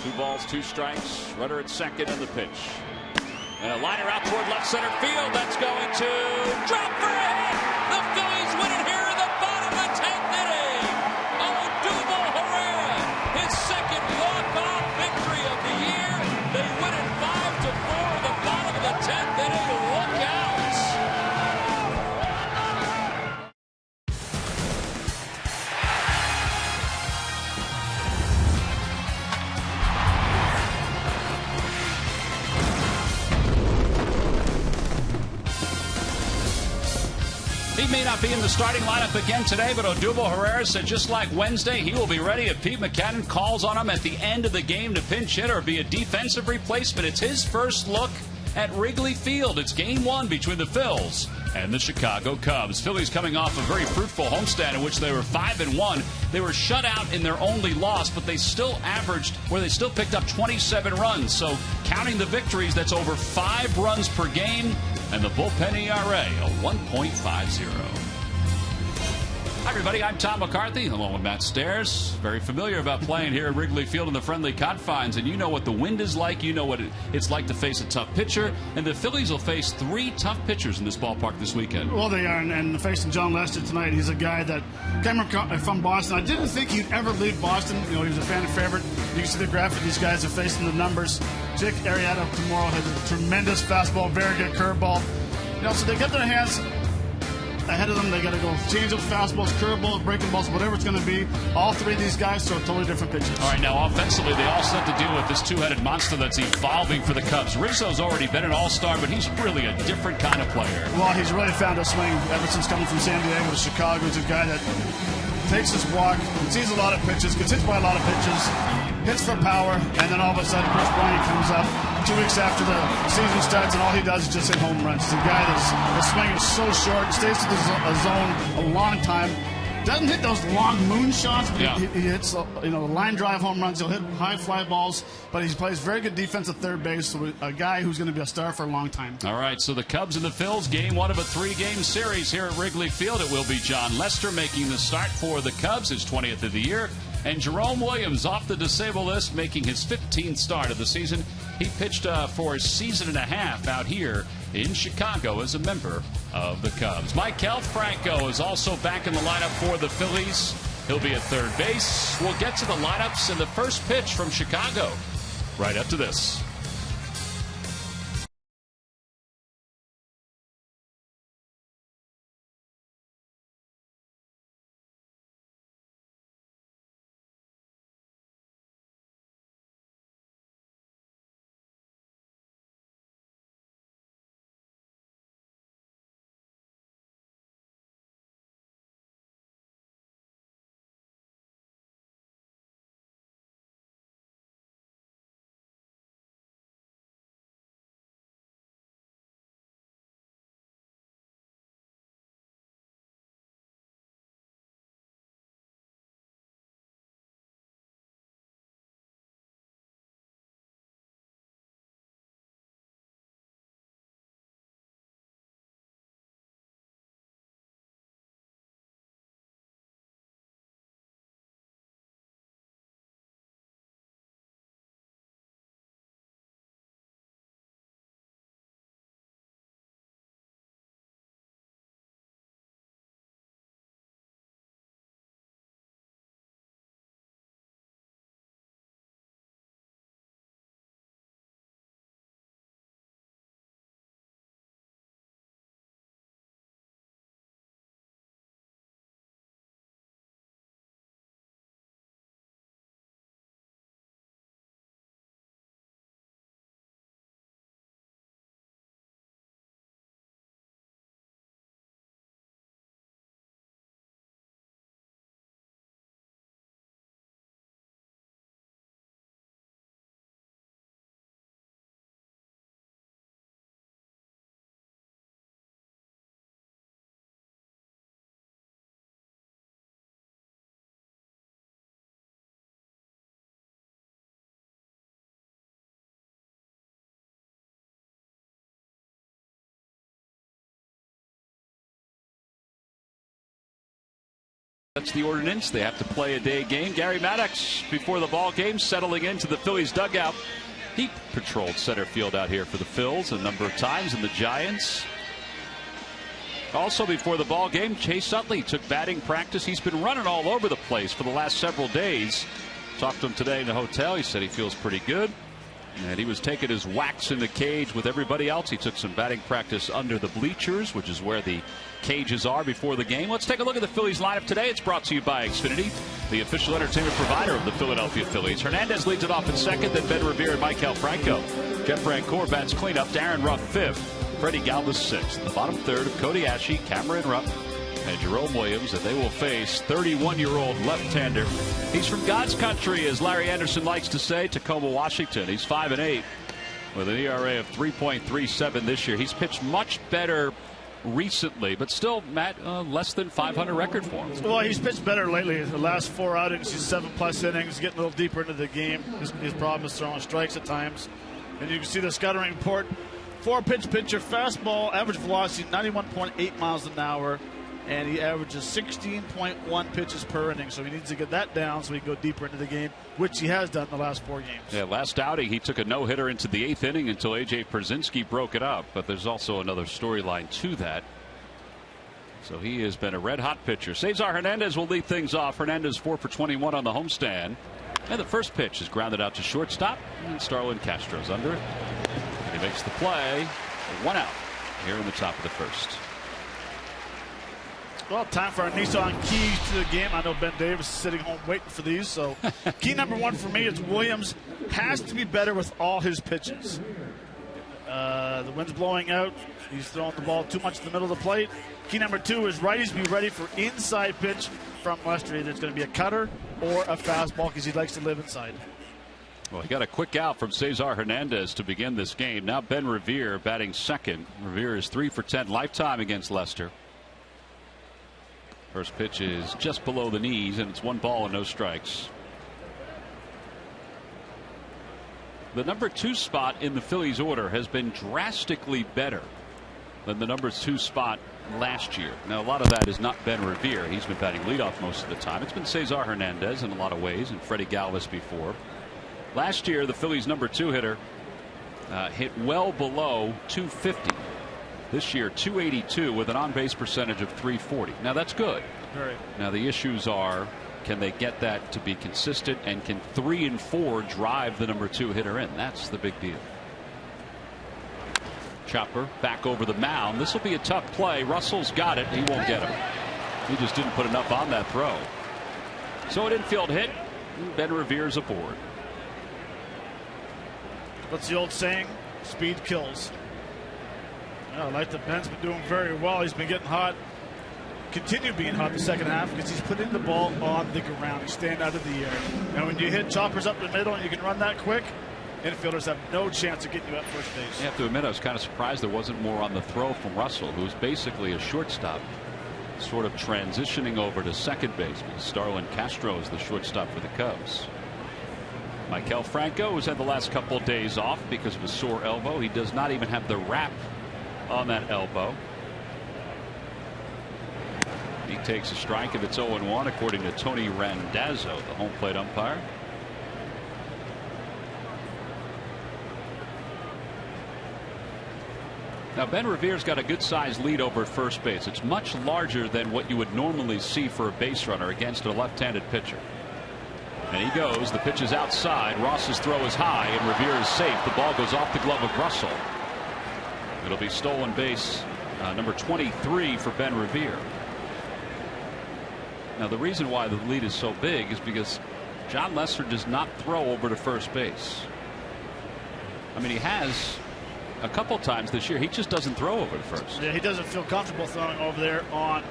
2 balls, 2 strikes. Runner at second in the pitch. And a liner out toward left center field. That's going to drop for a hit. The Phillies win it here in the bottom of the 10th inning. Odubel Herrera, his second walk-off victory of the year. They win it 5-4 in the bottom of the 10th inning. Look out. He may not be in the starting lineup again today, but Odubel Herrera said just like Wednesday, he will be ready if Pete Mackanin calls on him at the end of the game to pinch hit or be a defensive replacement. It's his first look at Wrigley Field. It's game 1 between the Phils and the Chicago Cubs. Phillies coming off a very fruitful homestand in which they were 5-1. They were shut out in their only loss, but they still picked up 27 runs. So counting the victories, that's over 5 runs per game. And the bullpen ERA, a 1.50. Hi, everybody. I'm Tom McCarthy, along with Matt Stairs. Very familiar about playing here at Wrigley Field in the friendly confines. And you know what the wind is like. You know what it's like to face a tough pitcher. And the Phillies will face 3 tough pitchers in this ballpark this weekend. Well, they are. And facing John Lester tonight, he's a guy that came from Boston. I didn't think he'd ever leave Boston. You know, he was a fan favorite. You can see the graphic. These guys are facing the numbers. Jake Arrieta tomorrow has a tremendous fastball, very good curveball. You know, so they get their hands ahead of them. They got to go change up fastballs, curveballs, breaking balls, whatever it's going to be. All 3 of these guys throw totally different pitches. All right, now offensively, they also have to deal with this 2-headed monster that's evolving for the Cubs. Rizzo's already been an all-star, but he's really a different kind of player. Well, he's really found a swing ever since coming from San Diego to Chicago. He's a guy that takes his walk, sees a lot of pitches, gets hit by a lot of pitches, hits for power, and then all of a sudden Chris Bryant comes up 2 weeks after the season starts, and all he does is just hit home runs. He's a guy his swing is so short, stays to the zone a long time. Doesn't hit those long moon shots, but he hits line drive home runs. He'll hit high fly balls, but he plays very good defense at third base, so a guy who's going to be a star for a long time. All right, so the Cubs and the Phils, game 1 of a 3-game series here at Wrigley Field. It will be John Lester making the start for the Cubs, his 20th of the year. And Jerome Williams off the disabled list, making his 15th start of the season. He pitched for a season and a half out here in Chicago as a member of the Cubs. Maikel Franco is also back in the lineup for the Phillies. He'll be at third base. We'll get to the lineups and the first pitch from Chicago right after this. That's the ordinance. They have to play a day game. Gary Maddox, before the ball game, settling into the Phillies dugout. He patrolled center field out here for the Phils a number of times, and the Giants. Also before the ball game, Chase Utley took batting practice. He's been running all over the place for the last several days. Talked to him today in the hotel. He said he feels pretty good. And he was taking his whacks in the cage with everybody else. He took some batting practice under the bleachers, which is where the cages are before the game. Let's take a look at the Phillies lineup today. It's brought to you by Xfinity, the official entertainment provider of the Philadelphia Phillies. Hernandez leads it off in second, then Ben Revere and Maikel Franco. Jeff Francoeur bats cleanup. Darren Ruff fifth. Freddie Galvis sixth. In the bottom third of Cody Asche, Cameron Rupp, and Jerome Williams, and they will face 31-year-old left-hander. He's from God's country, as Larry Anderson likes to say, Tacoma, Washington. He's 5-8 with an ERA of 3.37 this year. He's pitched much better recently, but still, Matt, less than 500 record for him. Well, he's pitched better lately. The last 4 outings, he's 7+ innings, getting a little deeper into the game. His problem is throwing strikes at times. And you can see the scouting report. 4-pitch pitcher, fastball, average velocity 91.8 miles an hour. And he averages 16.1 pitches per inning. So he needs to get that down so he can go deeper into the game, which he has done the last 4 games. Yeah, last outing he took a no-hitter into the 8th inning until A.J. Pierzynski broke it up. But there's also another storyline to that. So he has been a red-hot pitcher. Cesar Hernandez will lead things off. Hernandez 4 for 21 on the homestand. And the first pitch is grounded out to shortstop. And Starlin Castro's under it. He makes the play. 1 out here in the top of the first. Well, time for our Nissan keys to the game. I know Ben Davis is sitting home waiting for these. So key number 1 for me is Williams has to be better with all his pitches. The wind's blowing out. He's throwing the ball too much to the middle of the plate. Key number 2 is righties be ready for inside pitch from Lester. Either it's going to be a cutter or a fastball because he likes to live inside. Well, he got a quick out from Cesar Hernandez to begin this game. Now Ben Revere batting second. Revere is 3 for 10 lifetime against Lester. First pitch is just below the knees, and it's 1 ball and no strikes. The number 2 spot in the Phillies order has been drastically better than the number 2 spot last year. Now, a lot of that is not Ben Revere. He's been batting leadoff most of the time. It's been Cesar Hernandez in a lot of ways, and Freddie Galvis before. Last year, the Phillies' number 2 hitter hit well below 250. This year, 282 with an on-base percentage of 340. Now, that's good. Right. Now, the issues are, can they get that to be consistent, and can 3 and 4 drive the number 2 hitter in? That's the big deal. Chopper back over the mound. This will be a tough play. Russell's got it. He won't get him. He just didn't put enough on that throw. So an infield hit. Ben Revere's aboard. What's the old saying? Speed kills. I like that Ben's been doing very well. He's been getting hot. Continue being hot in the second half because he's putting the ball on the ground. He's staying out of the air. And when you hit choppers up the middle and you can run that quick, infielders have no chance of getting you at first base. I have to admit, I was kind of surprised there wasn't more on the throw from Russell, who's basically a shortstop, sort of transitioning over to second baseman. Starlin Castro is the shortstop for the Cubs. Maikel Franco, who's had the last couple of days off because of a sore elbow. He does not even have the wrap on that elbow. He takes a strike if it's 0-1, according to Tony Randazzo, the home plate umpire. Now, Ben Revere's got a good-sized lead over at first base. It's much larger than what you would normally see for a base runner against a left-handed pitcher. And he goes. The pitch is outside. Ross's throw is high, and Revere is safe. The ball goes off the glove of Russell. It'll be stolen base number 23 for Ben Revere. Now, the reason why the lead is so big is because John Lester does not throw over to first base. I mean, he has a couple times this year. He just doesn't throw over to first. Yeah, he doesn't feel comfortable throwing over there on.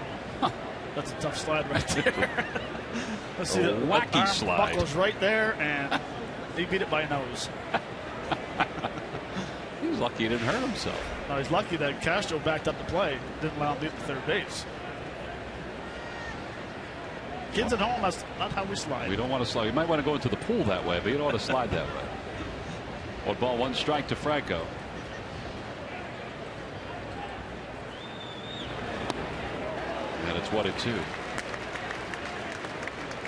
That's a tough slide right there. Let's see, the wacky slide. Buckles right there, and he beat it by nose. He was lucky he didn't hurt himself. No, he's lucky that Castro backed up the play, didn't allow him to get to third base. Kids at home, that's not how we slide. We don't want to slide. You might want to go into the pool that way, but you don't want to slide that way. 1 ball, 1 strike to Franco. And it's 1-2.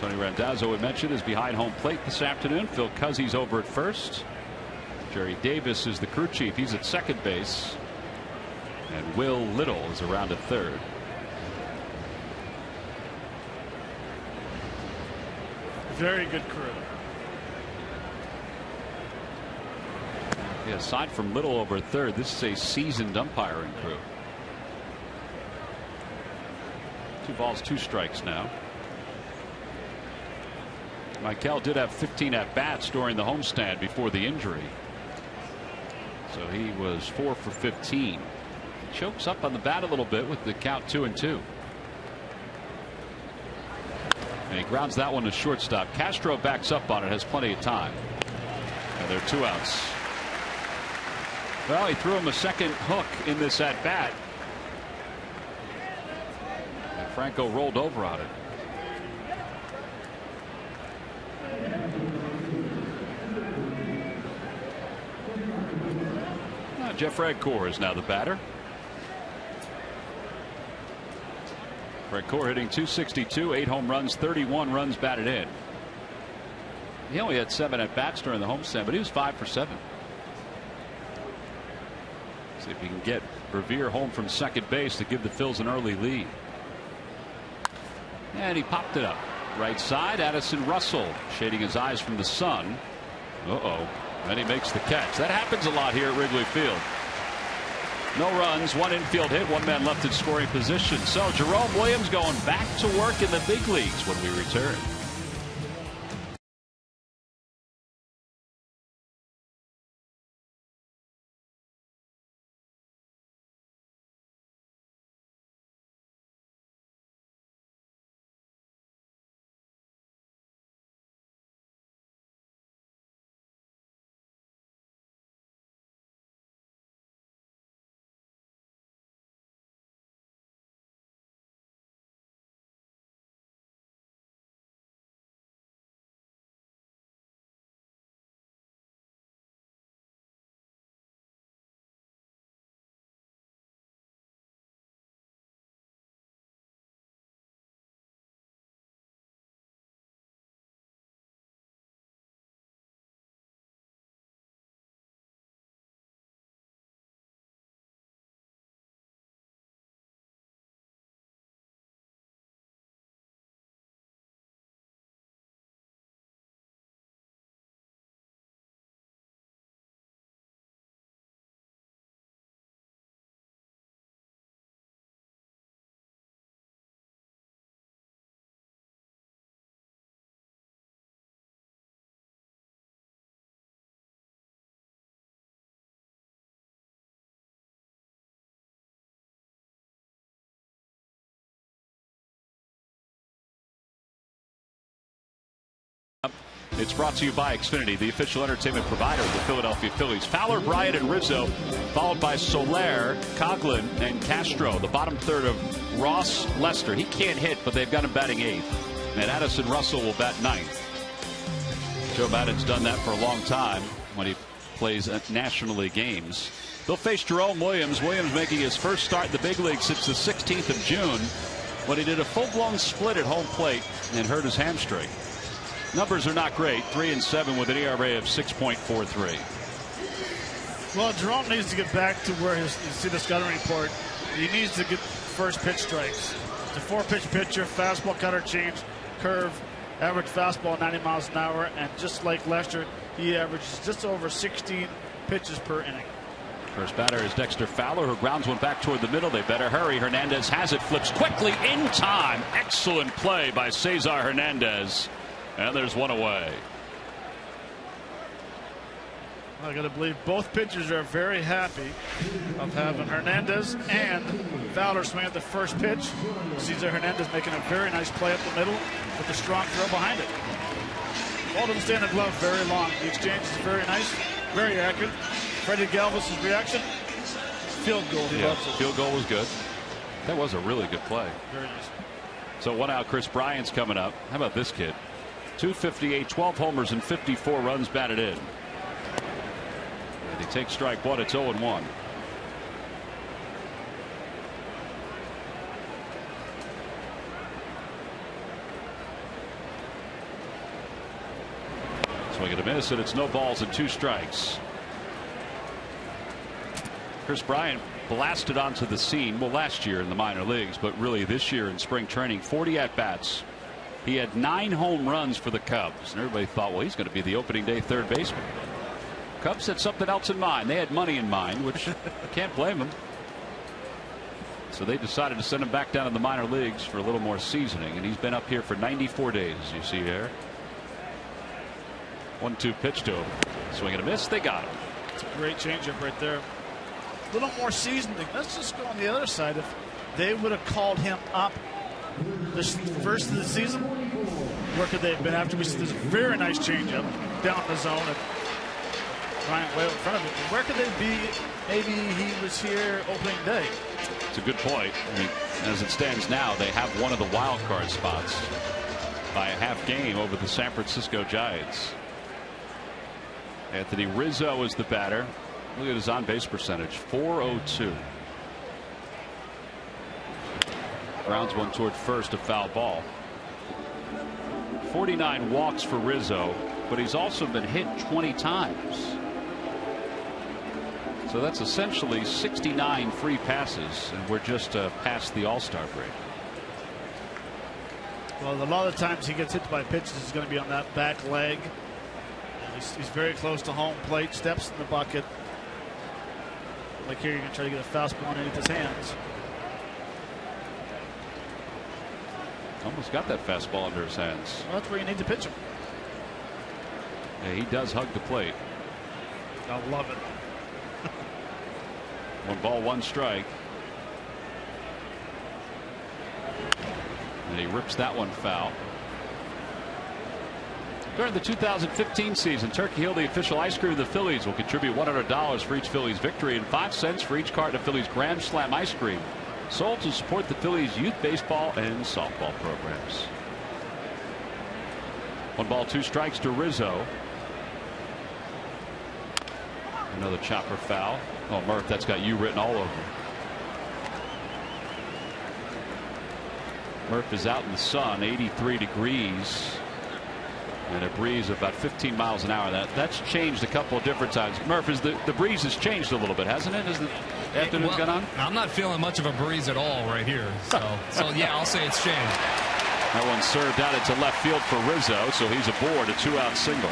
Tony Randazzo, we mentioned, is behind home plate this afternoon. Phil Cuzzy's over at first. Jerry Davis is the crew chief. He's at second base. And Will Little is around at third. Very good crew. Yeah, aside from Little over at third, this is a seasoned umpiring crew. 2 balls, 2 strikes now. Michael did have 15 at-bats during the homestand before the injury. So he was 4 for 15. He chokes up on the bat a little bit with the count 2-2. And he grounds that one to shortstop. Castro backs up on it, has plenty of time. And there are 2 outs. Well, he threw him a second hook in this at bat. And Franco rolled over on it. Jeff Redcore is now the batter. Redcore hitting .262, 8 home runs, 31 runs batted in. He only had 7 at bats during the homestand, but he was 5 for 7. See if he can get Revere home from second base to give the Phils an early lead. And he popped it up right side. Addison Russell shading his eyes from the sun. And he makes the catch. That happens a lot here at Wrigley Field. No runs, 1 infield hit, 1 man left in scoring position. So Jerome Williams going back to work in the big leagues when we return. It's brought to you by Xfinity, the official entertainment provider of the Philadelphia Phillies. Fowler, Bryant, and Rizzo, followed by Soler, Coughlin, and Castro. The bottom third of Ross, Lester. He can't hit, but they've got him batting 8th. And Addison Russell will bat 9th. Joe Maddon's done that for a long time when he plays at National League games. They'll face Jerome Williams. Williams making his first start in the big league since the 16th of June when he did a full-blown split at home plate and hurt his hamstring. Numbers are not great. 3-7 with an ERA of 6.43. Well, Jerome needs to get back to where you see the scouting report. He needs to get first pitch strikes. It's a 4-pitch pitcher, fastball, cutter, change, curve, average fastball 90 miles an hour, and just like Lester, he averages just over 16 pitches per inning. First batter is Dexter Fowler, who grounds one back toward the middle. They better hurry. Hernandez has it, flips quickly in time. Excellent play by Cesar Hernandez. And there's one away. I got to believe both pitchers are very happy of having Hernandez and Fowler swing at the first pitch. Cesar Hernandez making a very nice play up the middle with a strong throw behind it. Ball doesn't stay in the glove very long. The exchange is very nice, very accurate. Freddie Galvis' reaction, field goal. He loves it. Field goal was good. That was a really good play. Very nice. So 1 out. Chris Bryant's coming up. How about this kid? 258, 12 homers, and 54 runs batted in. And he takes strike 1. It's 0-1. Swing and a miss, and it's no balls and 2 strikes. Chris Bryant blasted onto the scene, well, last year in the minor leagues, but really this year in spring training. 40 at-bats. He had 9 home runs for the Cubs, and everybody thought, well, he's going to be the opening day third baseman. Cubs had something else in mind. They had money in mind, which can't blame them. So they decided to send him back down to the minor leagues for a little more seasoning, and he's been up here for 94 days, as you see here. 1-2 pitch to him. Swing and a miss. They got him. It's a great changeup right there. A little more seasoning. Let's just go on the other side. If they would have called him up this first of the season, where could they have been after we see this very nice changeup down the zone and Bryant way in front of him? Where could they be? Maybe he was here opening day. It's a good point. I mean, as it stands now, they have one of the wild card spots by a half game over the San Francisco Giants. Anthony Rizzo is the batter. Look at his on-base percentage, .402. Grounds one toward first, a foul ball. 49 walks for Rizzo, but he's also been hit 20 times. So that's essentially 69 free passes, and we're just past the All-Star break. Well, a lot of times he gets hit by pitches is going to be on that back leg. He's very close to home plate, steps in the bucket. Like here, you're going to try to get a fastball underneath his hands. Almost got that fastball under his hands. Well, that's where you need to pitch him. Yeah, he does hug the plate. I love it. 1 ball, 1 strike. And he rips that one foul. During the 2015 season, Turkey Hill, the official ice cream of the Phillies, will contribute $100 for each Phillies victory and 5 cents for each carton of Phillies Grand Slam ice cream, sold to support the Phillies youth baseball and softball programs. 1 ball, 2 strikes to Rizzo. Another chopper foul. Oh, Murph, that's got you written all over. Murph is out in the sun, 83 degrees. And a breeze of about 15 miles an hour. That's changed a couple of different times. Murph, the breeze has changed a little bit, hasn't it, as the afternoon's gone on? I'm not feeling much of a breeze at all right here. So yeah, I'll say it's changed. That one served out into left field for Rizzo, so he's aboard, a 2-out single.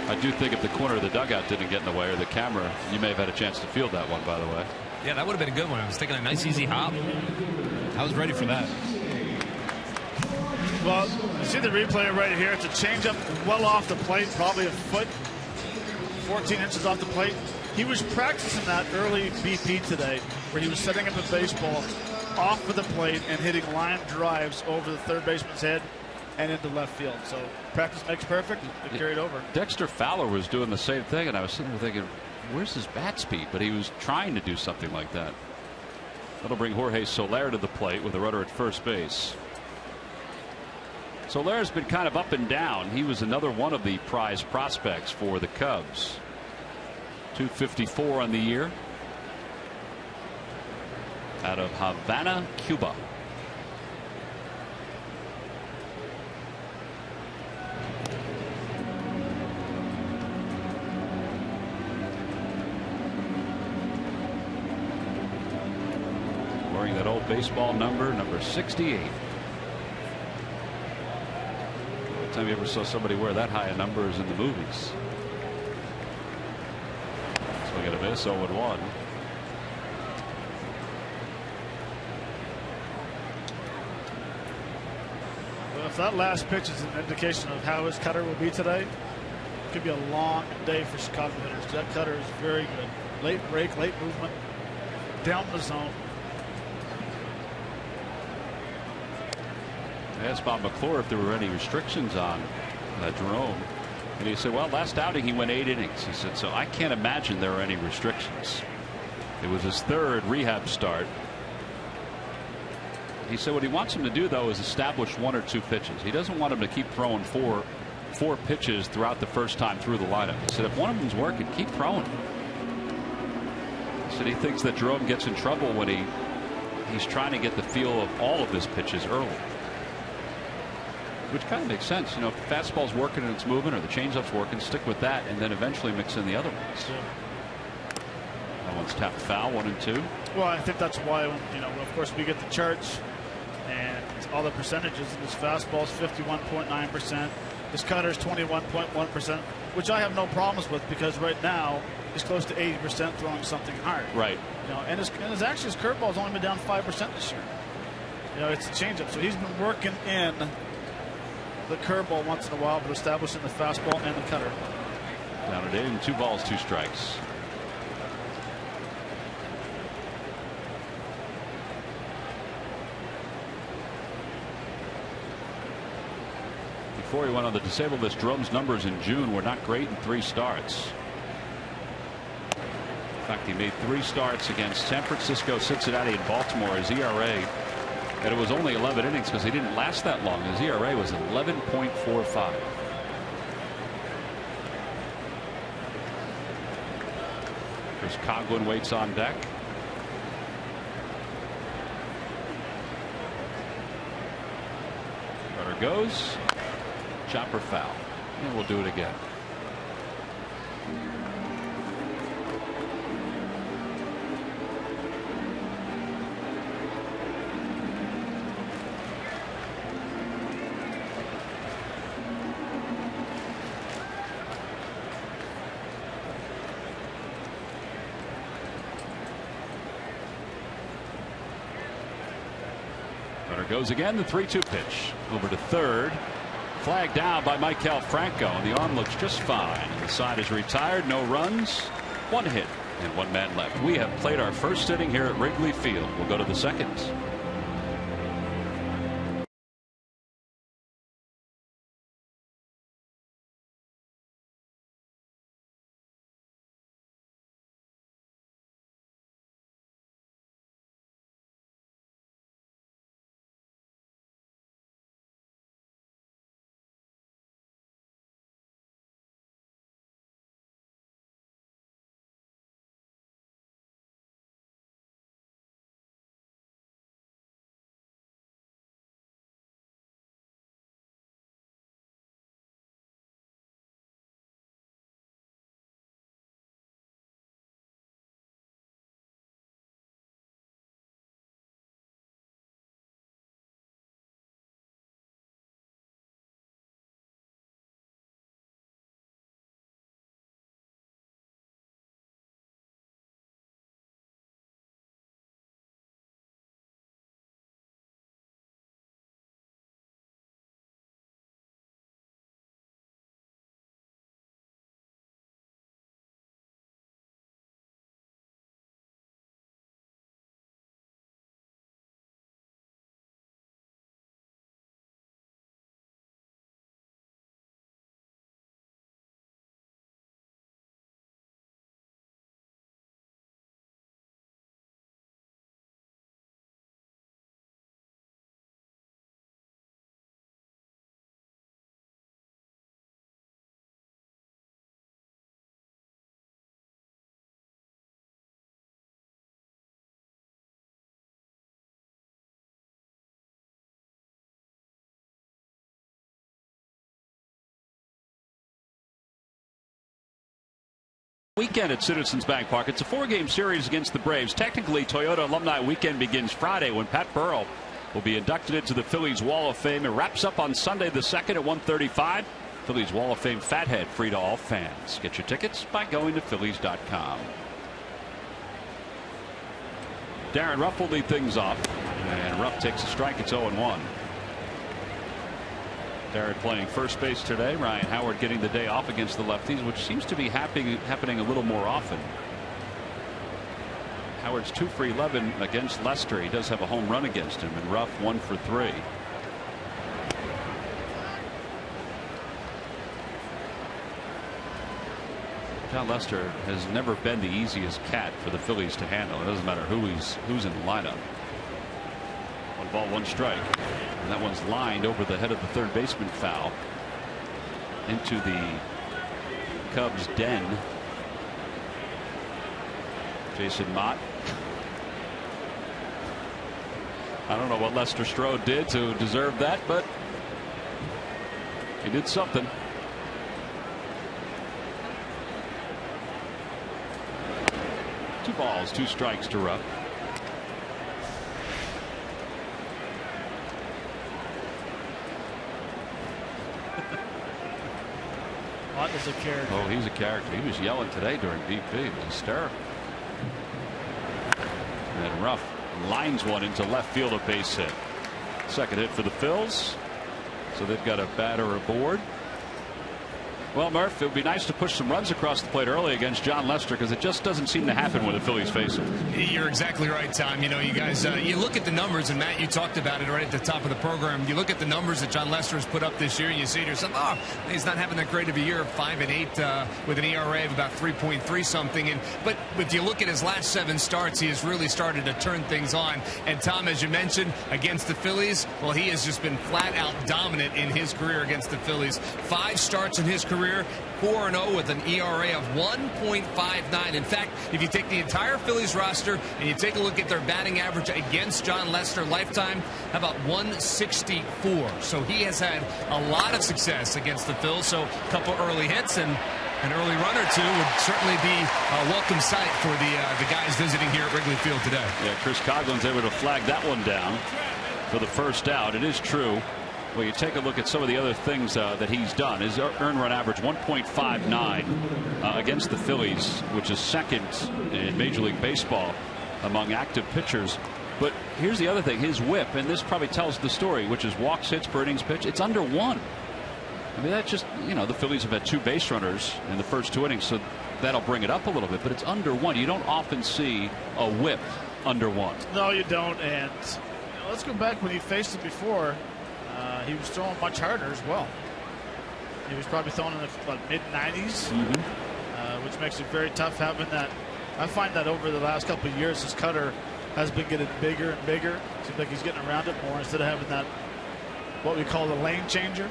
I do think if the corner of the dugout didn't get in the way, or the camera, you may have had a chance to field that one, by the way. Yeah, that would have been a good one. I was taking a nice easy hop. I was ready for that. Well, you see the replay right here. It's a changeup well off the plate, probably a foot, 14 inches off the plate. He was practicing that early BP today, where he was setting up a baseball off of the plate and hitting line drives over the third baseman's head and into left field. So practice makes perfect. It carried over. Dexter Fowler was doing the same thing, and I was sitting there thinking, where's his bat speed? But he was trying to do something like that. That'll bring Jorge Soler to the plate with a runner at first base. Soler's been kind of up and down. He was another one of the prize prospects for the Cubs. .254 on the year. Out of Havana, Cuba. Wearing that old baseball number 68. Time you ever saw somebody wear that high a number is in the movies. Swing and a miss, 0-1. Well, if that last pitch is an indication of how his cutter will be today, it could be a long day for Chicago hitters. That cutter is very good. Late break, late movement, down the zone. I asked Bob McClure if there were any restrictions on Jerome, and he said, well, last outing he went 8 innings. He said, so I can't imagine there are any restrictions. It was his 3rd rehab start. He said what he wants him to do, though, is establish 1 or 2 pitches. He doesn't want him to keep throwing four pitches throughout the first time through the lineup. He said if one of them's working, keep throwing. He said he thinks that Jerome gets in trouble when he's trying to get the feel of all of his pitches early. Which kind of makes sense. You know, if the fastball's working and it's moving, or the changeup's working, stick with that, and then eventually mix in the other ones. That one's tapped foul, 1-2. Well, I think that's why, you know, of course, we get the charts and all the percentages. And his fastball's 51.9%. His cutter's 21.1%, which I have no problems with, because right now he's close to 80% throwing something hard. Right. You know, and his curveball's only been down 5% this year. You know, it's a changeup, so he's been working in the curveball once in a while, but establishing the fastball and the cutter. Down at 8 and 2 balls, 2 strikes. Before he went on the disabled list, Jerome's numbers in June were not great in 3 starts. In fact, he made 3 starts against San Francisco, Cincinnati, and Baltimore. His ERA, and it was only 11 innings because he didn't last that long. His ERA was 11.45. Chris Coghlan waits on deck. Runner goes. Chopper foul. And we'll do it again. Runner goes again. The 3-2 pitch over to third. Flag down by Maikel Franco, and the arm looks just fine. The side is retired, no runs, 1 hit, and 1 man left. We have played our first inning here at Wrigley Field. We'll go to the second. Weekend at Citizens Bank Park. It's a 4-game series against the Braves. Technically, Toyota Alumni Weekend begins Friday when Pat Burrell will be inducted into the Phillies Wall of Fame. It wraps up on Sunday the 2nd at 1:35. Phillies Wall of Fame Fathead, free to all fans. Get your tickets by going to Phillies.com. Darren Ruff will lead things off, and Ruff takes a strike. It's 0-1. Darren playing first base today. Ryan Howard getting the day off against the lefties, which seems to be happening a little more often. Howard's 2 for 11 against Lester. He does have a home run against him, and Ruff 1 for 3. John Lester has never been the easiest cat for the Phillies to handle. It doesn't matter who's in the lineup. 1 ball, 1 strike. And that one's lined over the head of the third baseman foul into the Cubs den. Jason Mott. I don't know what Lester Strode did to deserve that, but He did something. Two balls, 2 strikes to Rupp. What is a character? Oh, he's a character. He was yelling today during BP. It was hysterical. And Ruff lines one into left field, a base hit. Second hit for the Phils. So they've got a batter aboard. Well, Murph, it would be nice to push some runs across the plate early against John Lester, because it just doesn't seem to happen when the Phillies face him. You're exactly right, Tom. You know, you guys, you look at the numbers, and Matt, you talked about it right at the top of the program. You look at the numbers that John Lester has put up this year, and you say to yourself, oh, he's not having that great of a year, 5-8 with an ERA of about 3.3 something. But if you look at his last 7 starts, he has really started to turn things on. And Tom, as you mentioned, against the Phillies, well, he has just been flat out dominant in his career against the Phillies. 5 starts in his career. 4-0 with an ERA of 1.59. In fact, if you take the entire Phillies roster and you take a look at their batting average against John Lester lifetime, how about 164? So he has had a lot of success against the Phils. So a couple early hits and an early run or two would certainly be a welcome sight for the guys visiting here at Wrigley Field today. Yeah, Chris Coughlin's able to flag that one down for the first out. It is true. Well, you take a look at some of the other things that he's done. His earned run average 1.59 against the Phillies, which is second in Major League Baseball among active pitchers. But here's the other thing, his whip, and this probably tells the story, which is walks, hits per innings pitch. It's under 1. I mean, that just, you know, the Phillies have had 2 base runners in the first 2 innings, so that'll bring it up a little bit, but it's under 1. You don't often see a whip under 1. No, you don't. And you know, let's go back when he faced it before. He was throwing much harder as well. He was probably throwing in the mid-90s, which makes it very tough having that. I find that over the last couple of years, his cutter has been getting bigger and bigger. Seems like he's getting around it more instead of having that, what we call the lane changer,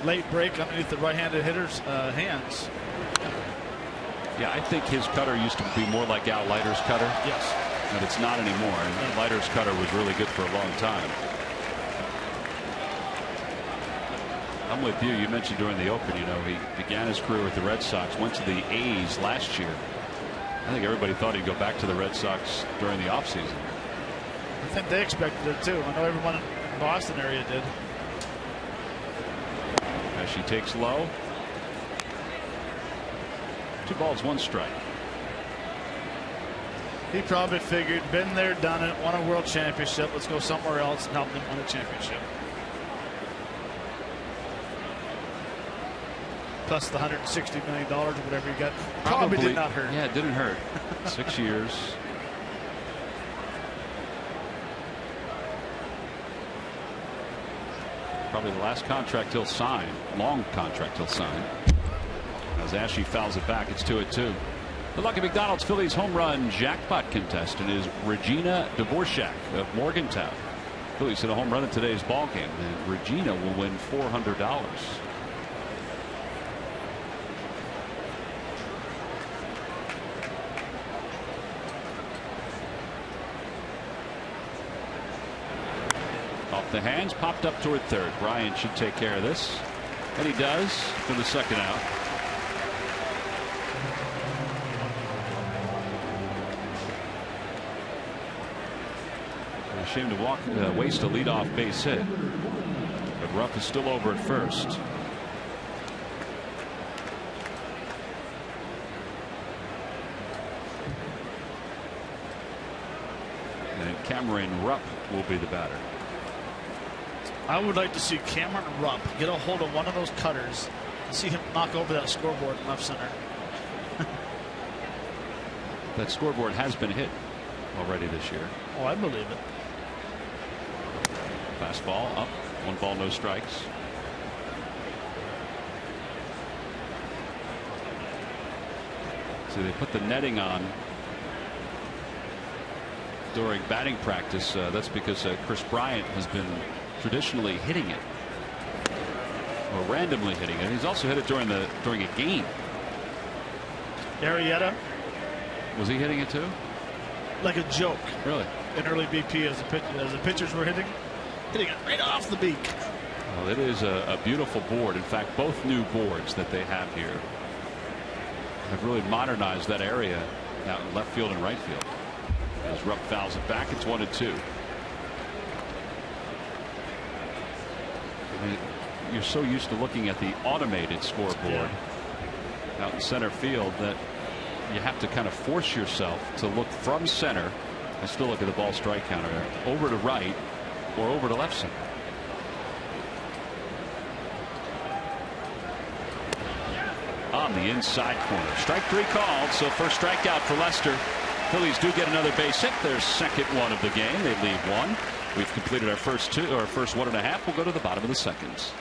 late break underneath the right-handed hitter's hands. Yeah, I think his cutter used to be more like Al Leiter's cutter. Yes. But it's not anymore. And Leiter's cutter was really good for a long time. I'm with you. You mentioned during the Open, you know, he began his career with the Red Sox, went to the A's last year. I think everybody thought he'd go back to the Red Sox during the offseason. I think they expected it too. I know everyone in the Boston area did. As she takes low. 2 balls, 1 strike. He probably figured, been there, done it, won a world championship. Let's go somewhere else and help them win a championship. Plus the $160 million or whatever you got. Probably did not hurt. Yeah, it didn't hurt. 6 years. Probably the last contract he'll sign. Long contract he'll sign. As Ashley fouls it back, it's 2-2. The Lucky McDonald's Phillies home run jackpot contestant is Regina Dvorak of Morgantown. Phillies hit a home run in today's ball game, and Regina will win $400. Off the hands, popped up toward third. Bryant should take care of this, and he does for the second out. A shame to waste a leadoff base hit, but Rupp is still over at first. And Cameron Rupp will be the batter. I would like to see Cameron Rupp get a hold of one of those cutters and see him knock over that scoreboard in left center. That scoreboard has been hit already this year. Oh, I believe it. Fastball up, 1 ball, no strikes. So they put the netting on during batting practice. That's because Chris Bryant has been traditionally hitting it, or randomly hitting it. He's also hit it during a game. Arrieta, was he hitting it too? like a joke. Really? In early BP as the pitchers were hitting it right off the beak. Well, it is a beautiful board. In fact, both new boards that they have here have really modernized that area out in left field and right field. As Rupp fouls it back, it's 1-2. I mean, you're so used to looking at the automated scoreboard out in center field that you have to kind of force yourself to look from center. I still look at the ball strike counter there, over to right or over to left center. On the inside corner, strike 3 called, so first strikeout for Lester. Phillies do get another base hit, their second one of the game. They leave one. We've completed our first 1.5. We'll go to the bottom of the seconds.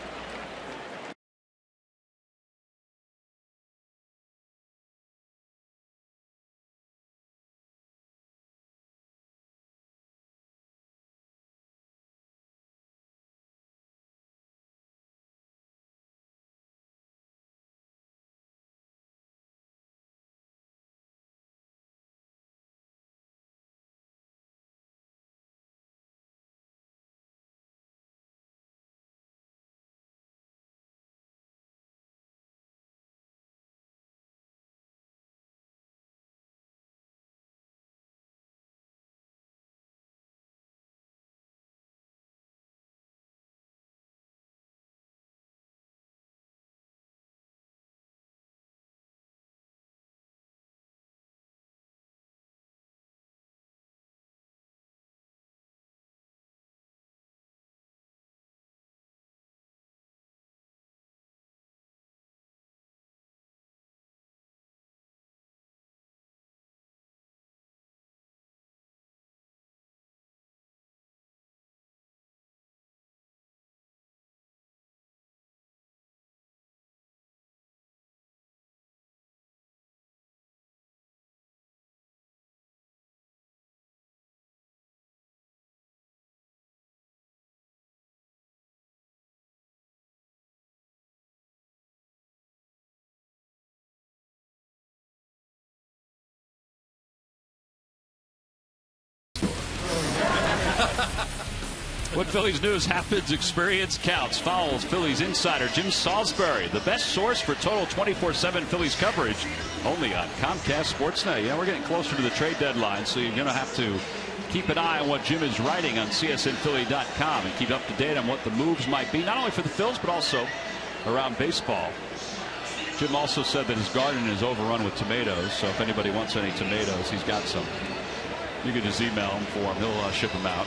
What Phillies news happens, experience counts. Fowles Phillies insider Jim Salisbury, the best source for total 24/7 Phillies coverage, only on Comcast Sportsnet. Yeah, we're getting closer to the trade deadline, so you're going to have to keep an eye on what Jim is writing on csnphilly.com and keep up to date on what the moves might be, not only for the Phils but also around baseball. Jim also said that his garden is overrun with tomatoes, so if anybody wants any tomatoes, he's got some. You can just email him for him. He'll ship them out.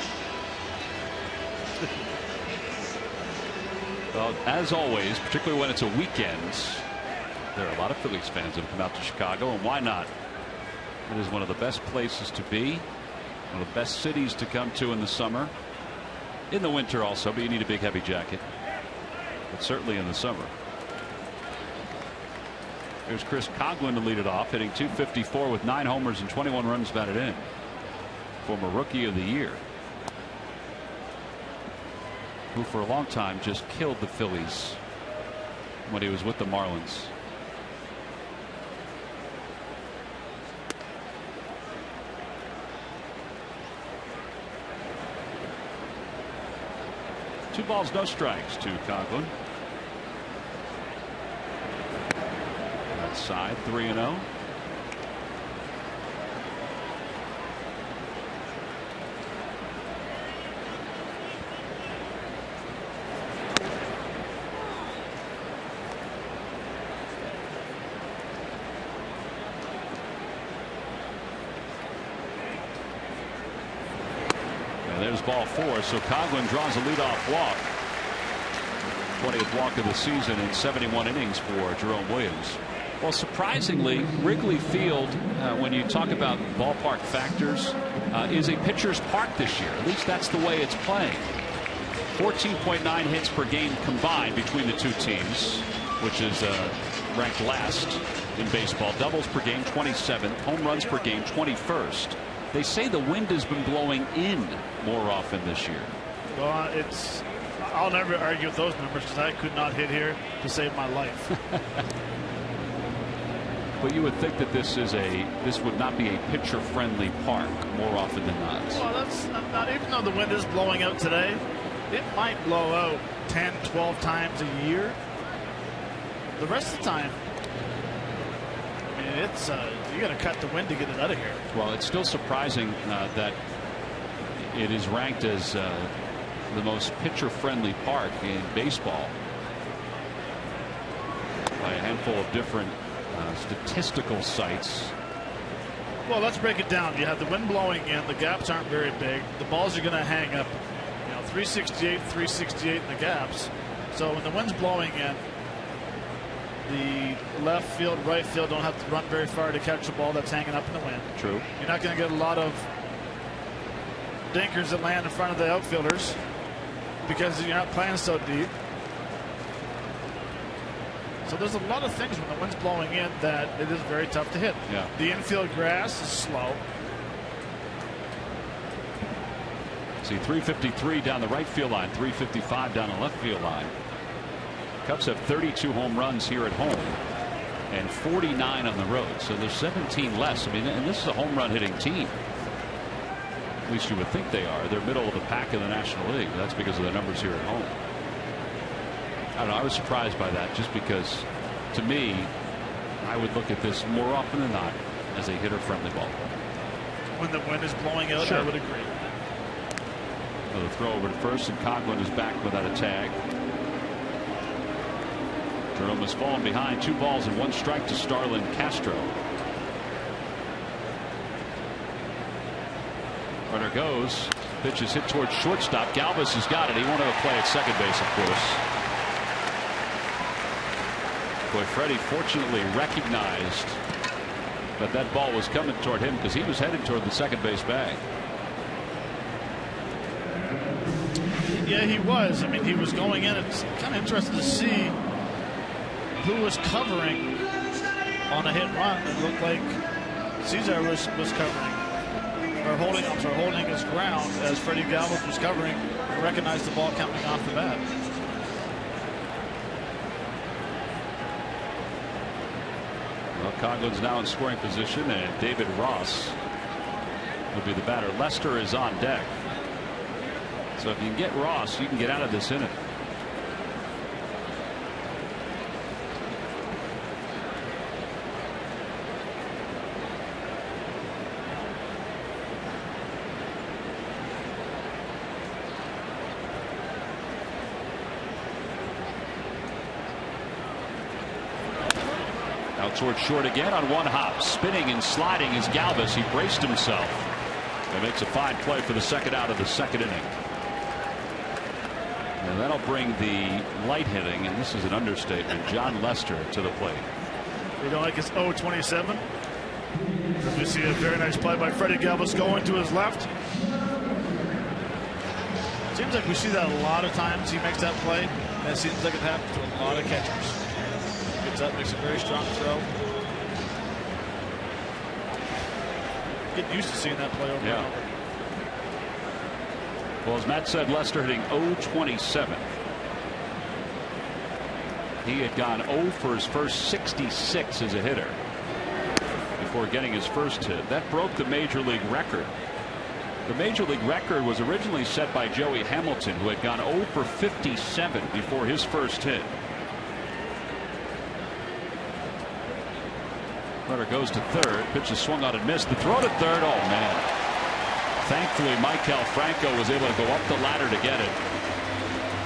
Well, as always, particularly when it's a weekend, there are a lot of Phillies fans that have come out to Chicago, and why not? It is one of the best places to be, one of the best cities to come to in the summer. In the winter also, but you need a big heavy jacket. But certainly in the summer. There's Chris Coghlan to lead it off, hitting .254 with 9 homers and 21 runs batted in. Former Rookie of the Year, who for a long time just killed the Phillies when he was with the Marlins. Two balls, no strikes to Coghlan. Outside, 3-0. There's ball 4, so Coghlan draws a leadoff walk. 20th walk of the season in 71 innings for Jerome Williams. Well, surprisingly, Wrigley Field, when you talk about ballpark factors, is a pitcher's park this year. At least that's the way it's playing. 14.9 hits per game combined between the two teams, which is ranked last in baseball. Doubles per game, 27th. Home runs per game, 21st. They say the wind has been blowing in more often this year. Well, I'll never argue with those numbers because I could not hit here to save my life. But you would think that this would not be a pitcher-friendly park more often than not. Well, that's not, even though the wind is blowing out today, it might blow out 10, 12 times a year. The rest of the time, I mean, it's you got to cut the wind to get it out of here. Well, it's still surprising that it is ranked as the most pitcher-friendly park in baseball by a handful of different statistical sites. Well, let's break it down. You have the wind blowing in. The gaps aren't very big. The balls are going to hang up, 368, 368 in the gaps. So when the wind's blowing in, the left field, right field don't have to run very far to catch the ball that's hanging up in the wind. True. You're not going to get a lot of dinkers that land in front of the outfielders because you're not playing so deep. So there's a lot of things when the wind's blowing in that it is very tough to hit. Yeah. The infield grass is slow. See, 353 down the right field line, 355 down the left field line. Cubs have 32 home runs here at home and 49 on the road. So there's 17 less. I mean, and this is a home run hitting team. At least you would think they are. They're middle of the pack in the National League. That's because of the numbers here at home. I don't know. I was surprised by that just because, to me, I would look at this more often than not as a hitter-friendly ball. When the wind is blowing out, sure. I would agree. Another throw over to first, and Coghlan is back without a tag. Jerome has fallen behind 2 balls and 1 strike to Starlin Castro. Runner goes. Pitch is hit towards shortstop. Galvis has got it. He wanted to play at second base, of course. Boy, Freddie fortunately recognized that that ball was coming toward him because he was headed toward the second base bag. Yeah, he was. I mean, he was going in. It's kind of interesting to see who was covering on a hit run. It looked like Cesar was covering. Or holding his ground as Freddie Galvis was covering and recognized the ball coming off the bat. Well, Coghlan's now in scoring position, and David Ross will be the batter. Lester is on deck. So if you can get Ross, you can get out of this inning. Out towards short again on 1 hop. Spinning and sliding is Galvis. He braced himself and makes a fine play for the second out of the second inning. And that'll bring the light hitting, and this is an understatement, John Lester to the plate. You don't like his 0-27? We see a very nice play by Freddie Galvis going to his left. Seems like we see that a lot of times. He makes that play, and it seems like it happens to a lot of catchers. Gets up, makes a very strong throw. Get used to seeing that play over and over. Well, as Matt said, Lester hitting 0-27. He had gone 0 for his first 66 as a hitter before getting his first hit. That broke the major league record. The major league record was originally set by Joey Hamilton, who had gone 0 for 57 before his first hit. Runner goes to third. Pitch is swung on and missed. The throw to third. Oh, man. Thankfully, Michael Franco was able to go up the ladder to get it.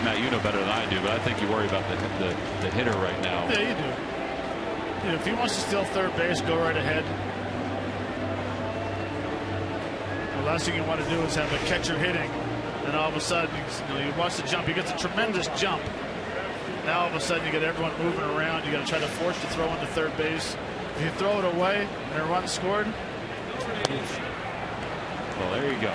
Matt, you know better than I do, but I think you worry about the hitter right now. Yeah, you do. If he wants to steal third base, go right ahead. The last thing you want to do is have a catcher hitting, and all of a sudden, you watch the jump. He gets a tremendous jump. Now all of a sudden, you get everyone moving around. You got to try to force the throw into third base. If you throw it away and a run scored. Well, there you go.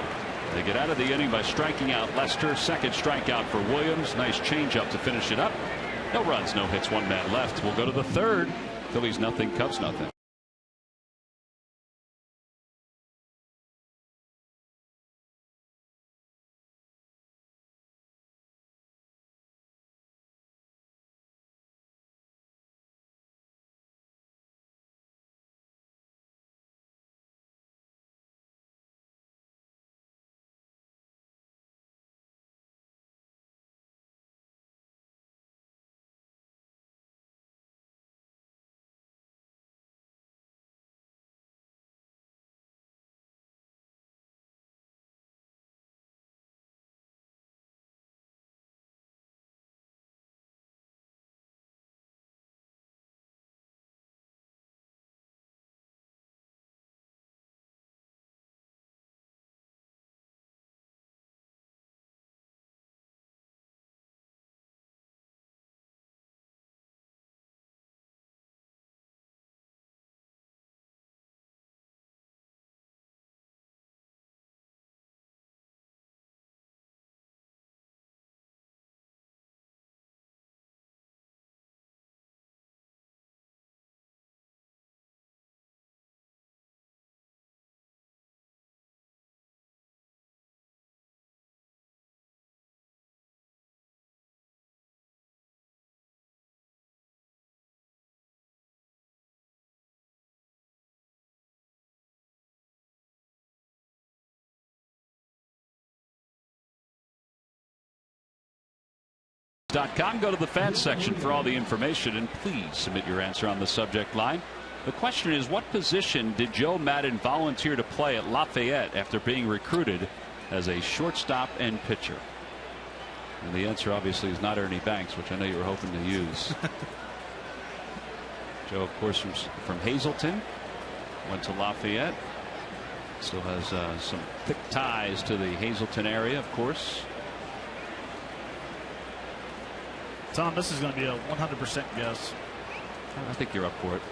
They get out of the inning by striking out Lester. Second strikeout for Williams. Nice changeup to finish it up. No runs, no hits, 1 man left. We'll go to the third. Phillies nothing, Cubs nothing. Go to the fan section for all the information, and please submit your answer on the subject line. The question is, what position did Joe Maddon volunteer to play at Lafayette after being recruited as a shortstop and pitcher? And the answer obviously is not Ernie Banks, which I know you were hoping to use. Joe, of course, from Hazleton, went to Lafayette. Still has some thick ties to the Hazleton area, of course. Tom, this is going to be a 100% guess. I think you're up for it.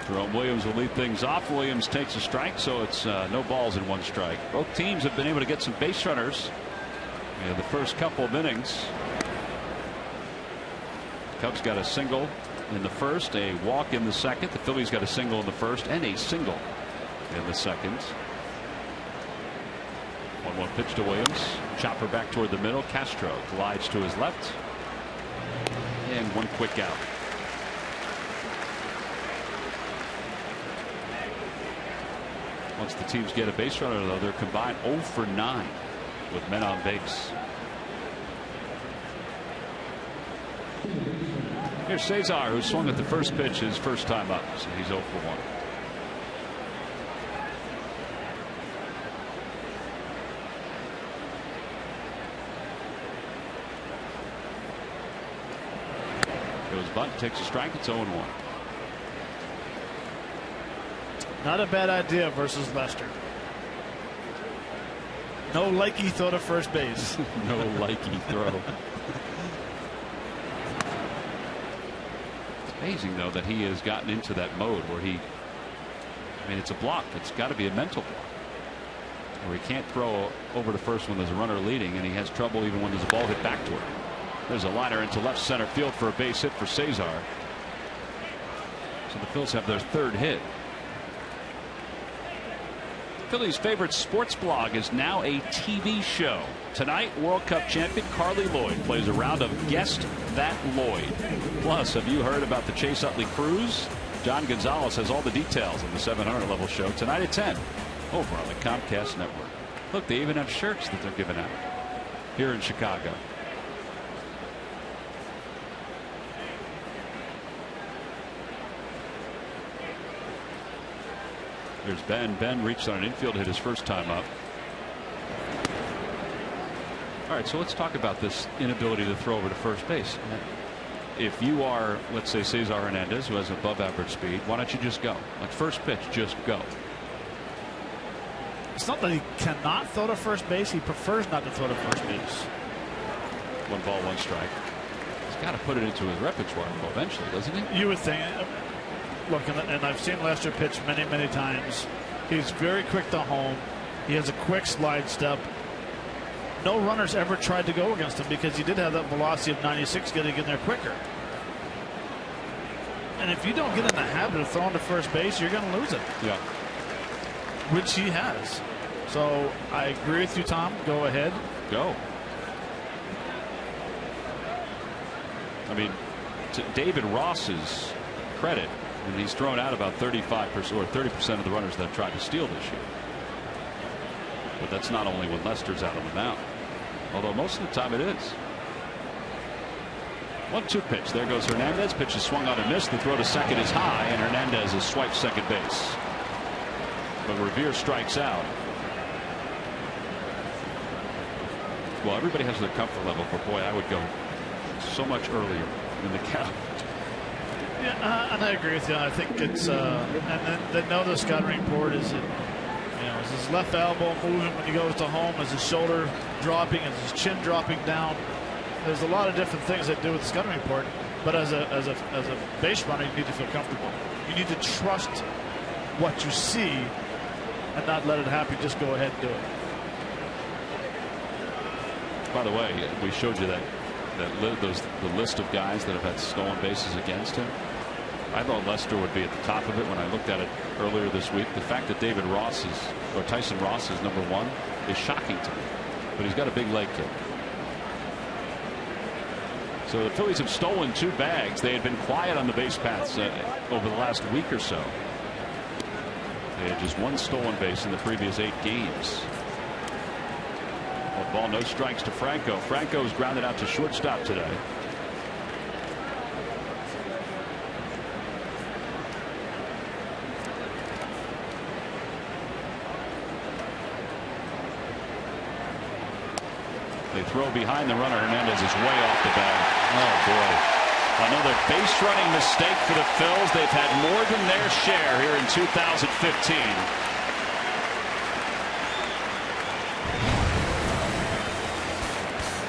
Jerome Williams will lead things off. Williams takes a strike, so it's no balls in one strike. Both teams have been able to get some base runners in the first couple of innings. Cubs got a single in the first, a walk in the second. The Phillies got a single in the first and a single in the second. 1-1 pitch to Williams. Chopper back toward the middle. Castro glides to his left. And one quick out. Once the teams get a base runner, though, they're combined 0 for 9 with men on base. Here's Cesar, who swung at the first pitch his first time up, so he's 0 for 1. Goes bunt, takes a strike, it's 0 1. Not a bad idea versus Lester. No likey throw to first base. No likey throw. Amazing, though, that he has gotten into that mode where I mean, it's a block. It's got to be a mental block. Where he can't throw over to first when there's a runner leading, and he has trouble even when there's a ball hit back to him. There's a liner into left center field for a base hit for Cesar. So the Phillies have their third hit. Phillies' favorite sports blog is now a TV show. Tonight, World Cup champion Carly Lloyd plays a round of Guess That Lloyd. Plus, have you heard about the Chase Utley Cruise? John Gonzalez has all the details on the 700 level show tonight at 10 over on the Comcast Network. Look, they even have shirts that they're giving out here in Chicago. There's Ben. Ben reached on an infield hit his first time up. All right, so let's talk about this inability to throw over to first base. If you are, let's say, Cesar Hernandez, who has above average speed, why don't you just go? Like first pitch, just go. It's not that he cannot throw to first base. He prefers not to throw to first base. 1 ball, 1 strike. He's got to put it into his repertoire eventually, doesn't he? You would think. Look, and I've seen Lester pitch many, many times. He's very quick to home. He has a quick slide step. No runners ever tried to go against him because he did have that velocity of 96 getting in there quicker. And if you don't get in the habit of throwing to first base, you're going to lose it. Yeah. Which he has. So I agree with you, Tom. Go ahead. Go. I mean, to David Ross's credit, and he's thrown out about 35% or 30% of the runners that have tried to steal this year. But that's not only when Lester's out on the mound, although most of the time it is. 1-2 pitch. There goes Hernandez. Pitch is swung on and missed. The throw to second is high, and Hernandez has swiped second base. But Revere strikes out. Well, everybody has their comfort level, but boy, I would go so much earlier in the count. Yeah, and I agree with you. I think it's and then know the scouting report is it, is his left elbow moving when he goes to home, is his shoulder dropping, is his chin dropping down. There's a lot of different things that do with the scouting report. But as a base runner, you need to feel comfortable. You need to trust what you see and not let it happen. Just go ahead and do it. By the way, we showed you the list of guys that have had stolen bases against him. I thought Lester would be at the top of it when I looked at it earlier this week. The fact that Tyson Ross is number 1 is shocking to me. But he's got a big leg kick. So the Phillies have stolen 2 bags. They had been quiet on the base paths over the last week or so. They had just 1 stolen base in the previous 8 games. Well, ball, no strikes to Franco. Franco's grounded out to shortstop today. They throw behind the runner. Hernandez is way off the bag. Oh, boy. Another base running mistake for the Phils. They've had more than their share here in 2015.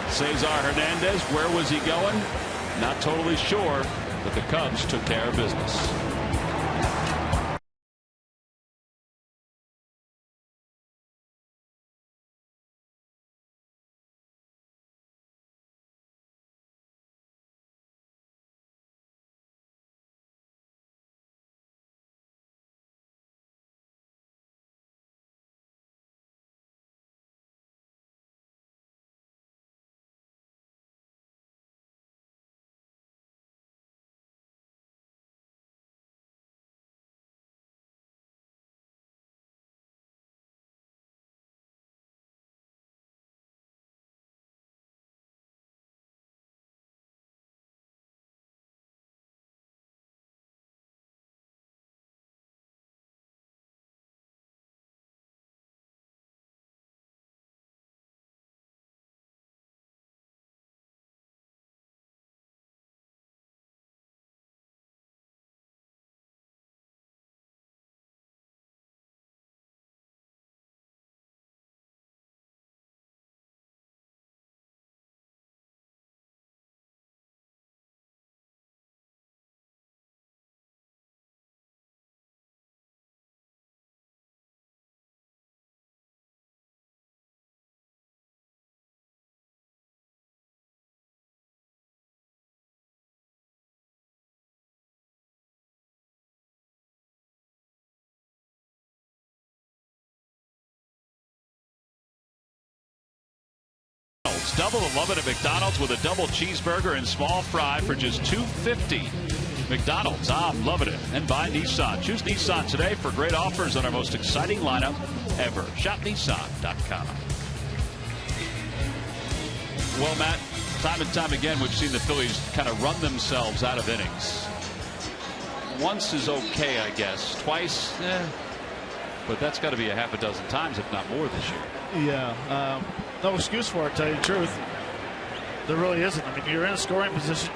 Cesar Hernandez, where was he going? Not totally sure, but the Cubs took care of business. Double the love it at McDonald's with a double cheeseburger and small fry for just $2.50. McDonald's, I'm loving it. And buy Nissan. Choose Nissan today for great offers on our most exciting lineup ever. Shop Nissan.com. Well, Matt, time and time again, we've seen the Phillies kind of run themselves out of innings. Once is okay, I guess. Twice, but that's got to be a half a dozen times, if not more, this year. Yeah. No excuse for it, to tell you the truth. There really isn't. I mean, you're in a scoring position.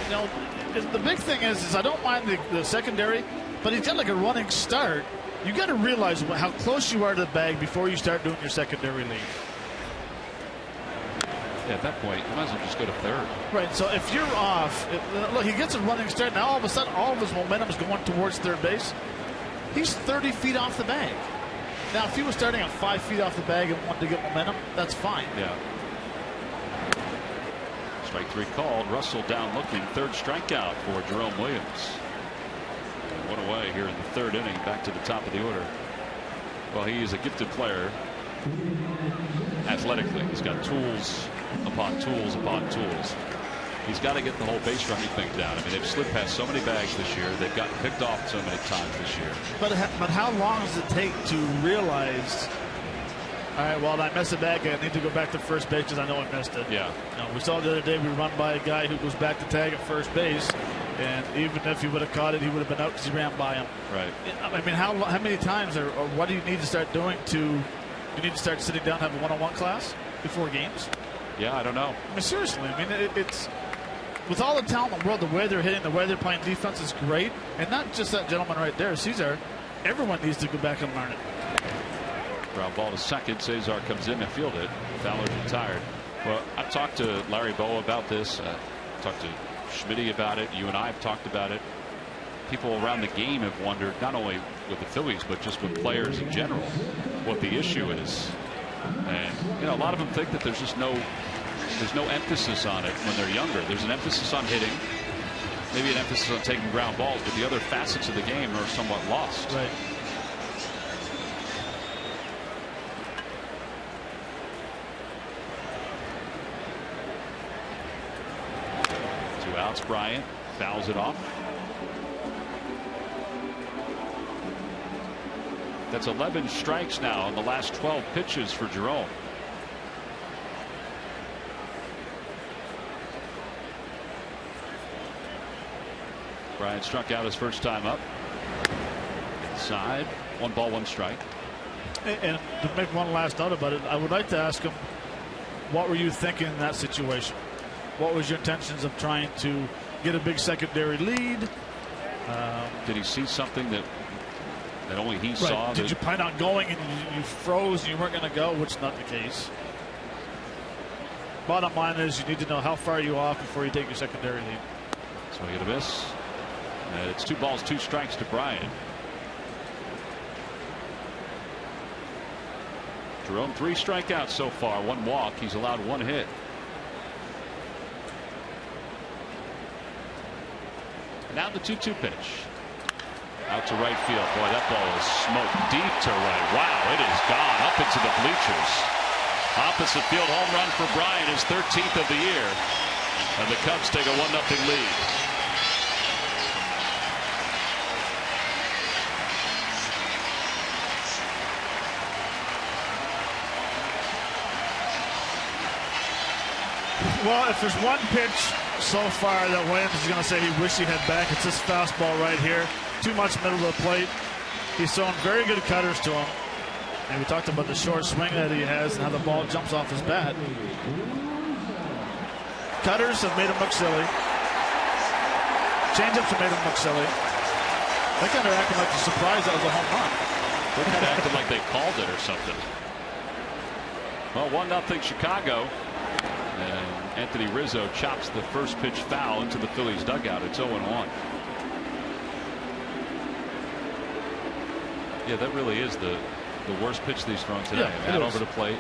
You know, the big thing is I don't mind the secondary, but he's got like a running start. You got to realize how close you are to the bag before you start doing your secondary lead. Yeah, at that point, you might as well just go to third. Right. So if you're off, look, he gets a running start. Now all of a sudden, all of his momentum is going towards third base. He's 30 feet off the bag. Now, if he was starting at 5 feet off the bag and wanted to get momentum, that's fine. Yeah. Strike 3 called. Russell down looking. Third strikeout for Jerome Williams. One away here in the 3rd inning. Back to the top of the order. Well, he is a gifted player. Athletically, he's got tools upon tools upon tools. He's got to get the whole base running thing down. I mean, they've slipped past so many bags this year. They've gotten picked off so many times this year. But how long does it take to realize, all right, well, I missed a bag. I need to go back to first base because I know I missed it. Yeah. You know, we saw the other day we run by a guy who goes back to tag at first base, and even if he would have caught it, he would have been out because he ran by him. Right. I mean, how many times or what do you need to start doing you need to start sitting down and have a one-on-one class before games? Yeah, I don't know. I mean, seriously, I mean, it's with all the talent in the world, the way they're hitting, the way they're playing defense is great. And not just that gentleman right there, Cesar. Everyone needs to go back and learn it. Ground ball to second. Cesar comes in and field it. Fowler's retired. Well, I've talked to Larry Bowa about this. Talked to Schmitty about it. You and I have talked about it. People around the game have wondered, not only with the Phillies, but just with players in general, what the issue is. And, you know, a lot of them think that there's just no emphasis on it when they're younger. There's an emphasis on hitting, maybe an emphasis on taking ground balls, but the other facets of the game are somewhat lost. Right. outs. Bryant fouls it off. That's 11 strikes now in the last 12 pitches for Jerome. Bryant struck out his first time up. Inside. 1 ball, 1 strike. And to make one last note about it, I would like to ask him, what were you thinking in that situation? What was your intentions of trying to get a big secondary lead? Did he see something that only he saw? Did you plan on going and you froze and you weren't going to go, which is not the case? Bottom line is you need to know how far you off before you take your secondary lead. Swing and a miss. And it's 2 balls, 2 strikes to Bryant. Jerome 3 strikeouts so far, 1 walk. He's allowed 1 hit. Now the 2-2 pitch. Out to right field. Boy, that ball is smoked deep to right. Wow, it is gone up into the bleachers. Opposite field home run for Bryant, his 13th of the year. And the Cubs take a 1-0 lead. Well, if there's one pitch so far that Williams is going to say he wished he had back, it's this fastball right here. Too much middle of the plate. He's throwing very good cutters to him. And we talked about the short swing that he has and how the ball jumps off his bat. Cutters have made him look silly. Changeups have made him look silly. They kind of acting like they're surprised that was a home run. They kind of acted like they called it or something. Well, 1-0 Chicago. And Anthony Rizzo chops the first pitch foul into the Phillies dugout. It's 0-1. Yeah, that really is the worst pitch that he's thrown today. Yeah, Out over the plate.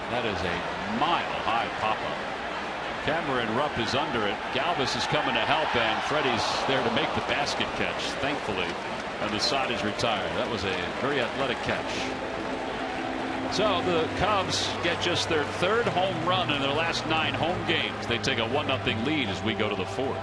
That is a mile-high pop-up. Cameron Rupp is under it. Galvis is coming to help, and Freddie's there to make the basket catch, thankfully. And the side is retired. That was a very athletic catch. So the Cubs get just their 3rd home run in their last 9 home games. They take a 1-0 lead as we go to the 4th.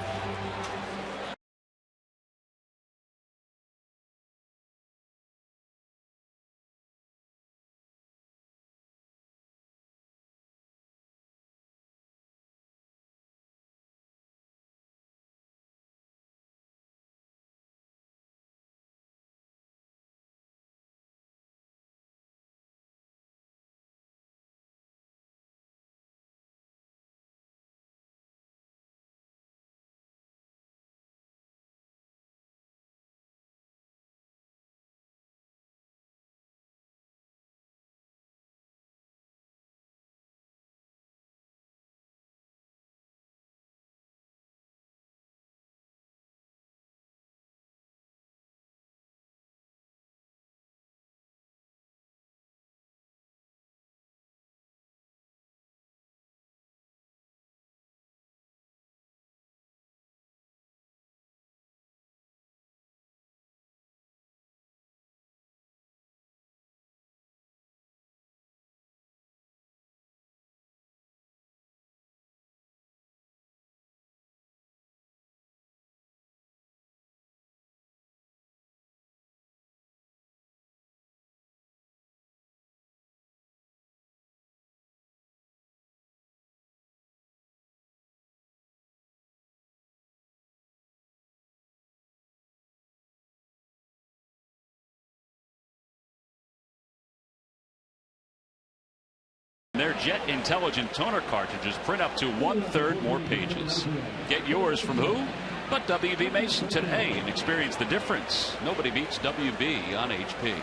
Their Jet Intelligent Toner cartridges print up to 1/3 more pages. Get yours from who? But W.B. Mason today and experience the difference. Nobody beats W.B. on HP.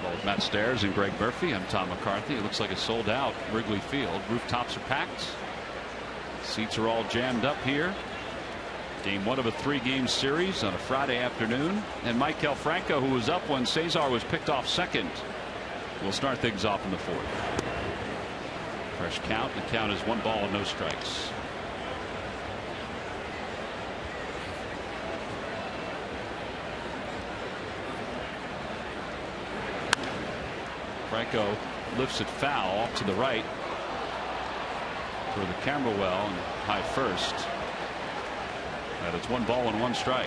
Well, with Matt Stairs and Greg Murphy, I'm Tom McCarthy. It looks like it's sold out Wrigley Field. Rooftops are packed. Seats are all jammed up here. Game 1 of a 3-game series on a Friday afternoon. And Maikel Franco, who was up when Cesar was picked off second, will start things off in the 4th. Fresh count. The count is 1 ball and no strikes. Franco lifts it foul off to the right. for the camera well and high first. And it's 1 ball and 1 strike.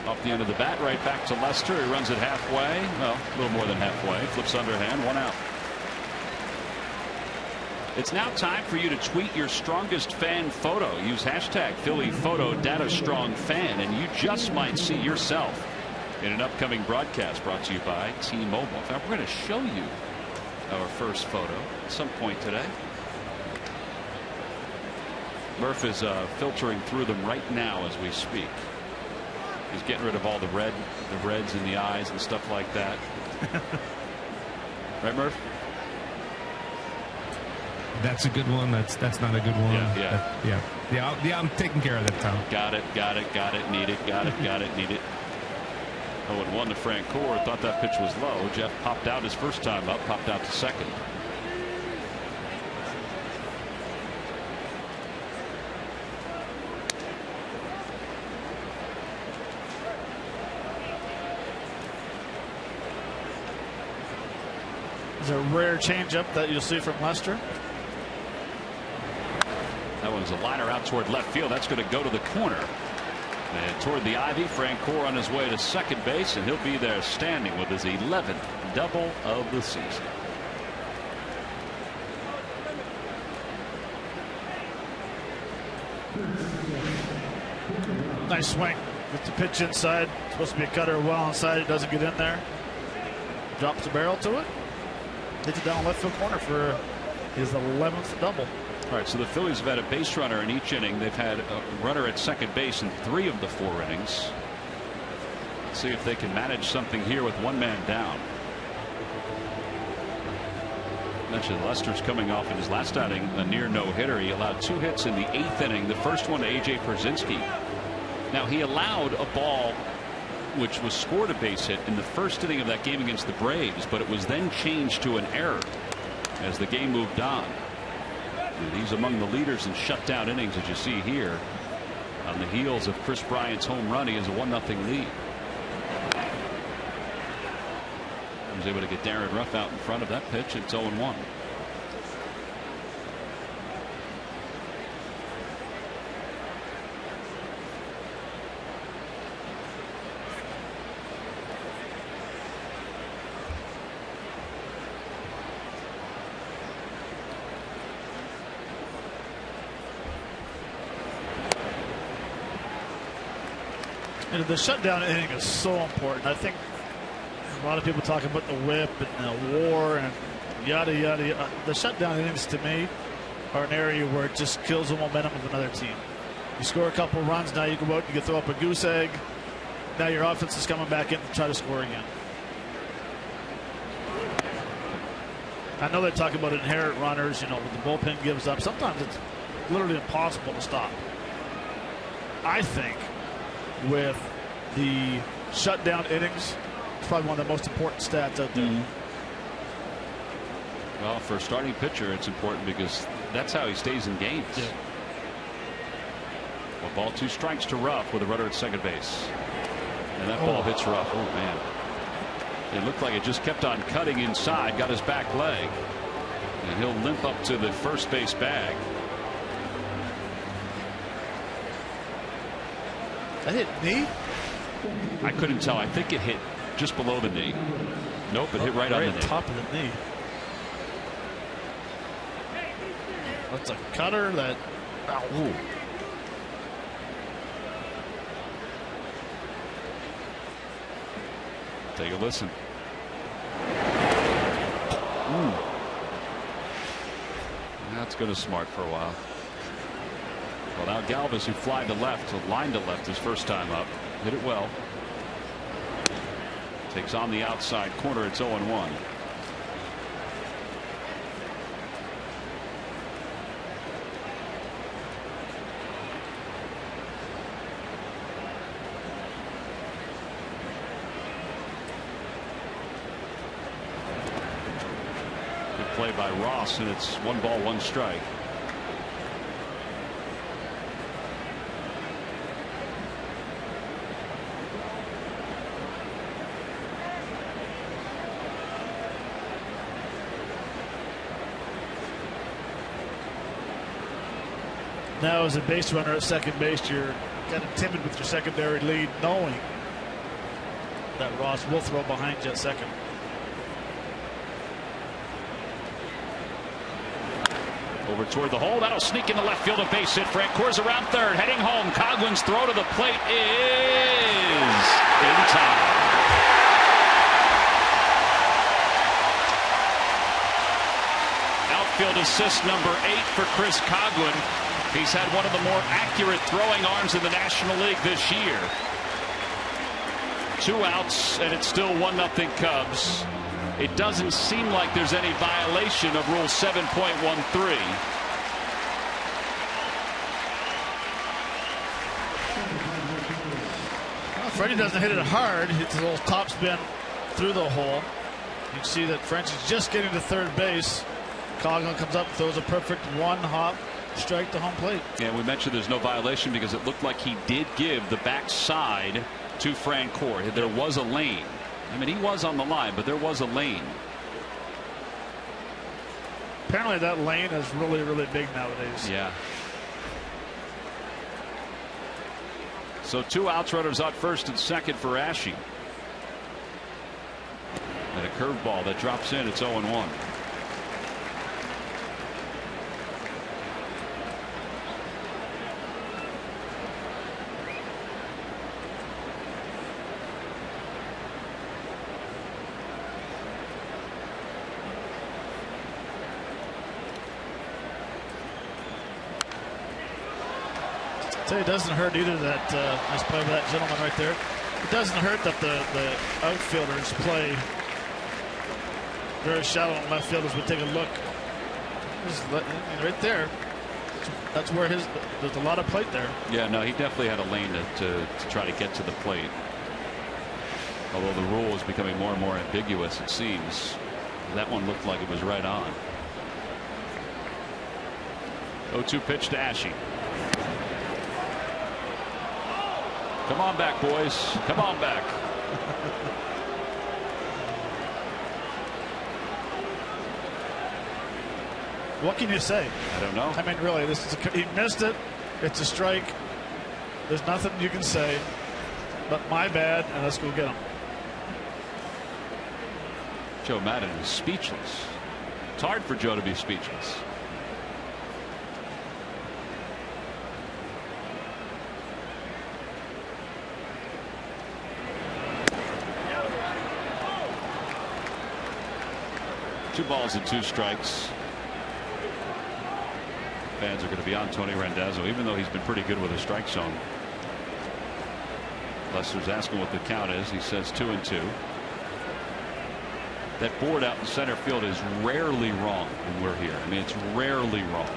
Off the end of the bat, right back to Lester. He runs it halfway. Well, a little more than halfway. Flips underhand, 1 out. It's now time for you to tweet your strongest fan photo. Use hashtag #PhillyPhotoDataStrongFan, and you just might see yourself in an upcoming broadcast brought to you by T-Mobile. In fact, we're going to show you our first photo at some point today. Murph is filtering through them right now as we speak. He's getting rid of all the reds in the eyes and stuff like that. Right, Murph? That's a good one. That's not a good one. Yeah. I'm taking care of that, Tom. Got it. Need it. Got it. Need it. 0-1 to Francoeur. Thought that pitch was low. Jeff popped out his first time up. Popped out to second. Is a rare changeup that you'll see from Lester. That one's a liner out toward left field. That's going to go to the corner. And toward the ivy, Francoeur on his way to second base, and he'll be there standing with his 11th double of the season. Nice swing. Gets the pitch inside. Supposed to be a cutter well inside. It doesn't get in there. Drops the barrel to it. Hits it down left field corner for his 11th double. All right, so the Phillies have had a base runner in each inning. They've had a runner at second base in 3 of the 4 innings. Let's see if they can manage something here with 1 man down. I mentioned Lester's coming off in his last outing a near no-hitter. He allowed 2 hits in the 8th inning. The first one to A.J. Pierzynski. Now, he allowed a ball which was scored a base hit in the first inning of that game against the Braves, but it was then changed to an error as the game moved on. And he's among the leaders in shutdown innings, as you see here. On the heels of Chris Bryant's home run, he has a 1-0 lead. He was able to get Darren Ruff out in front of that pitch. It's 0-1. And the shutdown inning is so important. I think a lot of people talk about the whip and the WAR and yada yada yada. The shutdown innings to me are an area where it just kills the momentum of another team. You score a couple runs, now you go out, you can throw up a goose egg. Now your offense is coming back in to try to score again. I know they talk about inherent runners, when the bullpen gives up. Sometimes it's literally impossible to stop. I think with the shutdown innings, it's probably one of the most important stats out there. Well, for a starting pitcher, it's important because that's how he stays in games. Yeah. Well, ball 2 strikes to Ruff with a runner at second base. And that ball hits Ruff. Oh, man. It looked like it just kept on cutting inside, got his back leg. And he'll limp up to the first base bag. That hit knee? I couldn't tell. I think it hit just below the knee. Nope, it hit right on the knee. Top of the knee. That's a cutter that. Ooh. Take a listen. That's going to smart for a while. Well, now Galvis, who flied to left, line to left his first time up, hit it well. Takes on the outside corner. It's 0-1. play by Ross, and it's 1 ball, 1 strike. Now, as a base runner at second base, you're kind of timid with your secondary lead, knowing that Ross will throw behind you at second. Over toward the hole. That'll sneak into left field. A base hit. Francoeur's around third. Heading home. Coghlan's throw to the plate is in time. Outfield assist number 8 for Chris Coghlan. He's had one of the more accurate throwing arms in the National League this year. 2 outs, and it's still 1-0 Cubs. It doesn't seem like there's any violation of Rule 7.13. Well, Freddie doesn't hit it hard. Hits a little top spin through the hole. You can see that French is just getting to third base. Coghlan comes up, throws a perfect 1-hop strike to home plate. Yeah, we mentioned there's no violation because it looked like he did give the backside to Francoeur. There was a lane. I mean, he was on the line, but there was a lane. Apparently that lane is really, really big nowadays. Yeah. So 2 outs, runners on first and second for Ashe. And a curveball that drops in. It's 0-1. It doesn't hurt either that nice play by that gentleman right there. It doesn't hurt that the outfielders play very shallow in left field as we take a look. Right there, that's where there's a lot of plate there. Yeah, no, he definitely had a lane to try to get to the plate. Although the rule is becoming more and more ambiguous, it seems. That one looked like it was right on. 0-2 pitch to Ashe. Come on back, boys. Come on back. What can you say? I don't know. I mean, really, he missed it. It's a strike. There's nothing you can say but my bad, and let's go get him. Joe Madden is speechless. It's hard for Joe to be speechless. Two balls and 2 strikes. Fans are going to be on Tony Randazzo, even though he's been pretty good with a strike zone. Lester's asking what the count is. He says 2-2. That board out in center field is rarely wrong when we're here. I mean, it's rarely wrong.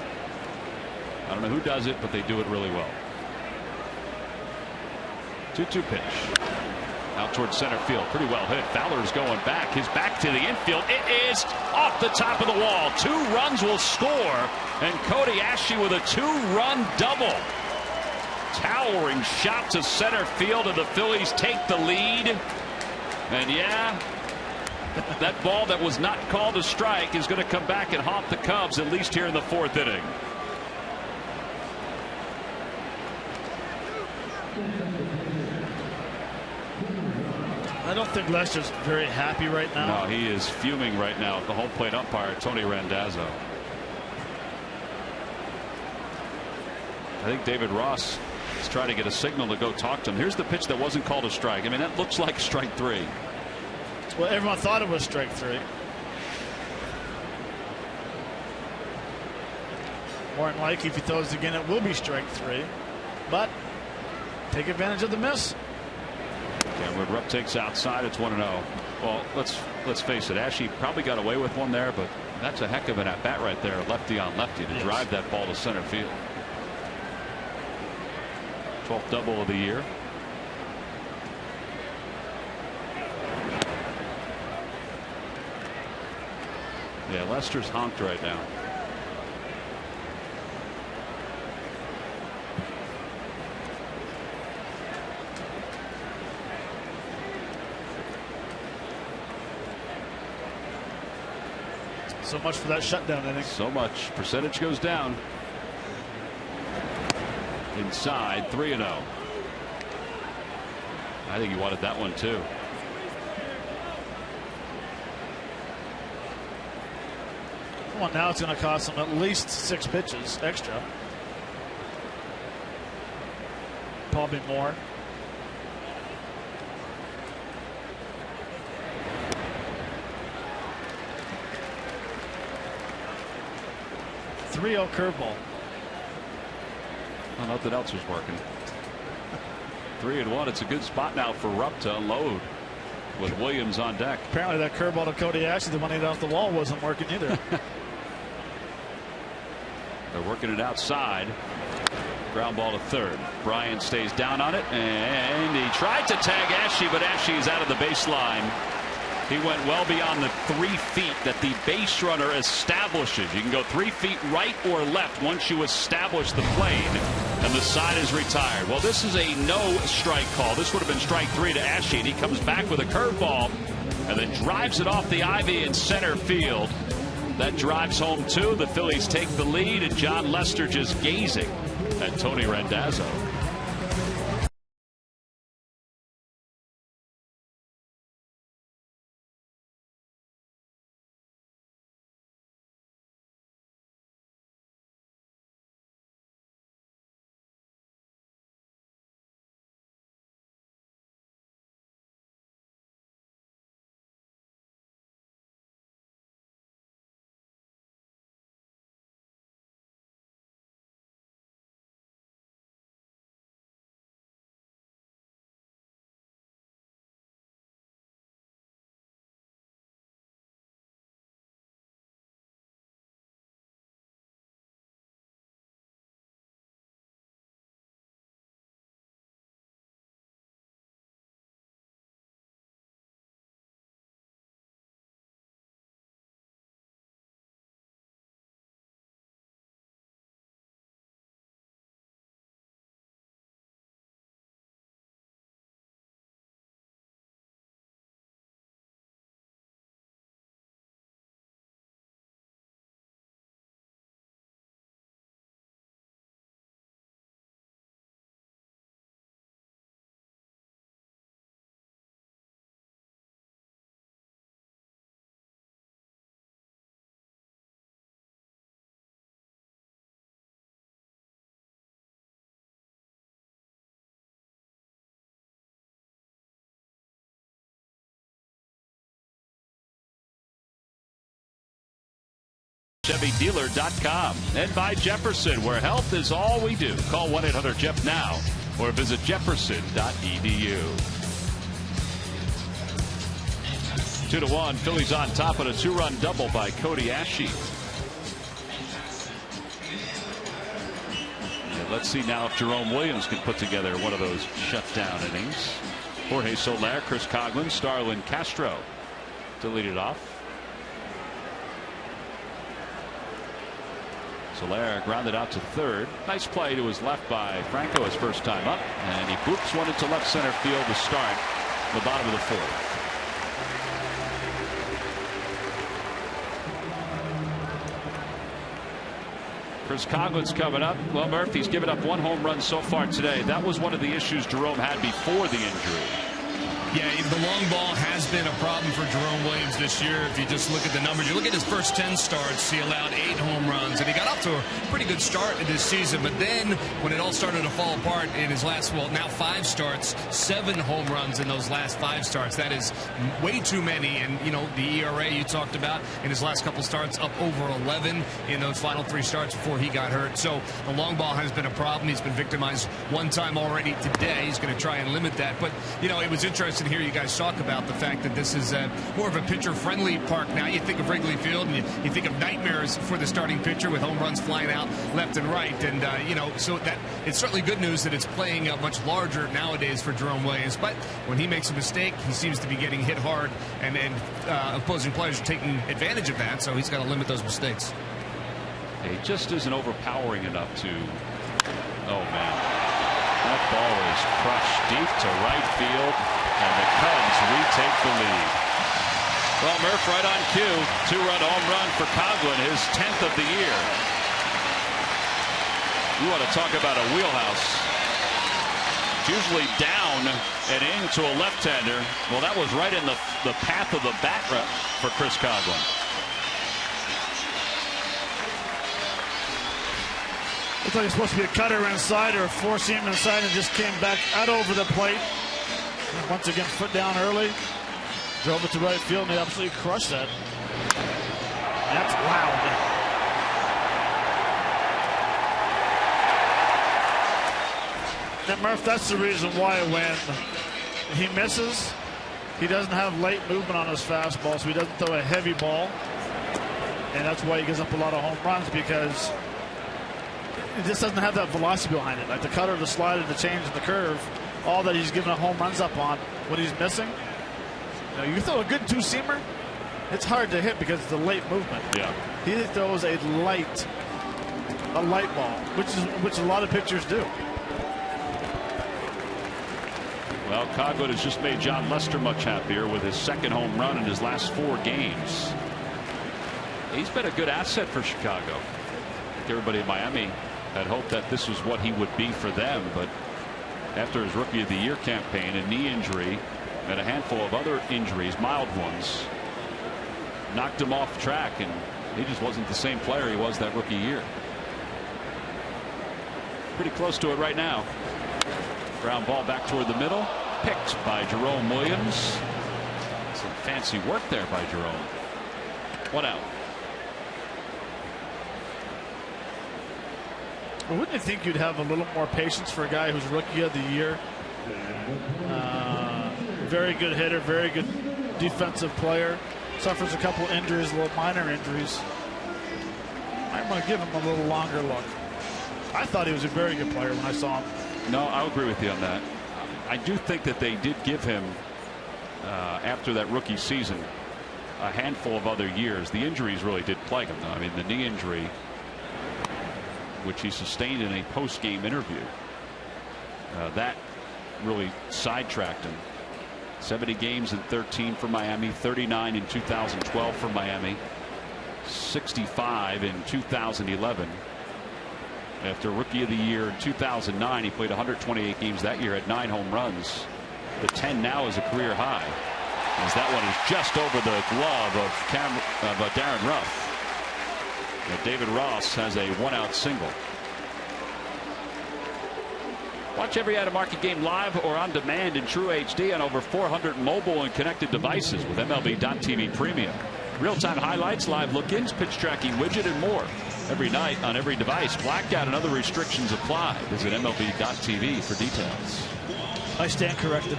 I don't know who does it, but they do it really well. 2-2 pitch. Out towards center field. Pretty well hit. Fowler's going back. His back to the infield. It is off the top of the wall. 2 runs will score. And Cody Ashe with a 2-run double. Towering shot to center field, and the Phillies take the lead. And yeah, that ball that was not called a strike is going to come back and haunt the Cubs, at least here in the 4th inning. I don't think Lester's very happy right now. No, he is fuming right now at the home plate umpire, Tony Randazzo. I think David Ross is trying to get a signal to go talk to him. Here's the pitch that wasn't called a strike. I mean, that looks like strike 3. Well, everyone thought it was strike 3. More than likely, if he throws it again, it will be strike 3. But take advantage of the miss. Cameron Rupp takes outside. It's 1-0. Well, let's face it. Ashe probably got away with one there, but that's a heck of an at bat right there, lefty on lefty, to drive that ball to center field. 12th double of the year. Yeah, Lester's honked right now. So much for that shutdown inning. So much. Percentage goes down. Inside, 3-0. I think he wanted that one too. Well, now it's going to cost him at least 6 pitches extra. Probably more. .30 curveball. Well, nothing else was working. 3-1. It's a good spot now for Rupp to unload with Williams on deck. Apparently that curveball to Cody Ashley, the one he hit off the wall, wasn't working either. They're working it outside. Ground ball to third. Bryant stays down on it, and he tried to tag Ashley, but Ashley is out of the baseline. He went well beyond the 3 feet that the base runner establishes. You can go 3 feet right or left once you establish the plane, and the side is retired. Well, this is a no strike call. This would have been strike 3 to Ashley, and he comes back with a curveball and then drives it off the ivy in center field. That drives home 2. The Phillies take the lead, and John Lester just gazing at Tony Randazzo. ChevyDealer.com and by Jefferson, where health is all we do. Call 1-800-JEFF now or visit jefferson.edu. 2-1. Phillies on top of a 2-run double by Cody Ashley. And let's see now if Jerome Williams can put together one of those shutdown innings. Jorge Soler, Chris Coghlan, Starlin Castro to lead it off. Soler grounded out to third. Nice play to his left by Franco his first time up, and he boops one into left center field to start the bottom of the 4th. Chris Coghlan's coming up. Well, Murphy's given up 1 home run so far today. That was one of the issues Jerome had before the injury. Yeah, the long ball has been a problem for Jerome Williams this year. If you just look at the numbers, you look at his first 10 starts, he allowed 8 home runs, and he got off to a pretty good start in this season. But then when it all started to fall apart in his last, well, now 5 starts, 7 home runs in those last 5 starts. That is way too many. And, you know, the ERA you talked about in his last couple starts up over 11 in those final 3 starts before he got hurt. So the long ball has been a problem. He's been victimized 1 time already today. He's going to try and limit that. But, you know, it was interesting often hear you guys talk about the fact that this is more of a pitcher-friendly park now. You think of Wrigley Field, and you think of nightmares for the starting pitcher with home runs flying out left and right. And, so that it's certainly good news that it's playing much larger nowadays for Jerome Williams. But when he makes a mistake, he seems to be getting hit hard, and opposing players are taking advantage of that, so he's got to limit those mistakes. He just isn't overpowering enough to... Oh, man. That ball is crushed deep to right field, and the Cubs retake the lead. Well, Murph right on cue. 2-run home run for Coghlan, his 10th of the year. You want to talk about a wheelhouse. It's usually down and into a left-hander. Well, that was right in the path of the bat for Chris Coghlan. Looks like it's supposed to be a cutter inside or a four-seam inside, and just came back out over the plate. Once again, foot down early. Drove it to right field, and they absolutely crushed that. That's loud. And Murph, that's the reason why when he misses, he doesn't have late movement on his fastball, so he doesn't throw a heavy ball. And that's why he gives up a lot of home runs, because it just doesn't have that velocity behind it. Like the cutter, the slider, the change, and the curve, all that he's giving home runs up on. What he's missing, you throw a good two-seamer, it's hard to hit because of the late movement. Yeah. He throws a light ball, which a lot of pitchers do. Well, Coghlan has just made John Lester much happier with his second home run in his last 4 games. He's been a good asset for Chicago. I think everybody in Miami had hoped that this was what he would be for them, but after his Rookie of the Year campaign, a knee injury and a handful of other injuries, mild ones, knocked him off track, and he just wasn't the same player he was that rookie year. Pretty close to it right now. Ground ball back toward the middle, picked by Jerome Williams. Some fancy work there by Jerome. 1 out. Well, wouldn't you think you'd have a little more patience for a guy who's Rookie of the Year? Very good hitter, very good defensive player. Suffers a couple injuries, little minor injuries. I'm going to give him a little longer look. I thought he was a very good player when I saw him. No, I'll agree with you on that. I do think that they did give him, after that rookie season, a handful of other years. The injuries really did plague him, though. I mean, the knee injury, which he sustained in a post-game interview, that really sidetracked him. 70 games in 13 for Miami, 39 in 2012 for Miami, 65 in 2011. After Rookie of the Year in 2009, he played 128 games that year, had 9 home runs. The 10 now is a career high, as that one is just over the glove of Darren Ruff. And David Ross has a 1-out single. Watch every out-of-market game live or on demand in True HD on over 400 mobile and connected devices with MLB.TV Premium. Real-time highlights, live look-ins, pitch tracking widget, and more. Every night on every device. Blackout and other restrictions apply. Visit MLB.TV for details. I stand corrected.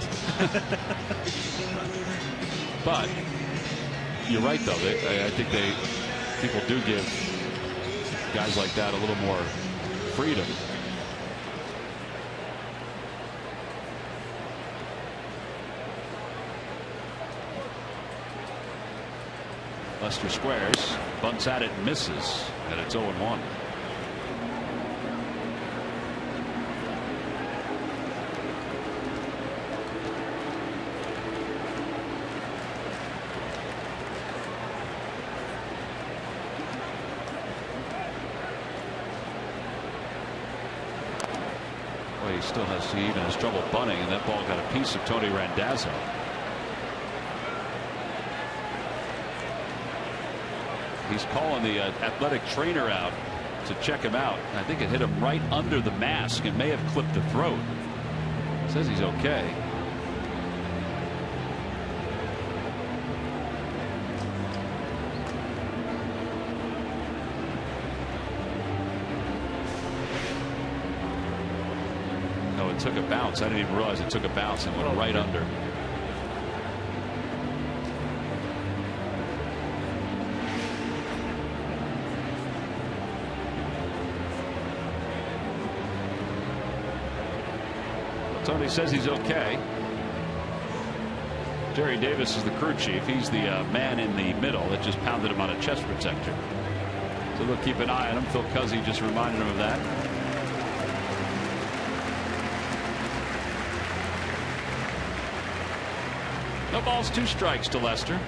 But you're right, though. I think people do give guys like that a little more freedom. Lester squares, bunts at it, misses, and it's 0-1. Well, he still has trouble bunting, and that ball got a piece of Tony Randazzo. He's calling the athletic trainer out to check him out. I think it hit him right under the mask and may have clipped the throat. Says he's okay. No, it took a bounce. I didn't even realize it took a bounce and went right under. Tony says he's okay. Jerry Davis is the crew chief. He's the man in the middle that just pounded him on a chest protector. So they'll keep an eye on him. Phil Cuzzy just reminded him of that. No balls, 2 strikes to Lester.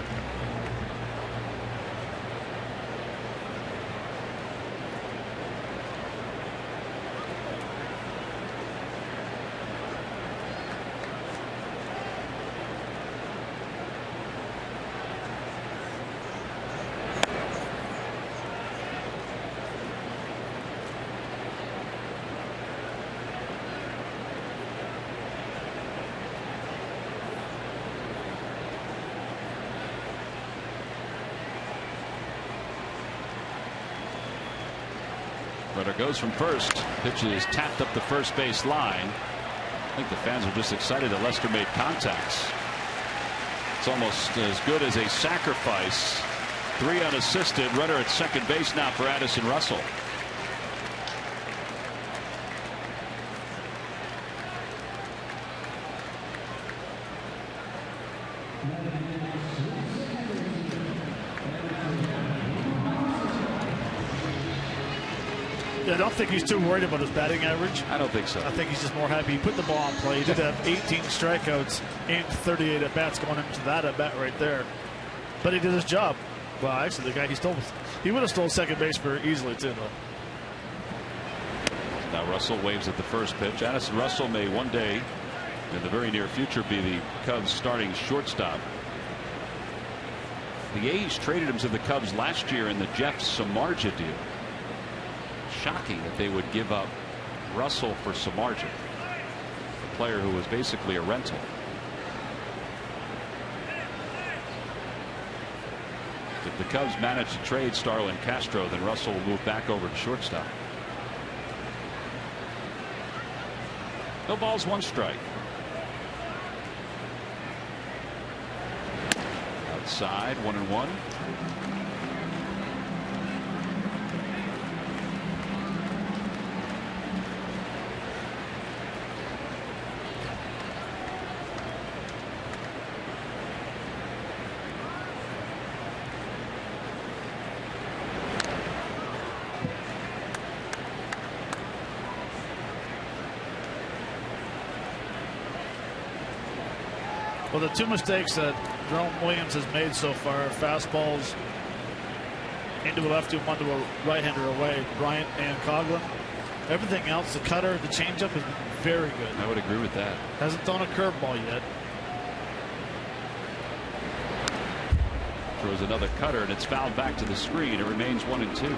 Runner goes from first. Pitch is tapped up the first base line. I think the fans are just excited that Lester made contacts. It's almost as good as a sacrifice. 3 unassisted. Runner at second base now for Addison Russell. I don't think he's too worried about his batting average. I don't think so. I think he's just more happy he put the ball on play. He did have 18 strikeouts and 38 at bats going into that at bat right there. But he did his job. Well, actually, the guy he would have stole second base very easily too, though. Now Russell waves at the first pitch. Addison Russell may one day in the very near future be the Cubs starting shortstop. The A's traded him to the Cubs last year in the Jeff Samardzija deal. Shocking that they would give up Russell for Samardzija, a player who was basically a rental. If the Cubs manage to trade Starlin Castro, then Russell will move back over to shortstop. No balls, 1 strike. Outside, 1-1. Well, the 2 mistakes that Jerome Williams has made so far, fastballs into a lefty, 1 to a right-hander away, Bryant and Coughlin. Everything else, the cutter, the changeup has been very good. I would agree with that. Hasn't thrown a curveball yet. Throws another cutter, and it's fouled back to the screen. It remains 1-2.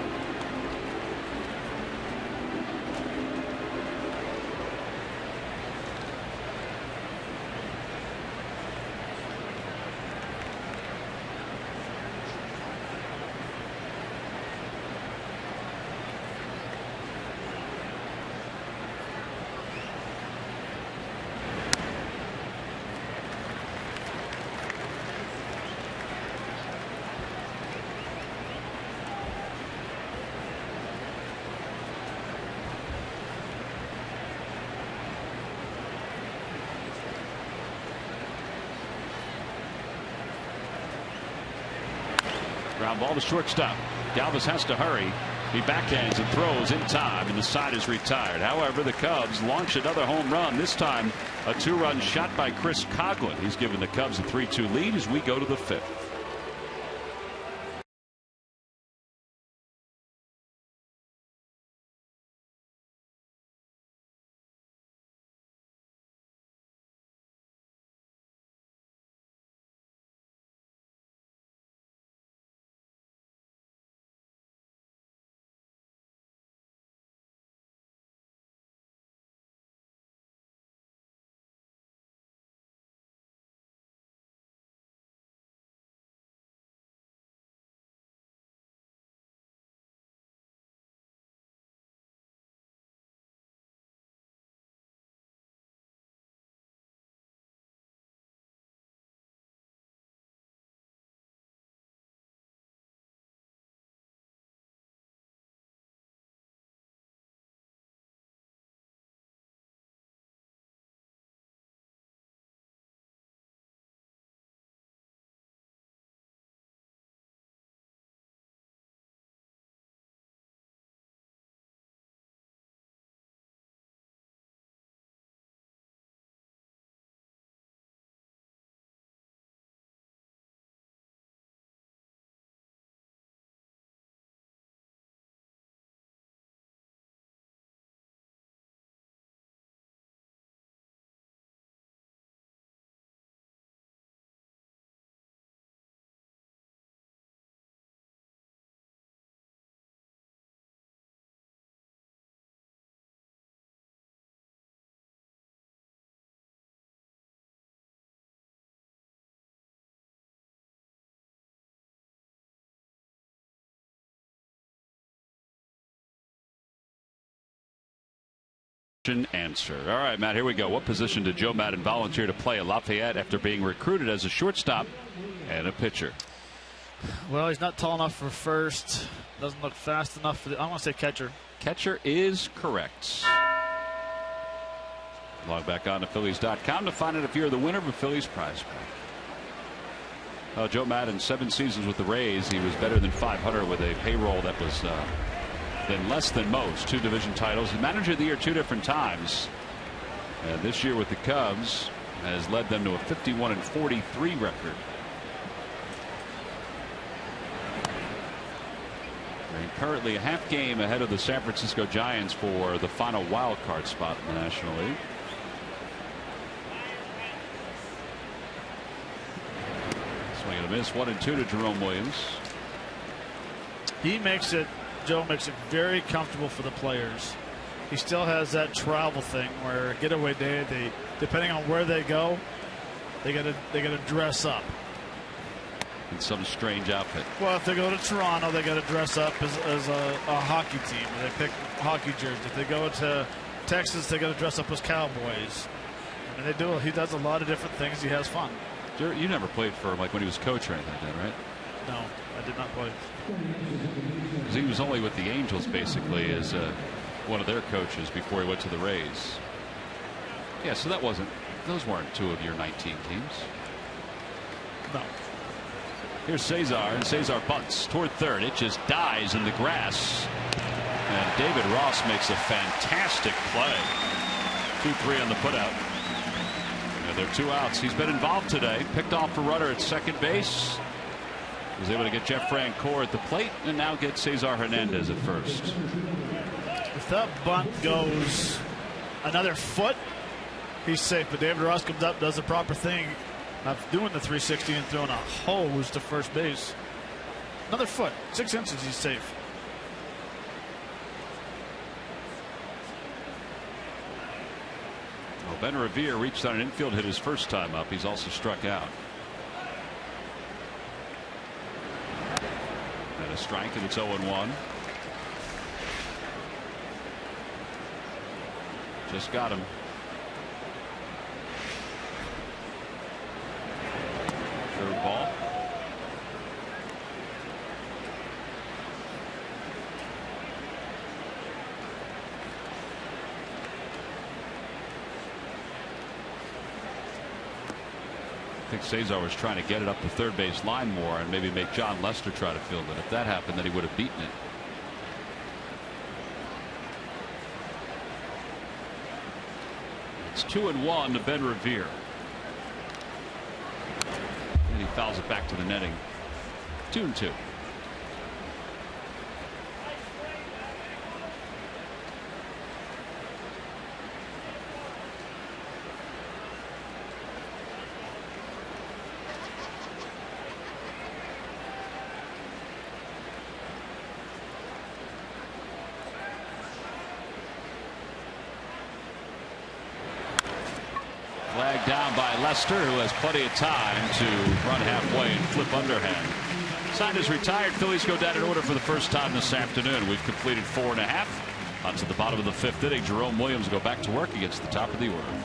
Ground ball to shortstop. Galvis has to hurry. He backhands and throws in time, and the side is retired. However, the Cubs launch another home run. This time a 2-run shot by Chris Coughlin. He's given the Cubs a 3-2 lead as we go to the 5th. Answer. All right, Matt, here we go. What position did Joe Maddon volunteer to play at Lafayette after being recruited as a shortstop and a pitcher? Well, he's not tall enough for first. Doesn't look fast enough for I want to say catcher. Catcher is correct. Log back on to Phillies.com to find out if you're the winner of a Phillies prize pack. Joe Maddon, 7 seasons with the Rays. He was better than 500 with a payroll that was than less than most. 2 division titles. Manager of the year 2 different times. And this year with the Cubs has led them to a 51-43 record. And currently a half game ahead of the San Francisco Giants for the final wild card spot in the National League. Swing and a miss. 1-2 to Jerome Williams. Joe makes it very comfortable for the players. He still has that travel thing where getaway day, depending on where they go, they gotta dress up in some strange outfit. Well, if they go to Toronto, they got to dress up as a hockey team. They pick hockey jerseys. If they go to Texas, they got to dress up as Cowboys. I mean, he does a lot of different things. He has fun. You never played for him like when he was coach or anything like that, right? No, I did not play. Because he was only with the Angels basically as one of their coaches before he went to the Rays. Yeah, so those weren't 2 of your 19 teams. No. Here's Cesar, and Cesar bunts toward third. It just dies in the grass. And David Ross makes a fantastic play. 2-3 on the putout. And there are 2 outs. He's been involved today. Picked off a runner at second base. Was able to get Jeff Francoeur at the plate and now get Cesar Hernandez at first. If that bunt goes another foot, he's safe. But David Ross comes up, does the proper thing. Not doing the 360 and throwing a hose to first base. Another foot, 6 inches, he's safe. Well, Ben Revere reached on an infield hit his first time up. He's also struck out. And a strike, and it's 0-1. Just got him. Third ball. I think Cesar was trying to get it up the third base line more and maybe make John Lester try to field it. If that happened, then he would have beaten it. It's 2-1 to Ben Revere. And he fouls it back to the netting. 2-2. Flag down by Lester, who has plenty of time to run halfway and flip underhand. Side is retired. Phillies go down in order for the first time this afternoon. We've completed 4.5. On to the bottom of the 5th inning. Jerome Williams go back to work against the top of the order.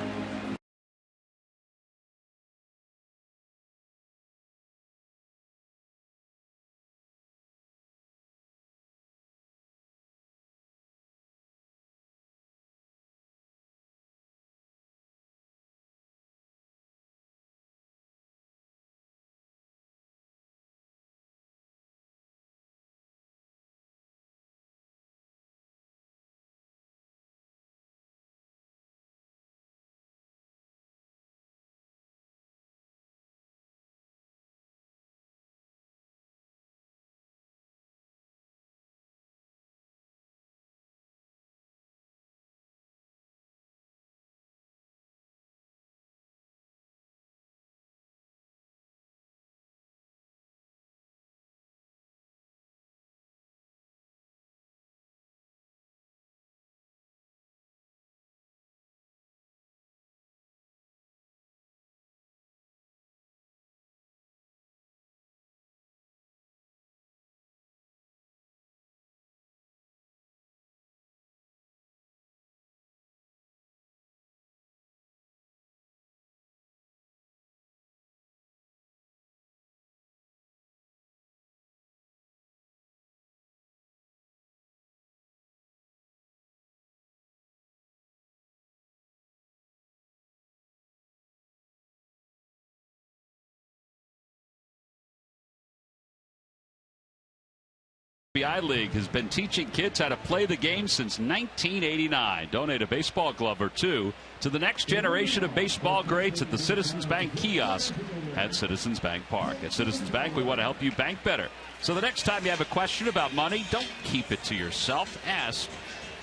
FBI League has been teaching kids how to play the game since 1989. Donate a baseball glove or two to the next generation of baseball greats at the Citizens Bank kiosk at Citizens Bank Park. At Citizens Bank, we want to help you bank better. So the next time you have a question about money, don't keep it to yourself. Ask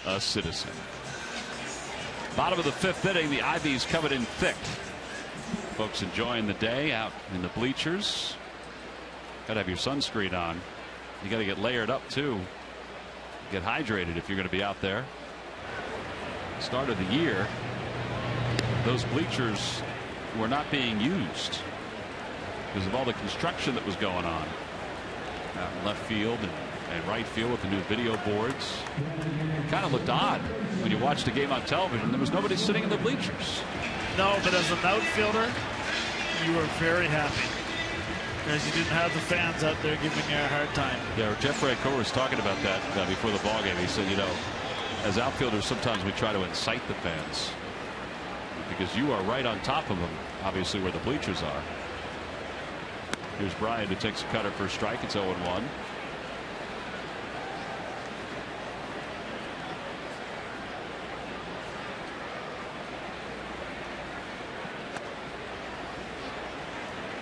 a Citizen. Bottom of the 5th inning, the Ivies coming in thick. Folks enjoying the day out in the bleachers. Got to have your sunscreen on. You got to get layered up too. Get hydrated if you're going to be out there. Start of the year, those bleachers were not being used because of all the construction that was going on out in left field and right field with the new video boards. It kind of looked odd when you watched the game on television. There was nobody sitting in the bleachers. No, but as an outfielder, you were very happy because you didn't have the fans out there giving you a hard time. Yeah, Jeff Francoeur was talking about that before the ball game. He said, you know, as outfielders, sometimes we try to incite the fans because you are right on top of them, obviously, where the bleachers are. Here's Brian who takes a cutter for a strike. It's 0-1.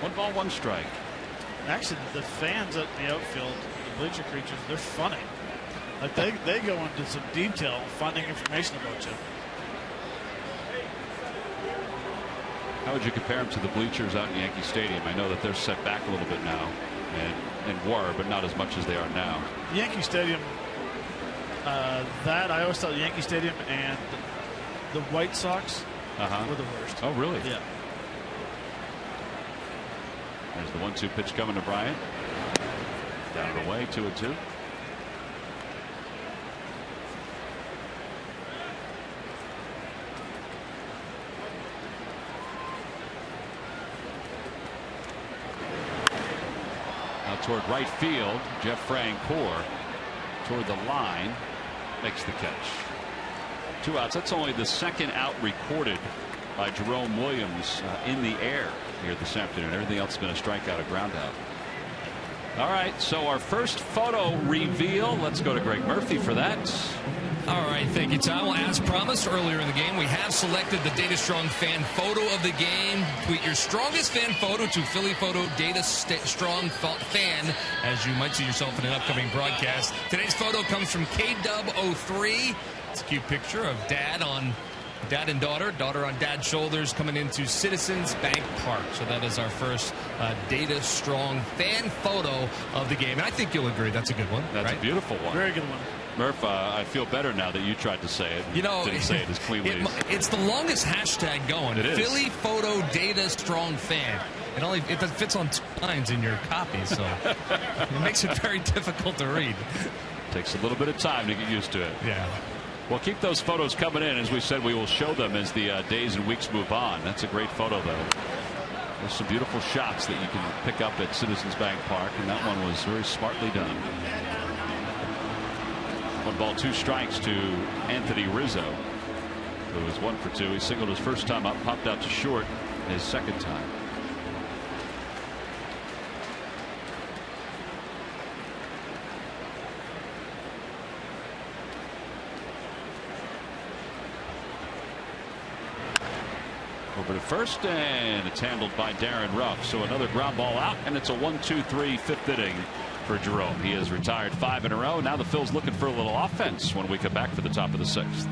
One ball, one strike. Actually, the fans at the outfield, the bleacher creatures, they're funny. Like they go into some detail finding information about you. How would you compare them to the bleachers out in Yankee Stadium? I know that they're set back a little bit now and were, but not as much as they are now. Yankee Stadium, that I always thought Yankee Stadium and the White Sox were the worst. Oh, really? Yeah. There's the 1-2 pitch coming to Bryant. Down and away, 2-2. Now toward right field, Jeff Francoeur toward the line makes the catch. 2 outs. That's only the second out recorded by Jerome Williams in the air here this afternoon. Everything else has been a strikeout, a ground out. All right, so our first photo reveal. Let's go to Greg Murphy for that. All right, thank you, Tom. Well, as promised earlier in the game, we have selected the Data Strong fan photo of the game. Tweet your strongest fan photo to Philly Photo Data Strong fan, as you might see yourself in an upcoming broadcast. Today's photo comes from KW03. It's a cute picture of Dad and daughter on Dad's shoulders coming into Citizens Bank Park. So that is our first Data Strong fan photo of the game. And I think you'll agree that's a good one. That's right? a beautiful one. Very good one. Murph, I feel better now that you tried to say it. You know, didn't say it as cleanly. It's the longest hashtag going. It is. Philly Photo Data Strong Fan. It fits on 2 lines in your copy, so it makes it very difficult to read. Takes a little bit of time to get used to it. Yeah. Well, keep those photos coming in. As we said, we will show them as the days and weeks move on. That's a great photo, though. There's some beautiful shots that you can pick up at Citizens Bank Park, and that one was very smartly done. 1 ball, 2 strikes to Anthony Rizzo, who was 1 for 2. He singled his first time up, popped out to short his second time. Over to first, and it's handled by Darren Ruff. So another ground ball out, and it's a 1-2-3 5th inning for Jerome. He has retired 5 in a row. Now the Phils looking for a little offense when we come back for the top of the 6th.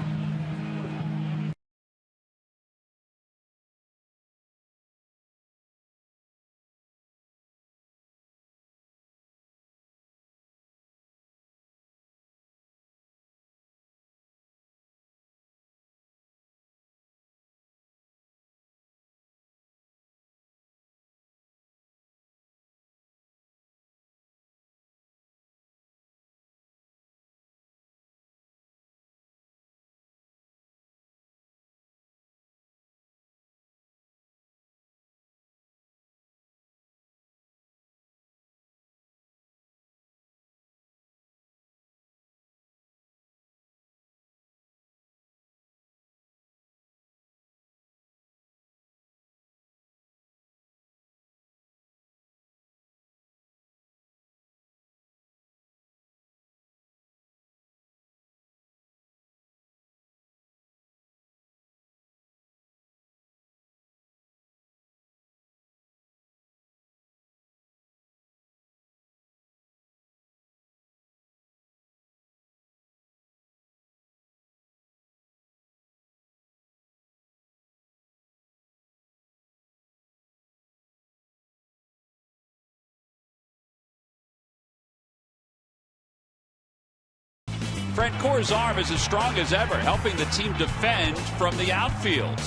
Francoeur's arm is as strong as ever, helping the team defend from the outfield.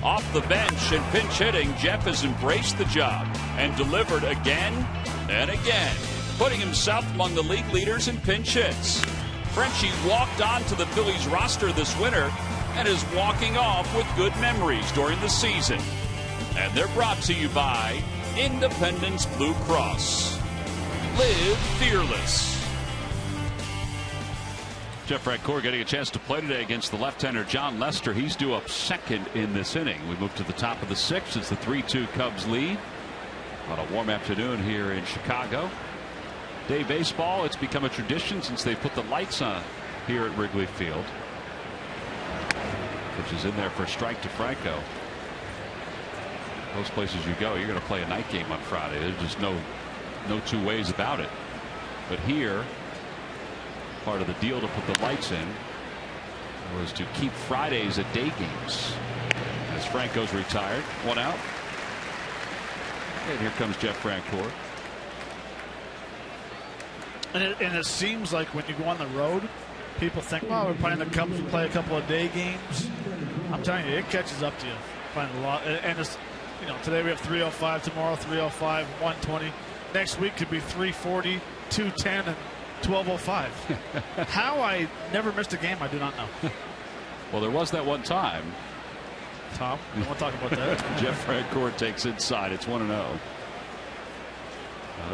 Off the bench and pinch hitting, Jeff has embraced the job and delivered again and again, putting himself among the league leaders in pinch hits. Frenchie walked onto the Phillies roster this winter and is walking off with good memories during the season. And they're brought to you by Independence Blue Cross. Live fearless. Jeff Francoeur getting a chance to play today against the left-hander John Lester. He's due up second in this inning. We move to the top of the sixth. It's the 3-2 Cubs lead. On a warm afternoon here in Chicago. Day baseball, it's become a tradition since they put the lights on here at Wrigley Field. Which is in there for a strike to Franco. Most places you go, you're going to play a night game on Friday. There's just no two ways about it. But here, part of the deal to put the lights in was to keep Fridays at day games. As Franco's retired, one out. And here comes Jeff Francoeur. And it seems like when you go on the road, people think, well, we're playing the Cubs, we play a couple of day games. I'm telling you, it catches up to you. Playing a lot. And it's, you know, today we have 305, tomorrow 305, 120. Next week could be 340, 210, and 1205. How I never missed a game, I do not know. Well, there was that one time. Tom, we won't talk about that. Jeff Francoeur takes inside. It's 1-0.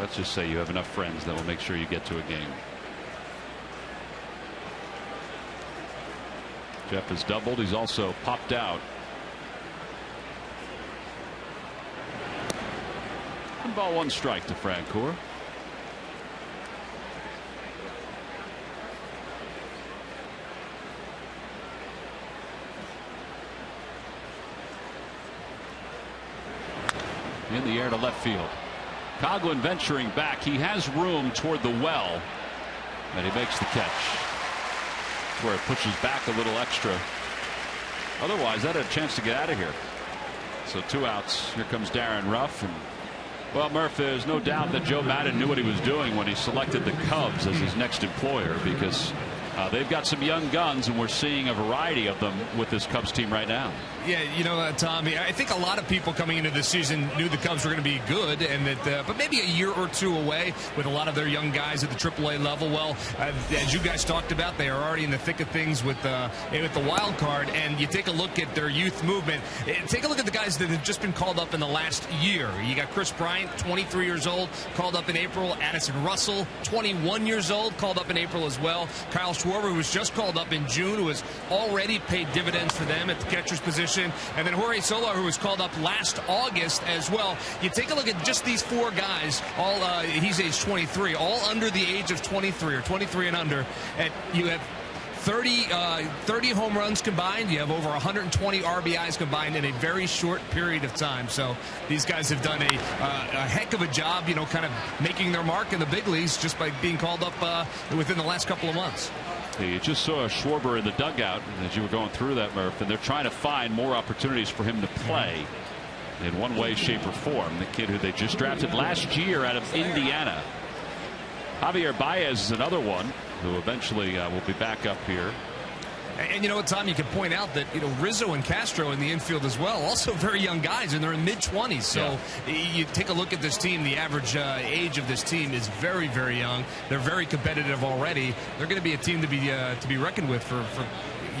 Let's just say you have enough friends that will make sure you get to a game. Jeff has doubled. He's also popped out. One ball, one strike to Francoeur. In the air to left field. Coghlan venturing back. He has room toward the well, and he makes the catch. Where it pushes back a little extra. Otherwise, that had a chance to get out of here. So 2 outs. Here comes Darren Ruff. And, well, Murph, there's no doubt that Joe Maddon knew what he was doing when he selected the Cubs as his next employer, because they've got some young guns, and we're seeing a variety of them with this Cubs team right now. Yeah, you know, Tom, I think a lot of people coming into this season knew the Cubs were going to be good, and that, but maybe a year or two away with a lot of their young guys at the AAA level. Well, as you guys talked about, they are already in the thick of things with the wild card, and you take a look at their youth movement. Take a look at the guys that have just been called up in the last year. You got Chris Bryant, 23 years old, called up in April. Addison Russell, 21 years old, called up in April as well. Kyle Schwarber, who was just called up in June, who has already paid dividends for them at the catcher's position. And then Jorge Soler, who was called up last August as well. You take a look at just these 4 guys, all he's age 23, all under the age of 23 or 23 and under. And you have 30 home runs combined. You have over 120 RBIs combined in a very short period of time. So these guys have done a heck of a job, you know, kind of making their mark in the big leagues just by being called up within the last couple of months. You just saw Schwarber in the dugout as you were going through that, Murph, and they're trying to find more opportunities for him to play in one way, shape, or form. The kid who they just drafted last year out of Indiana. Javier Baez is another one who eventually will be back up here. And you know what, Tom, you can point out that, you know, Rizzo and Castro in the infield as well, also very young guys, and they're in mid-20s. So you take a look at this team, the average age of this team is very, very young. They're very competitive already. They're going to be a team to be reckoned with for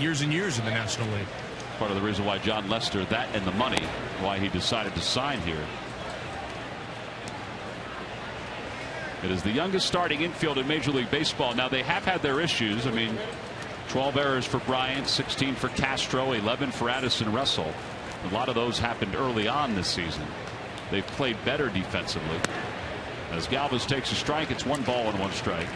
years and years in the National League. Part of the reason why John Lester, that and the money, why he decided to sign here. It is the youngest starting infield in Major League Baseball. Now, they have had their issues. I mean, 12 errors for Bryant, 16 for Castro, 11 for Addison Russell. A lot of those happened early on this season. They've played better defensively. As Galvis takes a strike, it's 1 ball and 1 strike.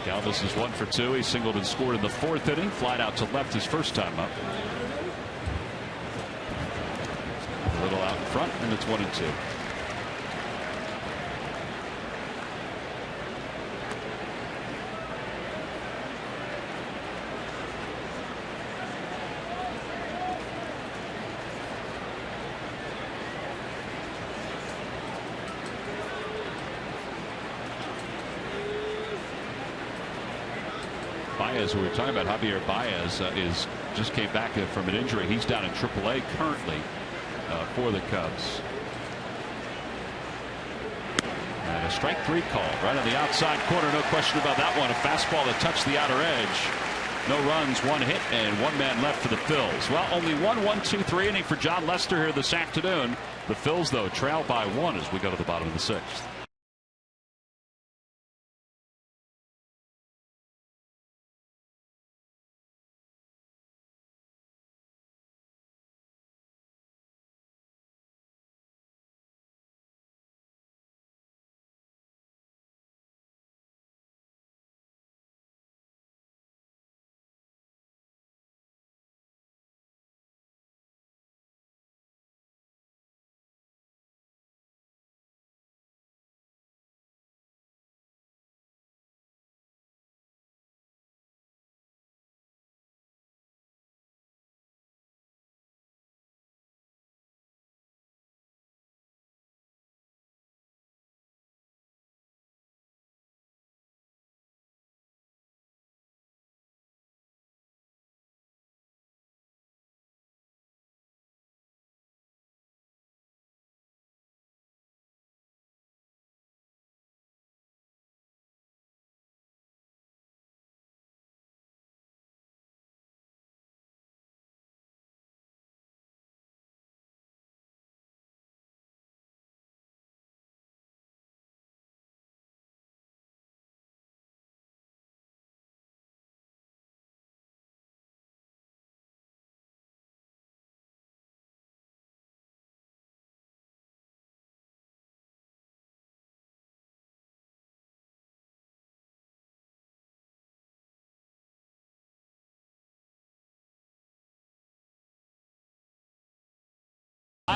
Galvis is 1 for 2. He singled and scored in the 4th inning. Flied out to left his first time up. A little out in front, and it's 1-2. Baez, who we were talking about, Javier Baez, just came back from an injury. He's down in AAA currently for the Cubs. And a strike 3 call right on the outside corner. No question about that one. A fastball that touched the outer edge. No runs, 1 hit, and 1 man left for the Phils. Well, only 1-1-2-3 inning for John Lester here this afternoon. The Phils, though, trail by 1 as we go to the bottom of the 6th.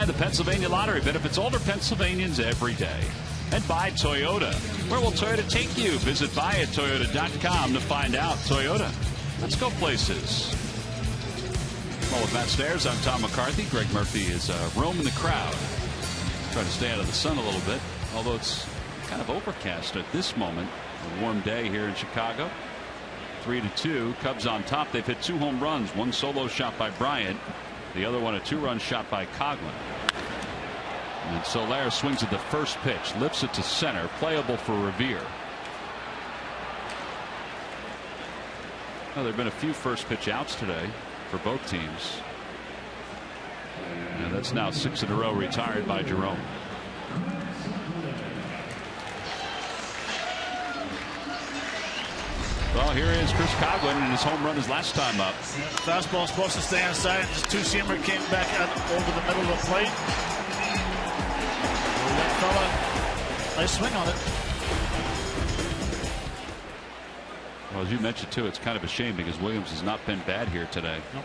The Pennsylvania Lottery benefits older Pennsylvanians every day. And by Toyota. Where will Toyota take you? Visit buyattoyota.com to find out. Toyota. Let's go places. Well, with Matt Stairs, I'm Tom McCarthy. Greg Murphy is roaming the crowd. Trying to stay out of the sun a little bit. Although it's kind of overcast at this moment. A warm day here in Chicago. 3-2. Cubs on top. They've hit 2 home runs. 1 solo shot by Bryant. The other one a 2-run shot by Coghlan. And Soler swings at the first pitch, lifts it to center, playable for Revere. Well, there have been a few first pitch outs today for both teams. And that's now 6 in a row retired by Jerome. Well, here is Chris Coghlan, and his home run his last time up. Fastball supposed to stay inside. Just 2-seamer came back out over the middle of the plate. That fella, nice swing on it. Well, as you mentioned too, it's kind of a shame because Williams has not been bad here today. Nope.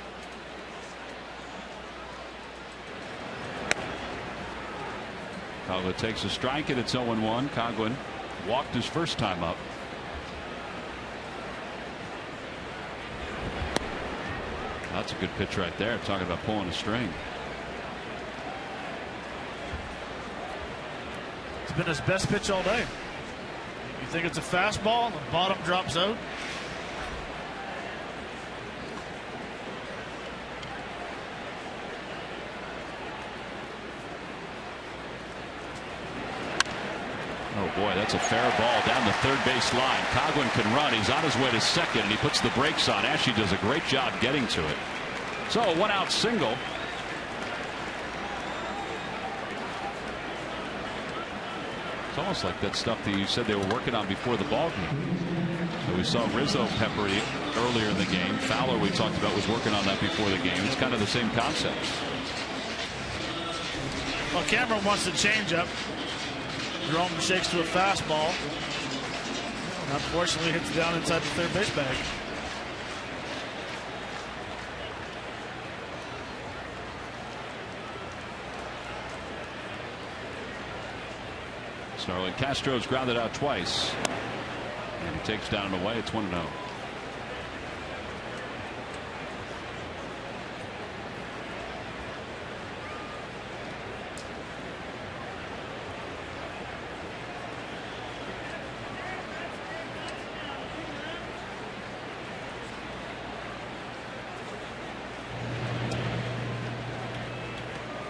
Coghlan takes a strike, and it's 0-1. Coghlan walked his first time up. That's a good pitch right there. Talking about pulling a string. It's been his best pitch all day. You think it's a fastball, the bottom drops out. Oh boy, that's a fair ball down the third base line. Coghlan can run. He's on his way to second, and he puts the brakes on. Ashley does a great job getting to it. So a 1-out single. It's almost like that stuff that you said they were working on before the ball game. So we saw Rizzo pepper earlier in the game. Fowler, we talked about, was working on that before the game. It's kind of the same concept. Well, Cameron wants to change up. Jerome shakes to a fastball. Unfortunately, hits down inside the third base bag. Starlin Castro's grounded out twice. And he takes down and away. It's 1-0.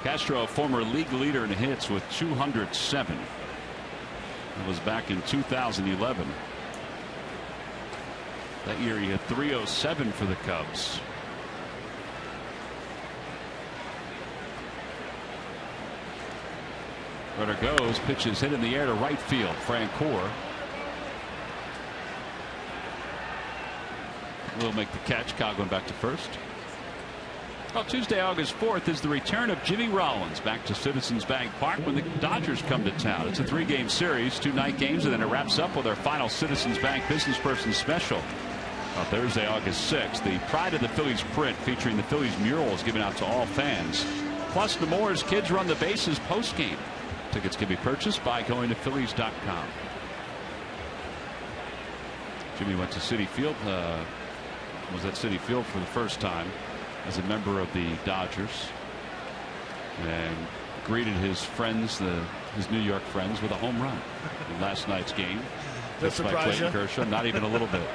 Castro, a former league leader in hits with 207. That was back in 2011. That year he had 307 for the Cubs. Runner goes, pitches hit in the air to right field. Francoeur will make the catch. Cobb going back to first. Well, Tuesday, August 4th is the return of Jimmy Rollins back to Citizens Bank Park when the Dodgers come to town. It's a 3-game series, 2 night games, and then it wraps up with our final Citizens Bank Business Person Special on Thursday, August 6th. The Pride of the Phillies print featuring the Phillies murals given out to all fans. Plus, the Moore's Kids Run the Bases postgame. Tickets can be purchased by going to Phillies.com. Jimmy went to Citi Field, was at Citi Field for the first time as a member of the Dodgers, and greeted his friends, his New York friends, with a home run in last night's game. That surprised you? Kershaw, not even a little bit.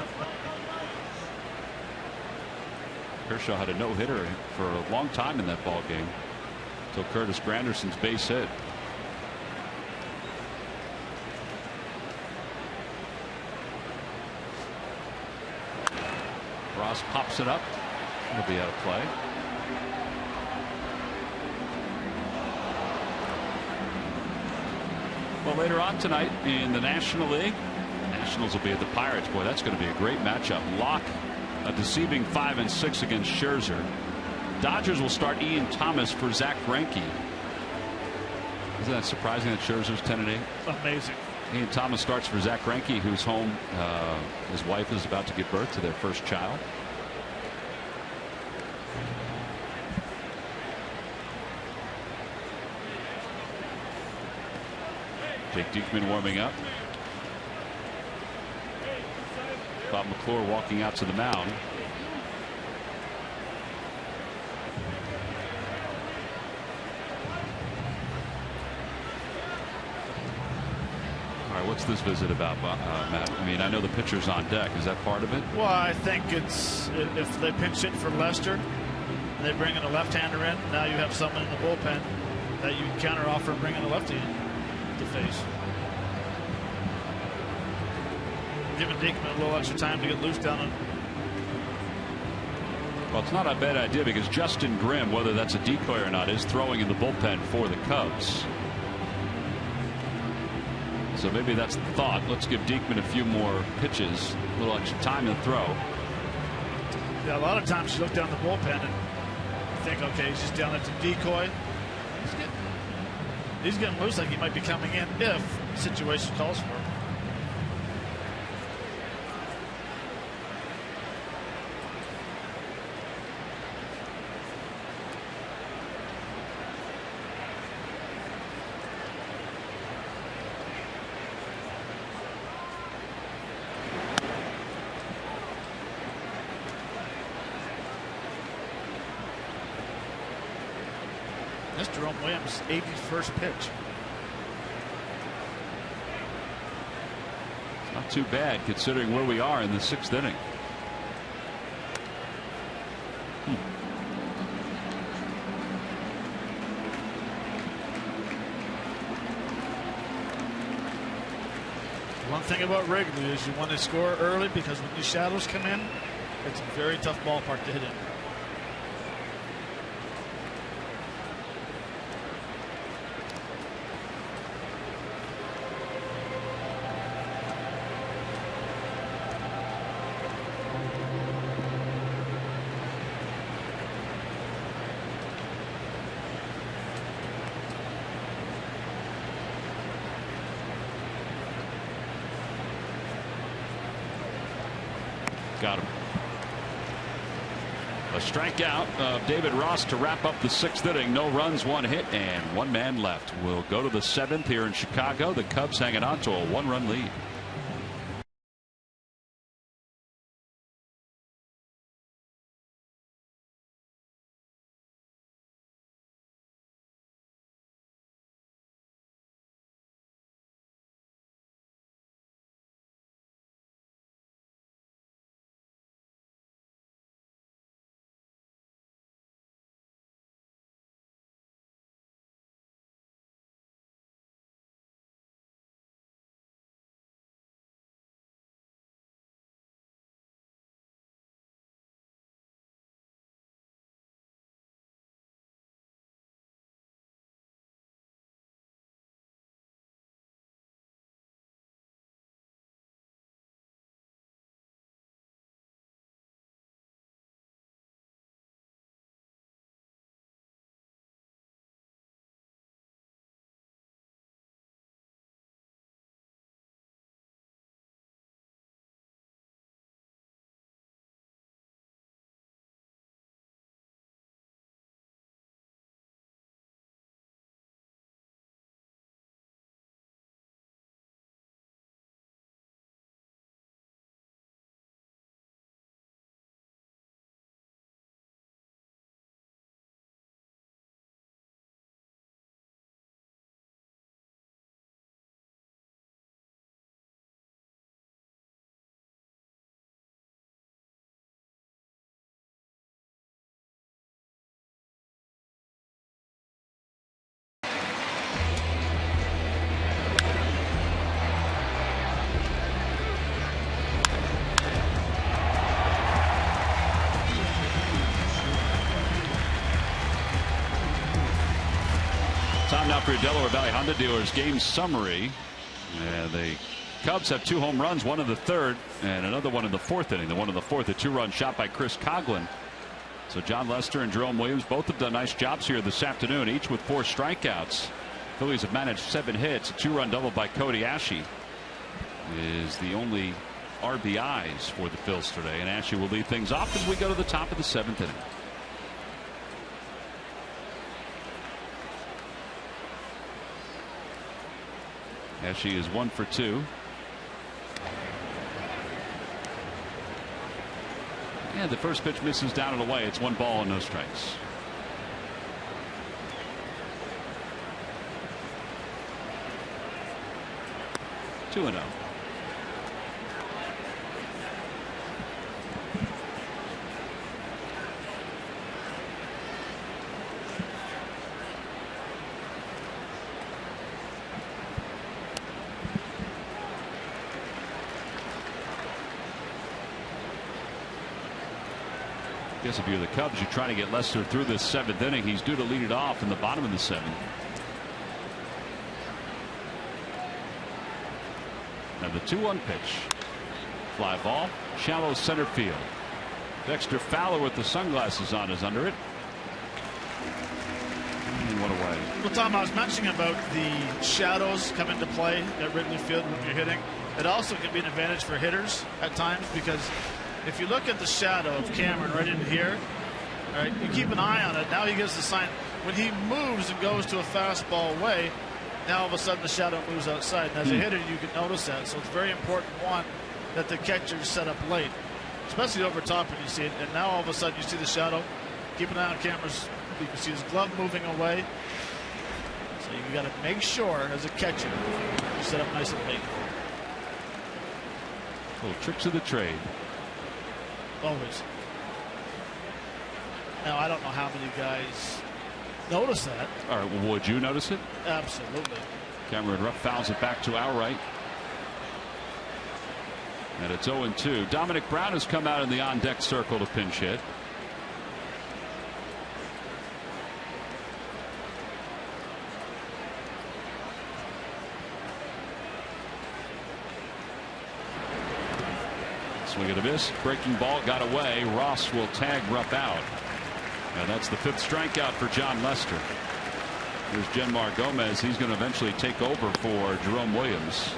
Kershaw had a no-hitter for a long time in that ball game until Curtis Granderson's base hit. Ross pops it up. He'll be out of play. Well, later on tonight in the National League, Nationals will be at the Pirates. Boy, that's going to be a great matchup. Locke, a deceiving 5-6 against Scherzer. Dodgers will start Ian Thomas for Zach Greinke. Isn't that surprising that Scherzer's 10-8? Amazing. Ian Thomas starts for Zach Greinke, who's home. His wife is about to give birth to their first child. Jake Diekman warming up. Bob McClure walking out to the mound. All right, what's this visit about, Matt? I mean, I know the pitcher's on deck. Is that part of it? Well, I think it's if they pinch hit for Lester and they bring in a left-hander in, now you have someone in the bullpen that you can counter-offer and bring in a lefty in to face. Giving Diekman a little extra time to get loose down on. Well, it's not a bad idea because Justin Grimm, whether that's a decoy or not, is throwing in the bullpen for the Cubs. So maybe that's the thought. Let's give Diekman a few more pitches, a little extra time to throw. Yeah, a lot of times you look down the bullpen and think, okay, he's just down at the decoy. He's getting loose like he might be coming in if the situation calls for it. That's Jerome Williams' 81st pitch. Not too bad considering where we are in the 6th inning. One thing about Wrigley is you want to score early because when these shadows come in, it's a very tough ballpark to hit in. Got him. A strikeout of David Ross to wrap up the 6th inning. No runs, 1 hit, and 1 man left. We'll go to the 7th here in Chicago. The Cubs hanging on to a 1-run lead. Time now for your Delaware Valley Honda dealers game summary. And the Cubs have 2 home runs, one in the 3rd and another one in the 4th inning. The one in the 4th, a 2-run shot by Chris Coghlan. So John Lester and Jerome Williams both have done nice jobs here this afternoon, each with 4 strikeouts. Phillies have managed 7 hits. A 2-run double by Cody Ashe is the only RBIs for the Phils today, and Ashe will lead things off as we go to the top of the 7th inning. Ashe is 1 for 2. And the first pitch misses down and away. It's 1 ball and no strikes. Two and 0. I guess if you're the Cubs, you're trying to get Lester through this 7th inning. He's due to lead it off in the bottom of the 7th. Now the 2-1 pitch. Fly ball, shallow center field. Dexter Fowler with the sunglasses on is under it. And one away. Well, Tom, I was mentioning about the shadows come into play at Wrigley Field when you're hitting. It also can be an advantage for hitters at times, because if you look at the shadow of Cameron right in here, all right, you keep an eye on it. Now he gets the sign. When he moves and goes to a fastball away, now all of a sudden the shadow moves outside. And as a hitter, you can notice that. So it's very important, one, that the catcher's set up late, especially over top when you see it. And now all of a sudden you see the shadow. Keep an eye on Cameron's. You can see his glove moving away. So you got to make sure as a catcher you set up nice and late. Little tricks of the trade. Always. Now, I don't know how many guys notice that. All right, well, would you notice it? Absolutely. Cameron Rupp fouls it back to our right. And it's 0-2. Dominic Brown has come out in the on-deck circle to pinch hit. Swing and a miss. Breaking ball got away. Ross will tag Rupp out. And that's the 5th strikeout for John Lester. Here's Genmar Gomez. He's going to eventually take over for Jerome Williams.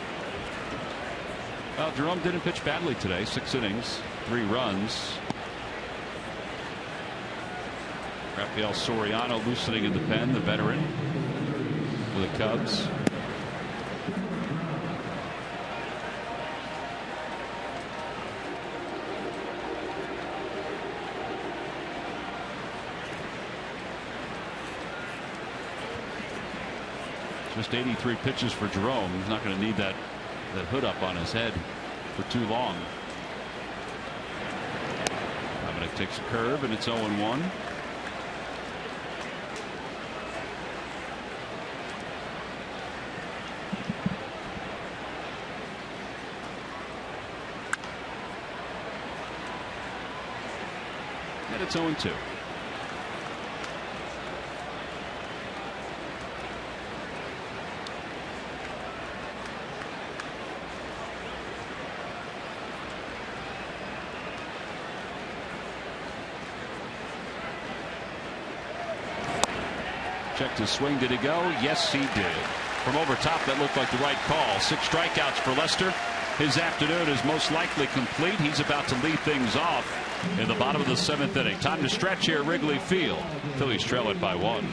Well, Jerome didn't pitch badly today. 6 innings, 3 runs. Rafael Soriano loosening in the pen, the veteran for the Cubs. Just 83 pitches for Jerome. He's not going to need that hood up on his head for too long. Dominic takes a curve, and it's 0-1. And it's 0-2. Checked his swing. Did he go? Yes, he did. From over top, that looked like the right call. 6 strikeouts for Lester. His afternoon is most likely complete. He's about to lead things off in the bottom of the 7th inning. Time to stretch here at Wrigley Field. Phillies trail it by 1.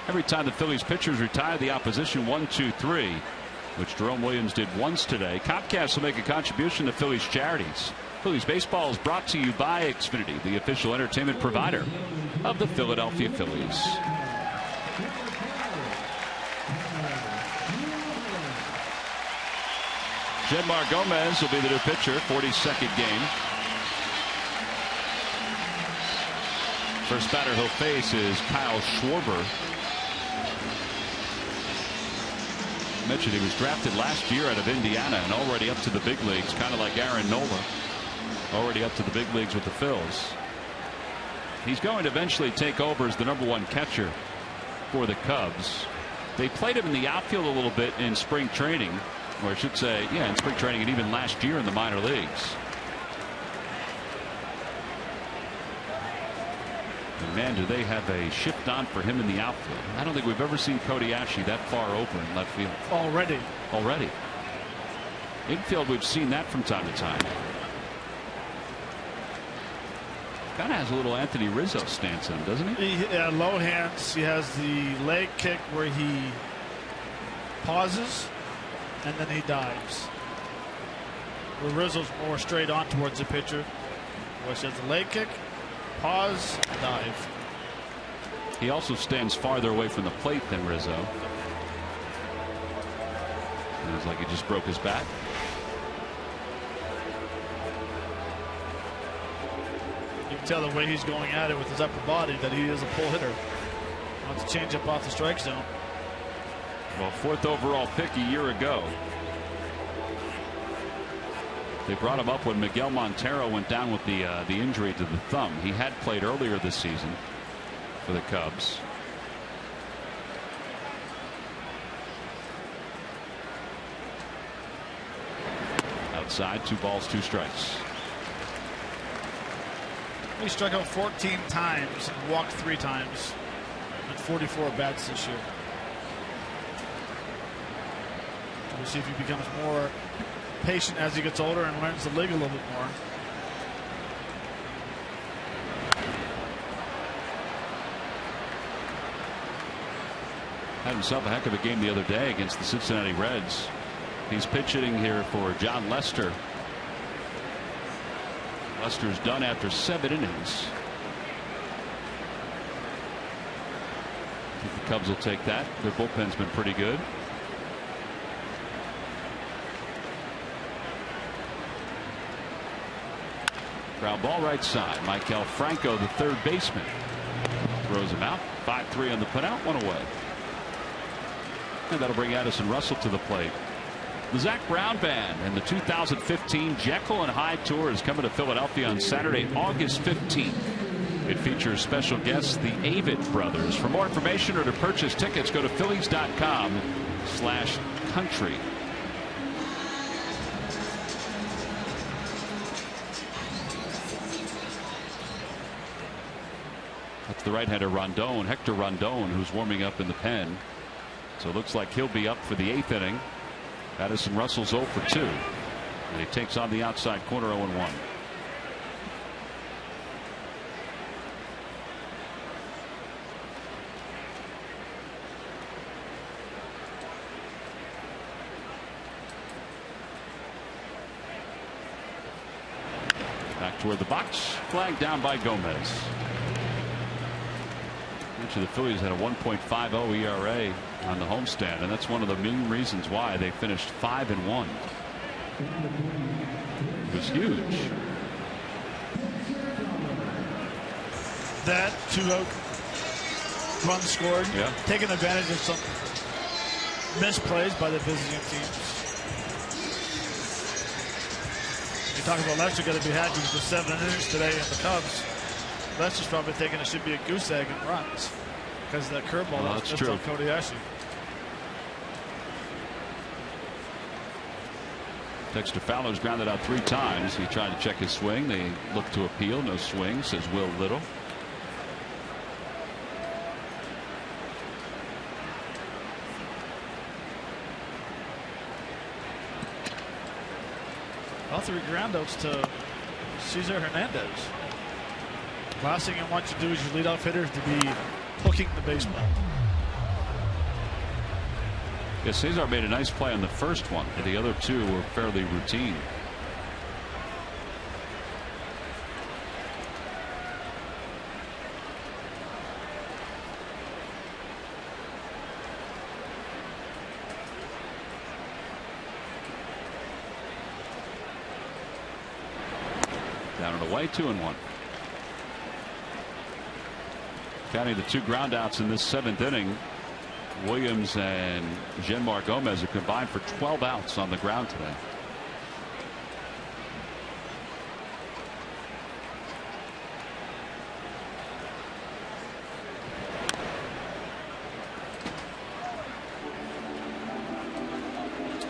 Every time the Phillies pitchers retire the opposition 1-2-3, which Jerome Williams did once today. Comcast will make a contribution to Phillies charities. Phillies baseball is brought to you by Xfinity, the official entertainment provider of the Philadelphia Phillies. Jedmar Gomez will be the new pitcher, 42nd game. First batter he'll face is Kyle Schwarber. Mentioned he was drafted last year out of Indiana and already up to the big leagues, kind of like Aaron Nola, already up to the big leagues with the Phils. He's going to eventually take over as the #1 catcher for the Cubs. They played him in the outfield a little bit in spring training, or I should say, yeah, in spring training and even last year in the minor leagues. And man, do they have a shift on for him in the outfield. I don't think we've ever seen Cody Ashley that far over in left field. Already. Infield, we've seen that from time to time. Kind of has a little Anthony Rizzo stance in him, doesn't he? Yeah, low hands. He has the leg kick where he pauses and then he dives. Where Rizzo's more straight on towards the pitcher, which has the leg kick, pause, dive. He also stands farther away from the plate than Rizzo. It was like he just broke his back. You can tell the way he's going at it with his upper body that he is a pull hitter. Wants to change up off the strike zone. Well, 4th overall pick a year ago. They brought him up when Miguel Montero went down with the injury to the thumb. He had played earlier this season for the Cubs. Outside, 2 balls, 2 strikes. He struck out 14 times and walked 3 times in 44 bats this year. We'll see if he becomes more patient as he gets older and learns the league a little bit more. Had himself a heck of a game the other day against the Cincinnati Reds. He's pitching here for John Lester. Lester's done after 7 innings. I think the Cubs will take that. Their bullpen's been pretty good. Ground ball right side. Maikel Franco, the 3rd baseman, throws him out. 5-3 on the putout, 1 away. And that'll bring Addison Russell to the plate. The Zach Brown Band and the 2015 Jekyll and Hyde Tour is coming to Philadelphia on Saturday, August 15th. It features special guests, the Avett Brothers. For more information or to purchase tickets, go to Phillies.com/country. That's the right-hander Rondon, Hector Rondon, who's warming up in the pen. So it looks like he'll be up for the 8th inning. Addison Russell's 0 for 2. And he takes on the outside corner 0-1. Back toward the box. Flag down by Gomez. The Phillies had a 1.50 ERA on the homestand, and that's one of the main reasons why they finished 5-1. It was huge. That 2-out run scored, yeah, taking advantage of some misplays by the visiting teams. You talk about Lester got to be happy with the 7 innings today in the Cubs. Lester's probably thinking it should be a goose egg and runs because of that curveball that's true. on Cody Ashley. Dexter Fowler's grounded out 3 times. He tried to check his swing. They look to appeal. No swing, says Will Little. All 3 groundouts to Cesar Hernandez. Last thing you want to do as your leadoff hitter is to be hooking the baseball. Yeah, Cesar made a nice play on the first one, and the other two were fairly routine. Down and away, 2-1. Counting the 2 groundouts in this 7th inning, Williams and Genmar Gomez are combined for 12 outs on the ground today.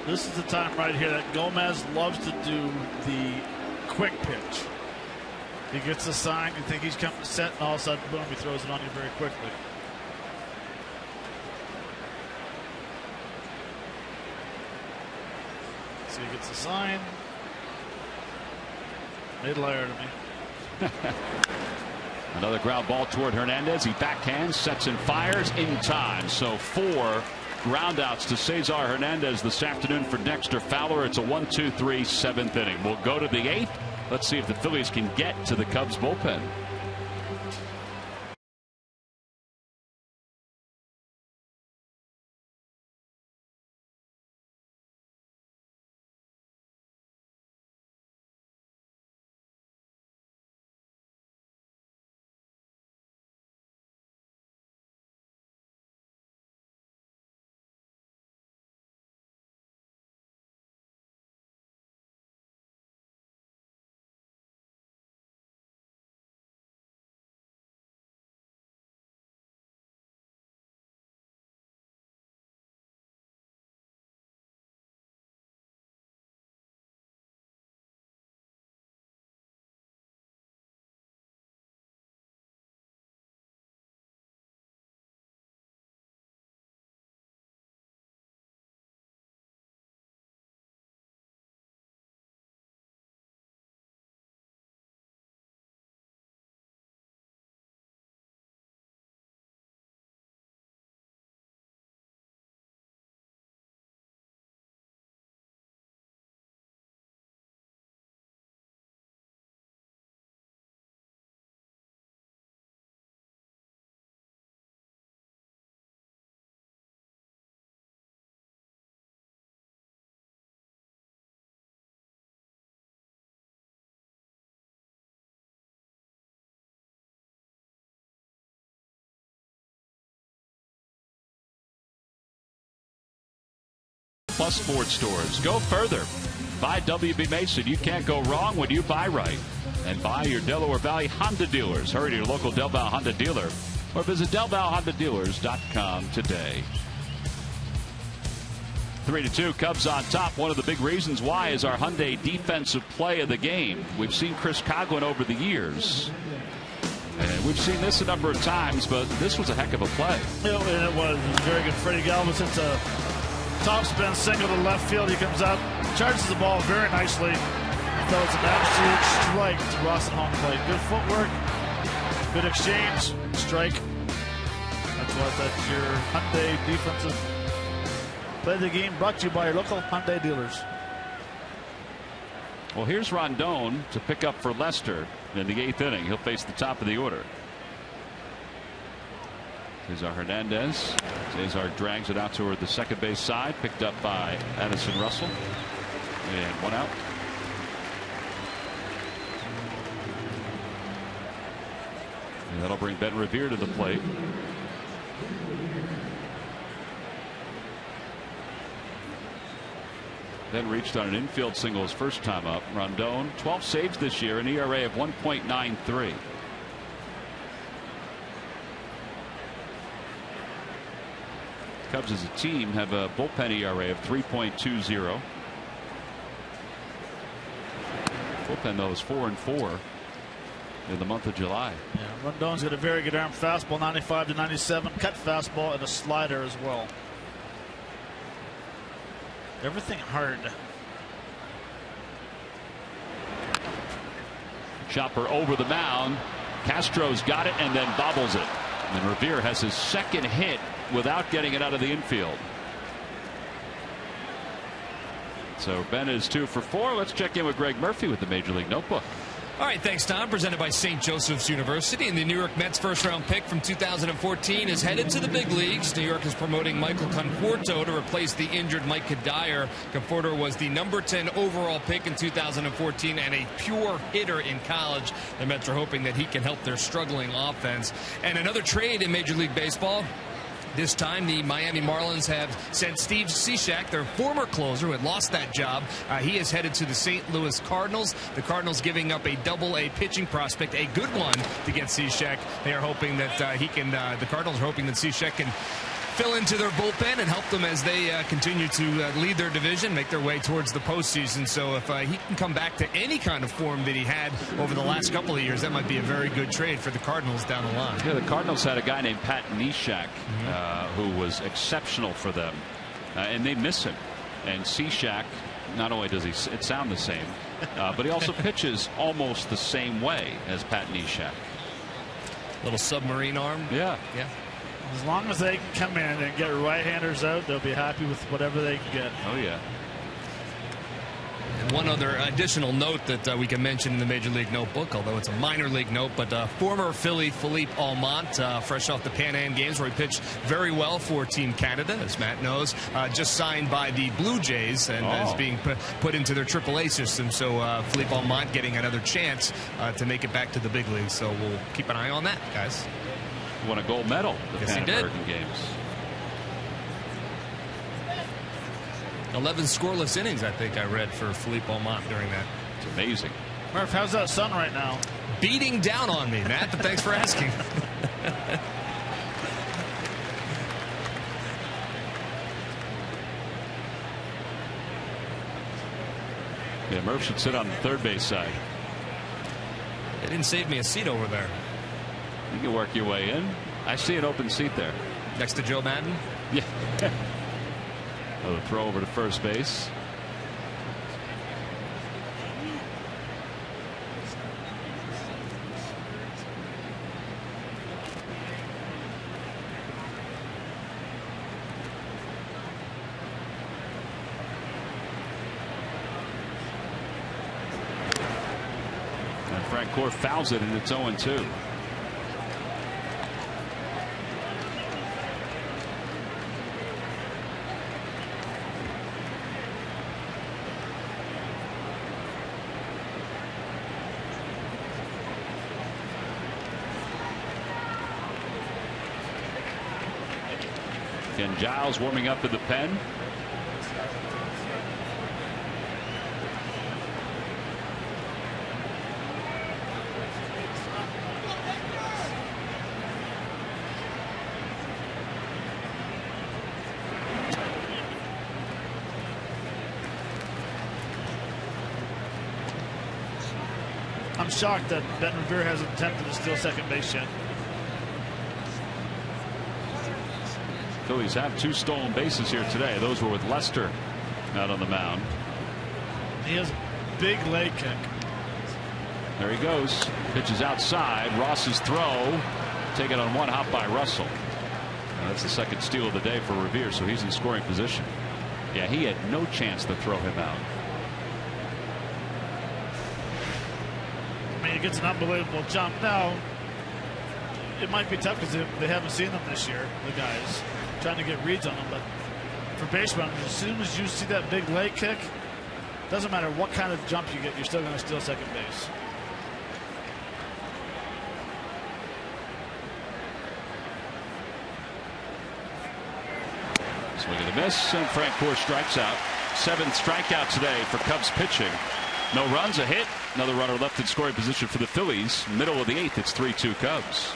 This is the time right here that Gomez loves to do the quick pitch. He gets a sign, you think he's coming set, and all of a sudden, boom, he throws it on you very quickly. So he gets a sign. Made a liar to me. Another ground ball toward Hernandez. He backhands, sets and fires in time. So 4 groundouts to Cesar Hernandez this afternoon for Dexter Fowler. It's a 1-2-3 7th inning. We'll go to the 8th. Let's see if the Phillies can get to the Cubs bullpen. Plus Sports stores. Go further. Buy WB Mason. You can't go wrong when you buy right. And buy your Delaware Valley Honda dealers. Hurry to your local Del Val Honda dealer or visit DelValHondaDealers.com today. 3-2, Cubs on top. One of the big reasons why is our Hyundai defensive play of the game. We've seen Chris Coghlan over the years. And we've seen this a number of times, but this was a heck of a play. And it was very good. Freddie Galvis hits a topspin single to left field. He comes out, charges the ball very nicely. So it's an absolute strike to Rawson home plate. Good footwork, good exchange, strike. That's what that's your Hyundai defensive play of the game, brought to you by your local Hyundai dealers. Well, here's Rondon to pick up for Lester in the 8th inning. He'll face the top of the order. Cesar Hernandez. Cesar drags it out toward the second base side, picked up by Addison Russell. And 1 out. And that'll bring Ben Revere to the plate. Ben reached on an infield single his first time up. Rondon, 12 saves this year, an ERA of 1.93. Cubs as a team have a bullpen ERA of 3.20. Bullpen though is 4-4 in the month of July. Yeah, Rondon's got a very good arm fastball, 95 to 97, cut fastball, and a slider as well. Everything hard. Chopper over the mound. Castro's got it and then bobbles it. And Revere has his second hit without getting it out of the infield. So Ben is 2 for 4. Let's check in with Greg Murphy with the Major League Notebook. All right, thanks, Tom. Presented by St. Joseph's University. And the New York Mets first-round pick from 2014 is headed to the big leagues. New York is promoting Michael Conforto to replace the injured Mike Kadire. Conforto was the number 10 overall pick in 2014 and a pure hitter in college. The Mets are hoping that he can help their struggling offense. And another trade in Major League Baseball. This time, the Miami Marlins have sent Steve Cishek, their former closer, who had lost that job. He is headed to the St. Louis Cardinals. The Cardinals giving up a double-A pitching prospect, a good one, to get Cishek. They are hoping that the Cardinals are hoping that Cishek can fill into their bullpen and help them as they continue to lead their division, make their way towards the postseason. So if he can come back to any kind of form that he had over the last couple of years, that might be a very good trade for the Cardinals down the line. Yeah, the Cardinals had a guy named Pat Neshek who was exceptional for them, and they miss him. And Cishek, not only does he sound the same, but he also pitches almost the same way as Pat Neshek. Little submarine arm. Yeah. As long as they can come in and get right-handers out, they'll be happy with whatever they can get. Oh, yeah. And one other additional note that we can mention in the Major League Notebook, although it's a minor league note, but former Philly Philippe Almont, fresh off the Pan Am Games where he pitched very well for Team Canada, as Matt knows, just signed by the Blue Jays and is being put into their AAA system. So Philippe Almont getting another chance to make it back to the big leagues. So we'll keep an eye on that, guys. Won a gold medal at the Pan American Games. 11 scoreless innings, I think I read, for Philippe Almont during that. It's amazing. Murph, how's that sun right now? Beating down on me, Matt, but thanks for asking. Yeah, Murph should sit on the third base side. They didn't save me a seat over there. You can work your way in. I see an open seat there. Next to Joe Madden? Yeah. Another throw over to first base. And Frank Core fouls it, and it's 0-2. Ken Giles warming up in the pen. I'm shocked that Ben Revere hasn't attempted to steal second base yet. Phillies have 2 stolen bases here today. Those were with Lester out on the mound. He has a big leg kick. There he goes. Pitches outside. Ross's throw. Taken on one hop by Russell. That's the second steal of the day for Revere, so he's in scoring position. Yeah, he had no chance to throw him out. I mean, he gets an unbelievable jump. Now, it might be tough because they haven't seen them this year, the guys, trying to get reads on them. But for base runners, as soon as you see that big leg kick, doesn't matter what kind of jump you get, you're still going to steal second base. Swing and a miss, and Frank Core strikes out. 7th strikeout today for Cubs pitching. No runs, a hit. Another runner left in scoring position for the Phillies. Middle of the 8th, it's 3-2 Cubs.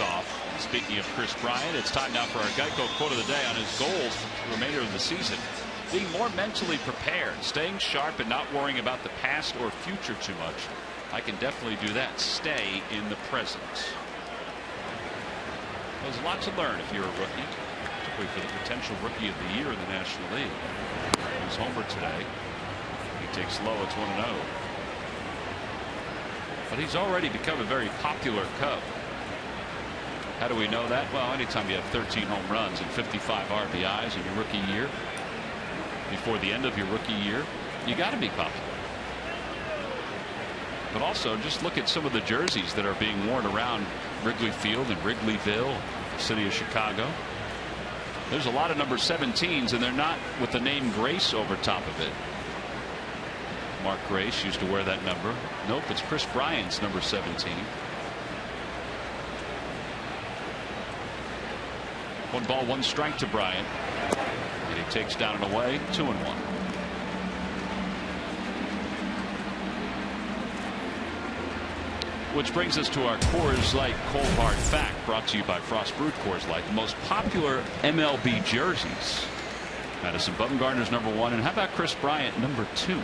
off. Speaking of Chris Bryant, it's time now for our Geico quote of the day on his goals for the remainder of the season. Being more mentally prepared, staying sharp, and not worrying about the past or future too much. I can definitely do that. Stay in the present. There's a lot to learn if you're a rookie, particularly for the potential rookie of the year in the National League. He's homer today. He takes low. It's 1-0. But he's already become a very popular Cub. How do we know that? Well, anytime you have 13 home runs and 55 RBIs in your rookie year, before the end of your rookie year, you got to be popular. But also, just look at some of the jerseys that are being worn around Wrigley Field and Wrigleyville, the city of Chicago. There's a lot of number 17s, and they're not with the name Grace over top of it. Mark Grace used to wear that number. Nope, it's Chris Bryant's number 17. 1 ball, 1 strike to Bryant. And he takes down and away, 2-1. Which brings us to our Coors Light Cold Hard Fact, brought to you by Frost Brewed Coors Light. The most popular MLB jerseys. Madison Bumgarner's number 1, and how about Chris Bryant, number 2?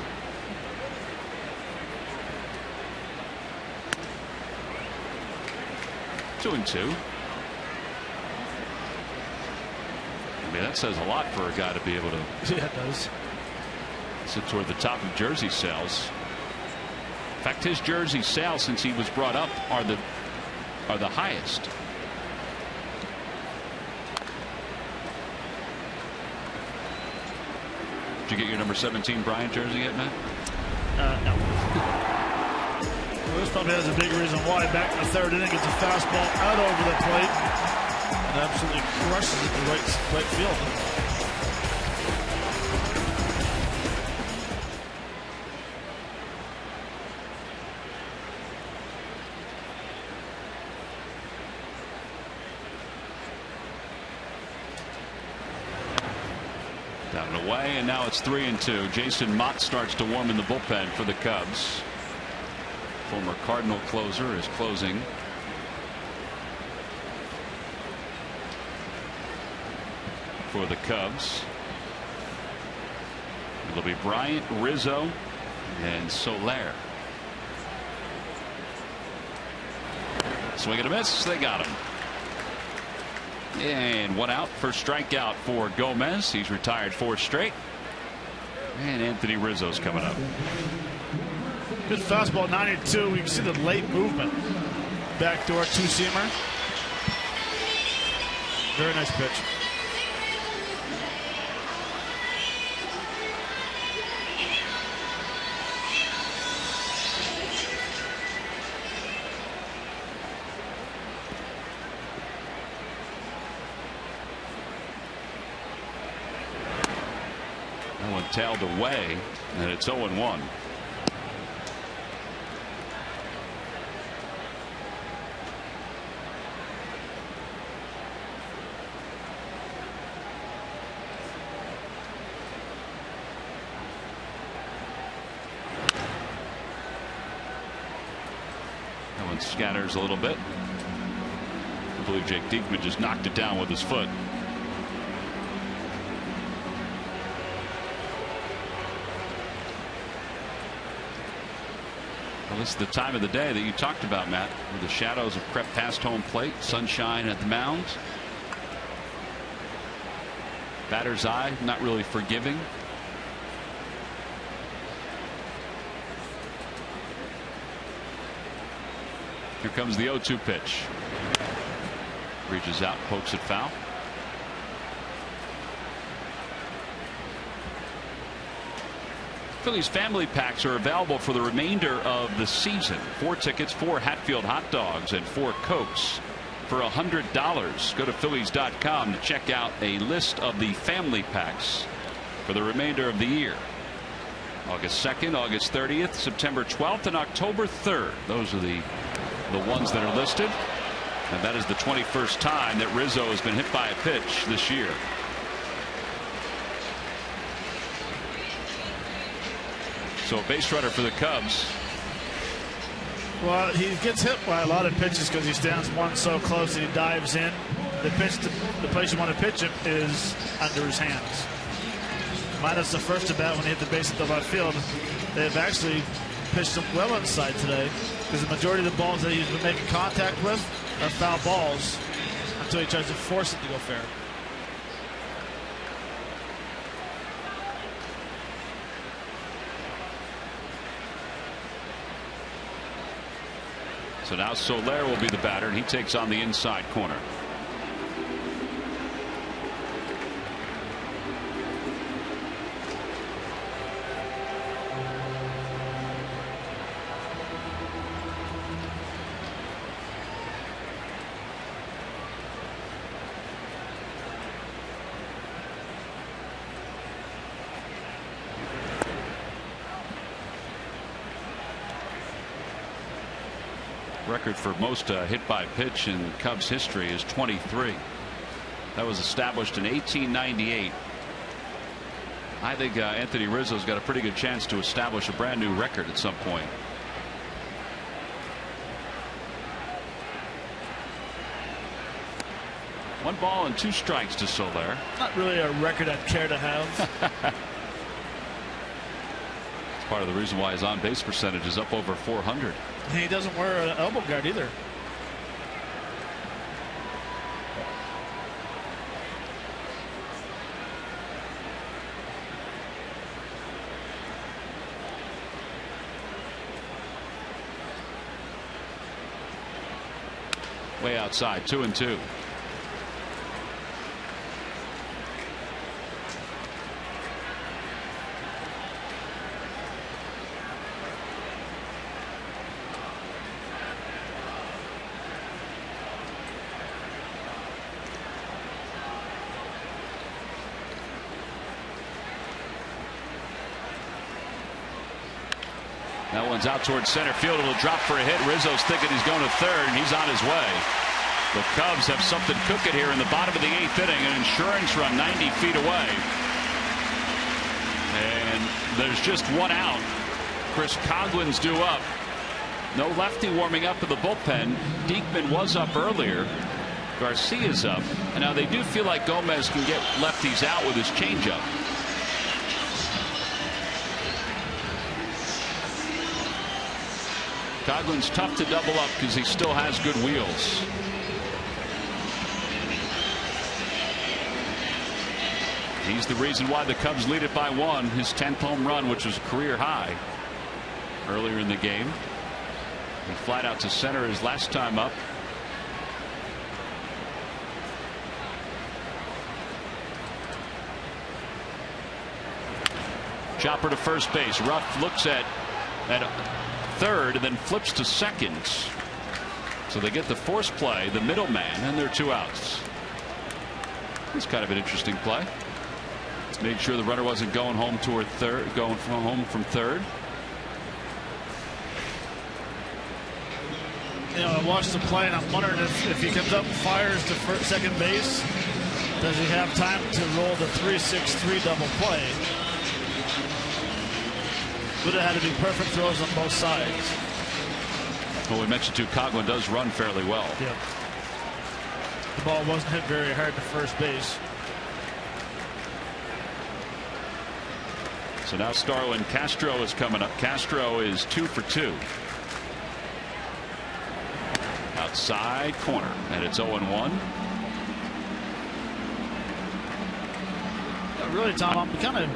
Two and 2. I mean, that says a lot for a guy to be able to. Yeah, it does. Sit toward the top of jersey sales. In fact, his jersey sales since he was brought up are the highest. Did you get your number 17 Bryant jersey yet, Matt? No. Well, this probably has a big reason why. Back in the 3rd inning, gets a fastball out over the plate and absolutely crushes it to right field. Down and away, and now it's 3-2. Jason Mott starts to warm in the bullpen for the Cubs. Former Cardinal closer is closing. For the Cubs. It'll be Bryant, Rizzo, and Soler. Swing and a miss. They got him. And 1 out. First strikeout for Gomez. He's retired 4 straight. And Anthony Rizzo's coming up. Good fastball, 92. We can see the late movement. Backdoor 2-seamer. Very nice pitch. That one tailed away, and it's 0-1. That one scatters a little bit. I believe Jake Diekman just knocked it down with his foot. Well, this is the time of the day that you talked about, Matt, where the shadows have crept past home plate, sunshine at the mound. Batter's eye not really forgiving. Here comes the 0-2 pitch. Reaches out, pokes it foul. Phillies family packs are available for the remainder of the season. 4 tickets, 4 Hatfield hot dogs, and 4 Cokes for $100. Go to Phillies.com to check out a list of the family packs for the remainder of the year. August 2nd, August 30th, September 12th, and October 3rd. Those are the ones that are listed. And that is the 21st time that Rizzo has been hit by a pitch this year. So a base runner for the Cubs. Well, he gets hit by a lot of pitches because he stands one so close that he dives in. The place you want to pitch him is under his hands. Minus the first at bat when he hit the base at the left field. They've actually pitched him well inside today because the majority of the balls that he's been making contact with are foul balls until he tries to force it to go fair. So now Soler will be the batter, and he takes on the inside corner. Record for most hit by pitch in Cubs history is 23. That was established in 1898. I think Anthony Rizzo's got a pretty good chance to establish a brand new record at some point. One ball and 2 strikes to Soler. Not really a record I'd care to have. It's part of the reason why his on base percentage is up over 400. And he doesn't wear an elbow guard either. Way outside, 2-2. That one's out towards center field. It'll drop for a hit. Rizzo's thinking he's going to third, and he's on his way. The Cubs have something cooking here in the bottom of the 8th inning. An insurance run 90 feet away. And there's just one out. Chris Coglin's due up. No lefty warming up in the bullpen. Diekman was up earlier. Garcia's up. And now they do feel like Gomez can get lefties out with his changeup. Coglin's tough to double up because he still has good wheels. He's the reason why the Cubs lead it by 1. His 10th home run, which was a career high earlier in the game. He flied out to center his last time up. Chopper to first base. Ruff looks at third and then flips to second. So they get the force play, the middleman, and they're 2 outs. It's kind of an interesting play. Made sure the runner wasn't going home toward third, going home from third. You know, I watched the play and I'm wondering if he comes up and fires to second base, does he have time to roll the 3-6-3 double play? Would have had to be perfect throws on both sides. Well, we mentioned too, Coghlan does run fairly well. Yep. The ball wasn't hit very hard to first base. So now Starlin Castro is coming up. Castro is 2 for 2. Outside corner, and it's 0-1. Yeah, really, Tom, I'm kind of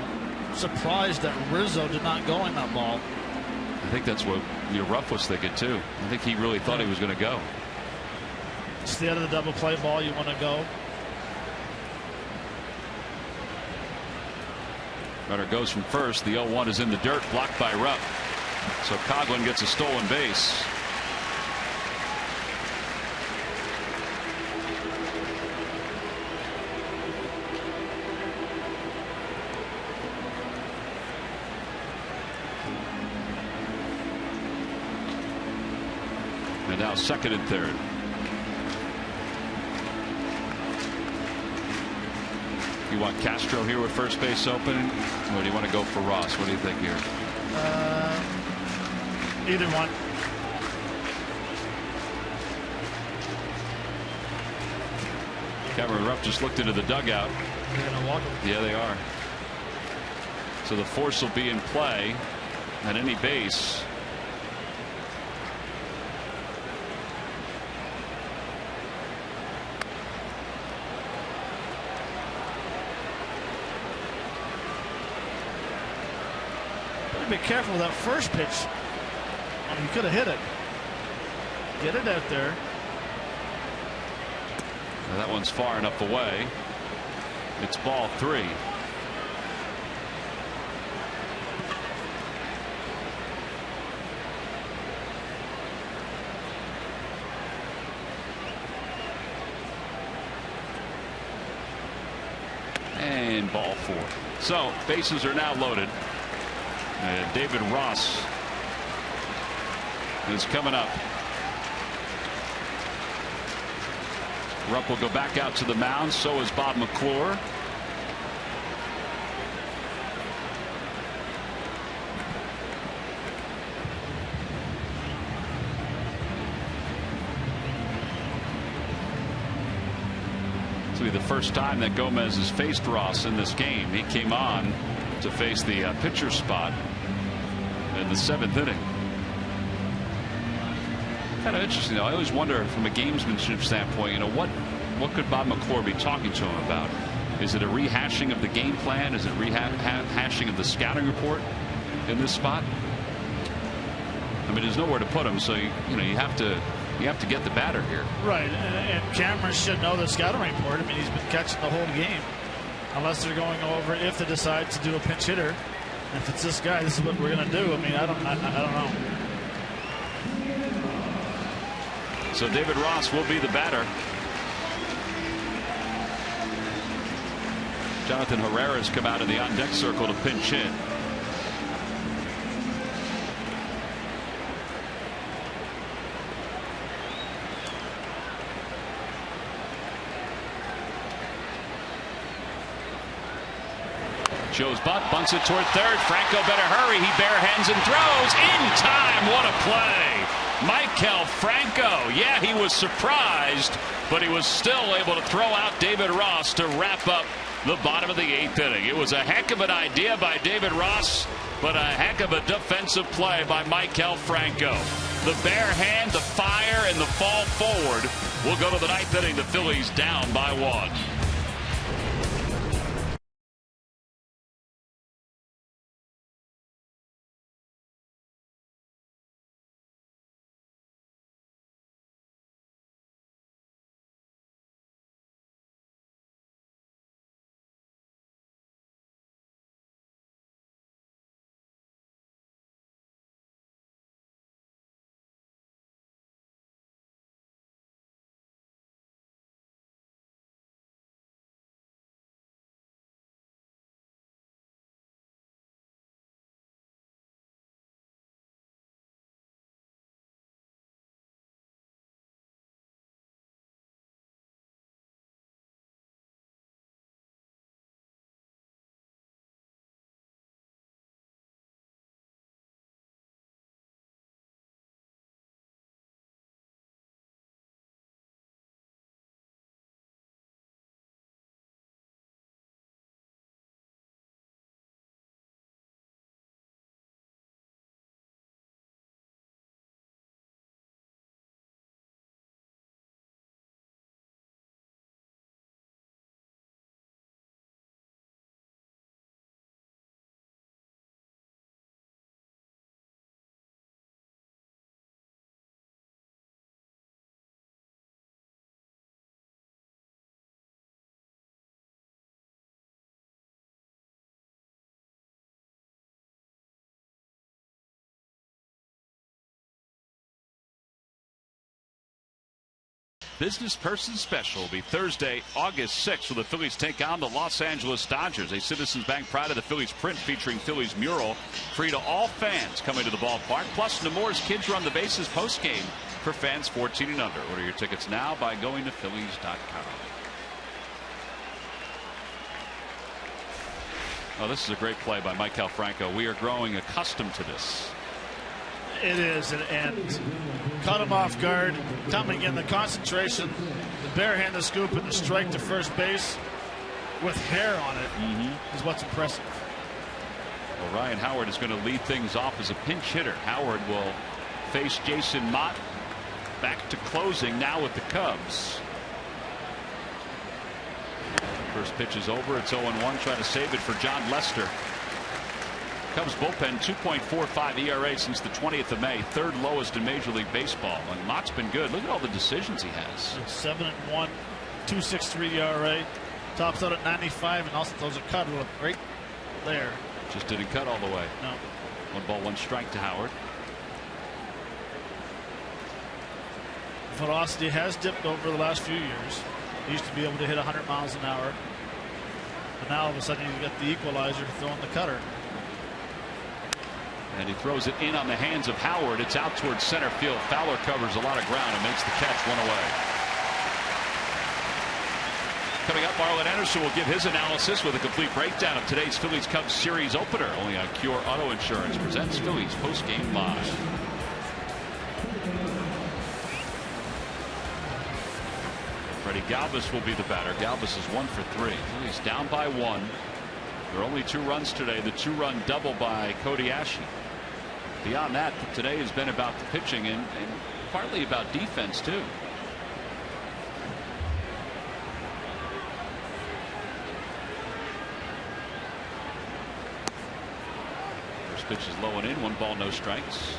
surprised that Rizzo did not go in that ball. I think that's what Ruff was thinking too. I think he really thought he was going to go. It's the end of the double play ball you want to go. Runner goes from first. The 0-1 is in the dirt, blocked by Rupp. So Coghlan gets a stolen base. And now second and third. You want Castro here with first base open, or do you want to go for Ross? What do you think here? Either one. Cameron Rupp just looked into the dugout. They're going to walk him. Yeah, they are. So the force will be in play at any base. Better be careful with that first pitch. I mean, you could have hit it. Get it out there. Now that one's far enough away. It's ball 3. And ball 4. So bases are now loaded. And David Ross is coming up. Rupp will go back out to the mound. So is Bob McClure. This will be the first time that Gomez has faced Ross in this game. He came on to face the pitcher spot in the 7th inning. Kind of interesting, though. I always wonder, from a gamesmanship standpoint, you know, what could Bob McClure be talking to him about? Is it a rehashing of the game plan? Is it rehashing of the scouting report in this spot? I mean, there's nowhere to put him, so you have to get the batter here. Right, and Cameron should know the scouting report. I mean, he's been catching the whole game, unless they're going over if they decide to do a pinch hitter. And if it's this guy, this is what we're going to do. I mean, I don't know. So David Ross will be the batter. Jonathan Herrera's come out in the on-deck circle to pinch hit. Joe's butt, bunts it toward third. Franco better hurry. He barehands and throws in time. What a play. Maikel Franco. Yeah, he was surprised, but he was still able to throw out David Ross to wrap up the bottom of the 8th inning. It was a heck of an idea by David Ross, but a heck of a defensive play by Maikel Franco. The bare hand, the fire, and the fall forward will go to the 9th inning. The Phillies down by 1. Business Person Special will be Thursday, August 6th, when the Phillies take on the Los Angeles Dodgers. A Citizens Bank Pride of the Phillies print featuring Phillies mural, free to all fans coming to the ballpark. Plus, Nemours Kids Run the Bases postgame for fans 14 and under. Order your tickets now by going to Phillies.com. Oh, this is a great play by Maikel Franco. We are growing accustomed to this. It is, and caught him off guard. Coming in, the concentration, the barehanded scoop, and the strike to first base with hair on it is what's impressive. Well, Ryan Howard is going to lead things off as a pinch hitter. Howard will face Jason Mott. Back to closing now with the Cubs. First pitch is over. It's 0-1. Trying to save it for John Lester. Cubs bullpen 2.45 ERA since the 20th of May. Third lowest in Major League Baseball. And Mott's been good. Look at all the decisions he has. 7-1, 2.63 ERA. Tops out at 95 and also throws a cut with a great there. Just didn't cut all the way. No. 1-1 to Howard. Velocity has dipped over the last few years. He used to be able to hit 100 miles an hour. But now all of a sudden he's got the equalizer throwing the cutter. And he throws it in on the hands of Howard. It's out towards center field. Fowler covers a lot of ground and makes the catch, one away. Coming up, Marlon Anderson will give his analysis with a complete breakdown of today's Phillies Cubs series opener. Only on Cure Auto Insurance presents Phillies Postgame Live. Freddie Galvis will be the batter. Galvis is 1 for 3. Phillies down by 1. There are only 2 runs today. The 2-run double by Cody Ashe. Beyond that, today has been about the pitching and partly about defense too. First pitch is low and in. 1 ball, no strikes.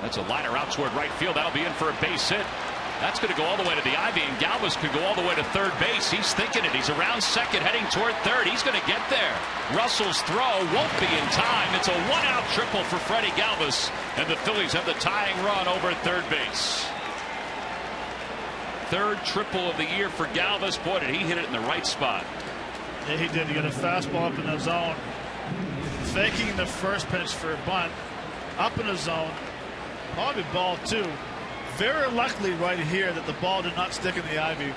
That's a liner out toward right field. That'll be in for a base hit. That's going to go all the way to the ivy, and Galvis could go all the way to third base. He's thinking it. He's around second, heading toward third. He's going to get there. Russell's throw won't be in time. It's a 1-out triple for Freddie Galvis, and the Phillies have the tying run over at third base. Third triple of the year for Galvis. Boy, did he hit it in the right spot. Yeah, he did. He got a fastball up in the zone, faking the first pitch for a bunt, up in the zone. Probably ball 2. Very luckily right here that the ball did not stick in the ivy.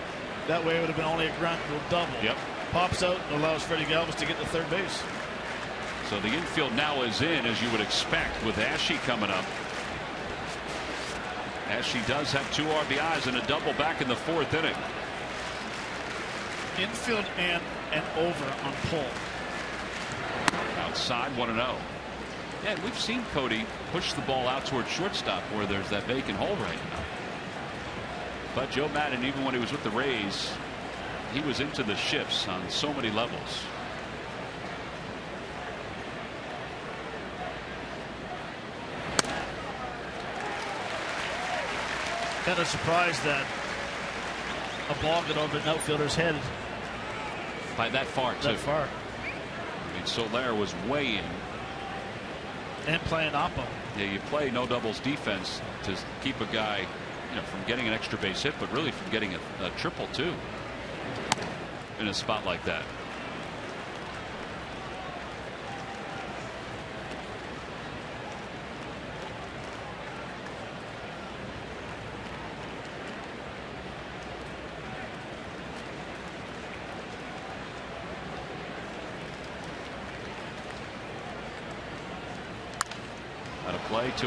That way it would have been only a ground rule double. Yep. Pops out and allows Freddie Galvis to get to third base. So the infield now is in, as you would expect, with Ashe coming up. Ashe does have 2 RBIs and a double back in the 4th inning. Infield and over on pull. Outside 1-0. Yeah, and we've seen Cody push the ball out towards shortstop where there's that vacant hole right now. But Joe Maddon, even when he was with the Rays, he was into the shifts on so many levels. Kind of surprised that a ball got over an outfielder's head. By that far, too. That far. I mean, Soler was way in. And playing oppo. Yeah, you play no doubles defense to keep a guy, from getting an extra base hit, but really from getting a triple too in a spot like that. Play 2-2.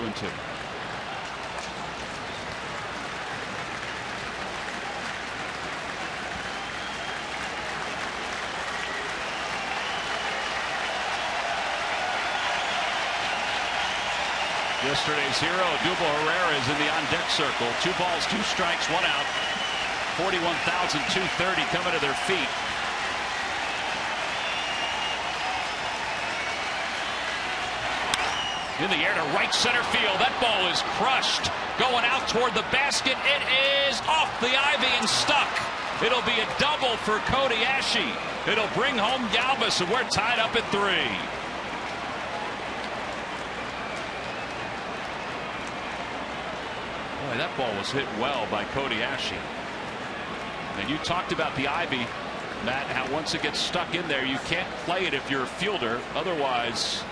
Yesterday's hero, Odubel Herrera, is in the on-deck circle. 2 balls, 2 strikes, 1 out. 41,230 coming to their feet. In the air to right center field. That ball is crushed. Going out toward the basket. It is off the ivy and stuck. It'll be a double for Cody Ashe. It'll bring home Galvis, and we're tied up at 3. Boy, that ball was hit well by Cody Ashe. And you talked about the ivy, Matt, how once it gets stuck in there, you can't play it if you're a fielder. Otherwise,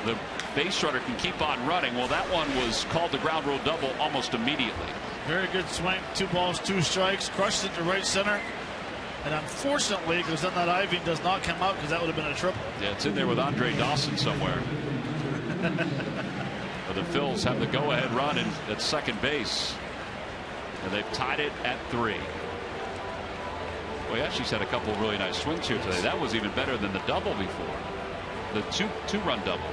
the base runner can keep on running. Well, that one was called the ground rule double almost immediately. Very good swing. 2 balls, 2 strikes. Crushes it to right center. And unfortunately, because then that Ivy does not come out, because that would have been a triple. Yeah, it's in there with Andre Dawson somewhere. But the Phils have the go-ahead run at second base. And they've tied it at 3. Well, he actually had a couple of really nice swings here today. That was even better than the double before. The two-run double.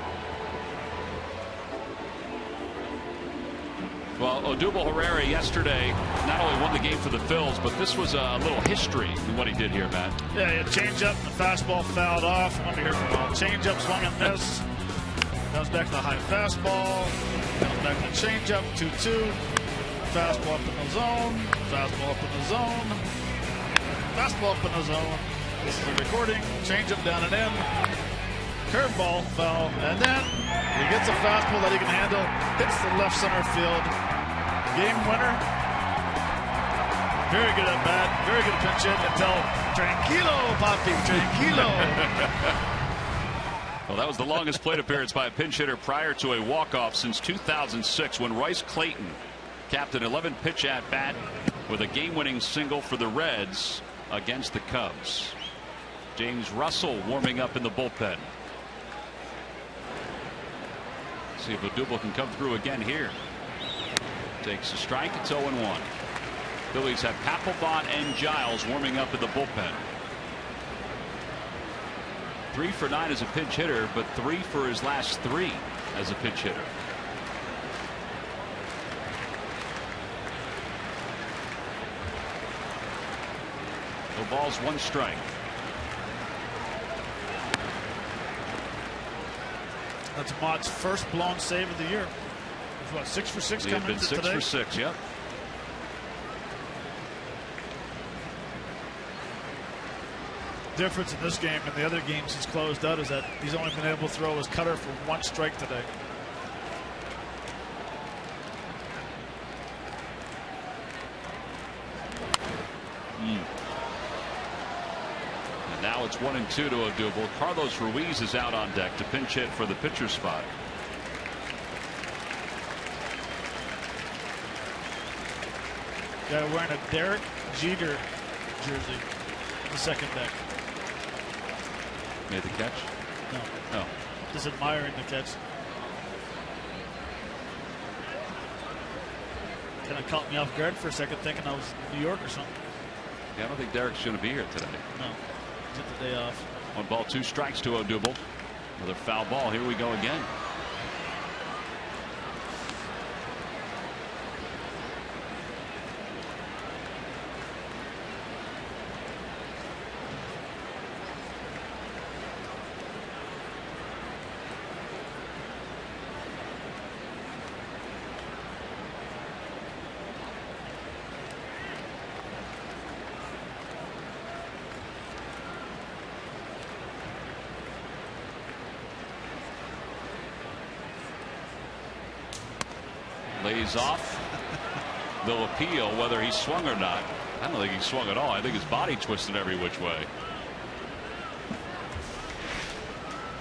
Well, Odubel Herrera yesterday not only won the game for the Phils, but this was a little history in what he did here, Matt. Yeah, he had changeup, the fastball fouled off. Let me hear from him. Changeup, swung and miss. Comes back to the high fastball. Comes back to the changeup, 2-2. Fastball up in the zone. Fastball up in the zone. Fastball up in the zone. This is a recording. Changeup down and in. Curveball foul, and then he gets a fastball that he can handle. Hits the left center field. Game winner. Very good at bat. Very good pinch hit until tranquilo, papi, tranquilo. Well, that was the longest plate appearance by a pinch hitter prior to a walk-off since 2006 when Royce Clayton capped an 11 pitch at bat with a game-winning single for the Reds against the Cubs. James Russell warming up in the bullpen. See if Odubel can come through again here. Takes a strike. It's 0-1. Phillies have Papelbon and Giles warming up in the bullpen. 3 for 9 as a pinch hitter, but 3 for his last 3 as a pinch hitter. No balls, 1 strike. That's Mott's first blown save of the year. He's what, 6 for 6 coming into today? 6 for 6, yep. Difference in this game and the other games he's closed out is that he's only been able to throw his cutter for 1 strike today. And now it's 1-2 to Odubel. Carlos Ruiz is out on deck to pinch hit for the pitcher spot. Guy wearing a Derek Jeter jersey. The second deck. Made the catch? No. No. Just admiring the catch. Kind of caught me off guard for a second, thinking I was in New York or something. Yeah, I don't think Derek's going to be here today. No. Took the day off. 1 ball, 2 strikes to Odubel. Another foul ball. Here we go again. Lays off. They'll appeal whether he swung or not. I don't think he swung at all. I think his body twisted every which way.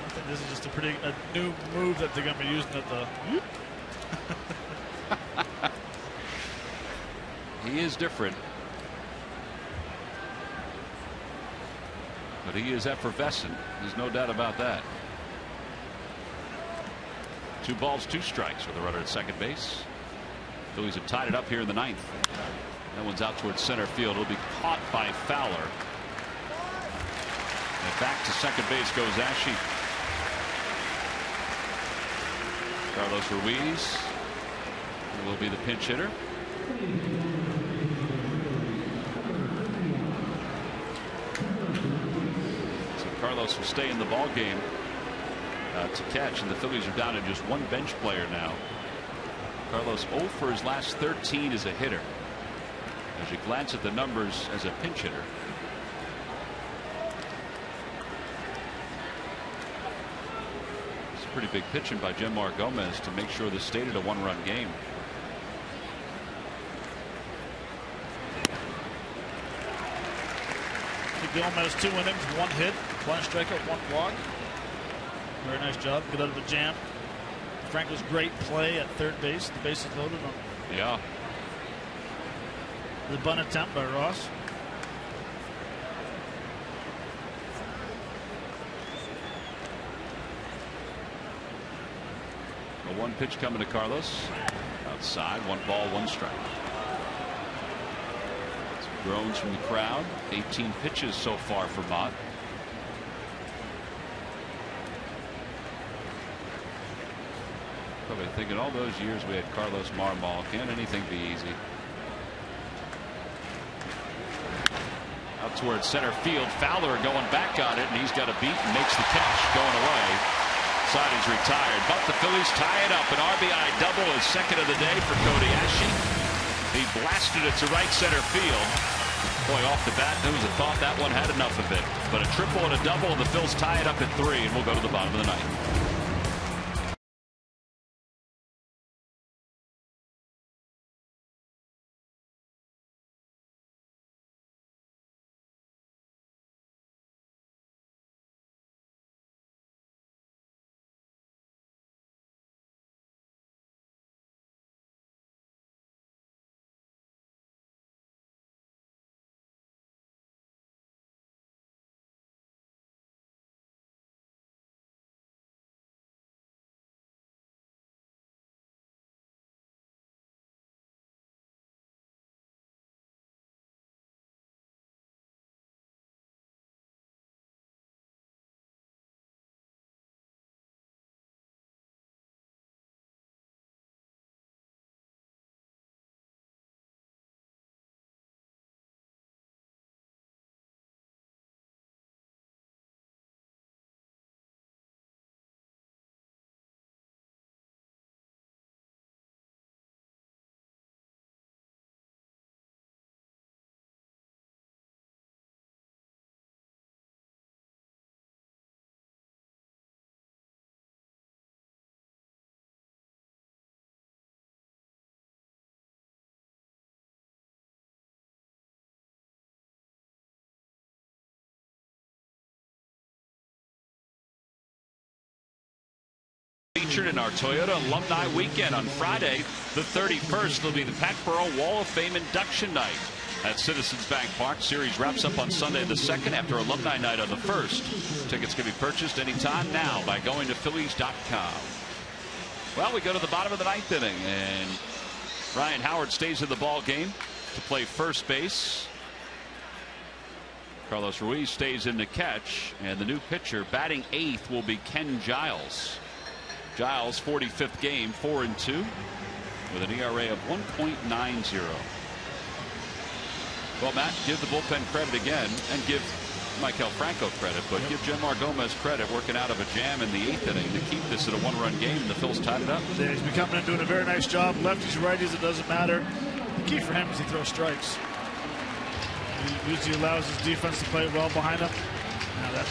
I think this is just a new move that they're going to be using at the. He is different. But he is effervescent. There's no doubt about that. 2 balls, 2 strikes with a runner at second base. Phillies have tied it up here in the 9th. That one's out towards center field. It'll be caught by Fowler. And back to second base goes Ashe. Carlos Ruiz will be the pinch hitter. So Carlos will stay in the ball game to catch, and the Phillies are down to just 1 bench player now. Carlos 0 for his last 13 as a hitter. As you glance at the numbers as a pinch hitter. It's a pretty big pitching by Jemar Gomez to make sure this stayed at a 1-run game. Gomez 2 innings, 1 hit, 1 strikeout, 1 walk. Very nice job. Get out of the jam. Franco's great play at third base. The bases loaded on. Yeah. The bunt attempt by Ross. A 1 pitch coming to Carlos. Outside, 1 ball, 1 strike. Some groans from the crowd. 18 pitches so far for Mott. Probably thinking all those years we had Carlos Marmol. Can't anything be easy? Out towards center field. Fowler going back on it, and he's got a beat and makes the catch. Going away. Side is retired, but the Phillies tie it up. An RBI double, his second of the day for Cody Ashe. He blasted it to right center field. Boy, off the bat, there was a thought that one had enough of it. But a triple and a double, and the Phils tie it up at 3, and we'll go to the bottom of the ninth. Featured in our Toyota Alumni Weekend on Friday, the 31st, will be the Pat Burrell Wall of Fame induction night at Citizens Bank Park. Series wraps up on Sunday the 2nd after Alumni Night on the 1st. Tickets can be purchased anytime now by going to Phillies.com. Well, we go to the bottom of the 9th inning, and Ryan Howard stays in the ball game to play first base. Carlos Ruiz stays in to catch, and the new pitcher batting 8th will be Ken Giles. Giles, 45th game, 4-2 with an ERA of 1.90. Well, Matt, give the bullpen credit again, and give Maikel Franco credit, but give Jenmar Gomez credit working out of a jam in the 8th inning to keep this at a 1-run game, and the Phils tied it up. Yeah, he's been coming in doing a very nice job. Lefties, righties, it doesn't matter. The key for him is he throws strikes. He usually allows his defense to play well behind him. Now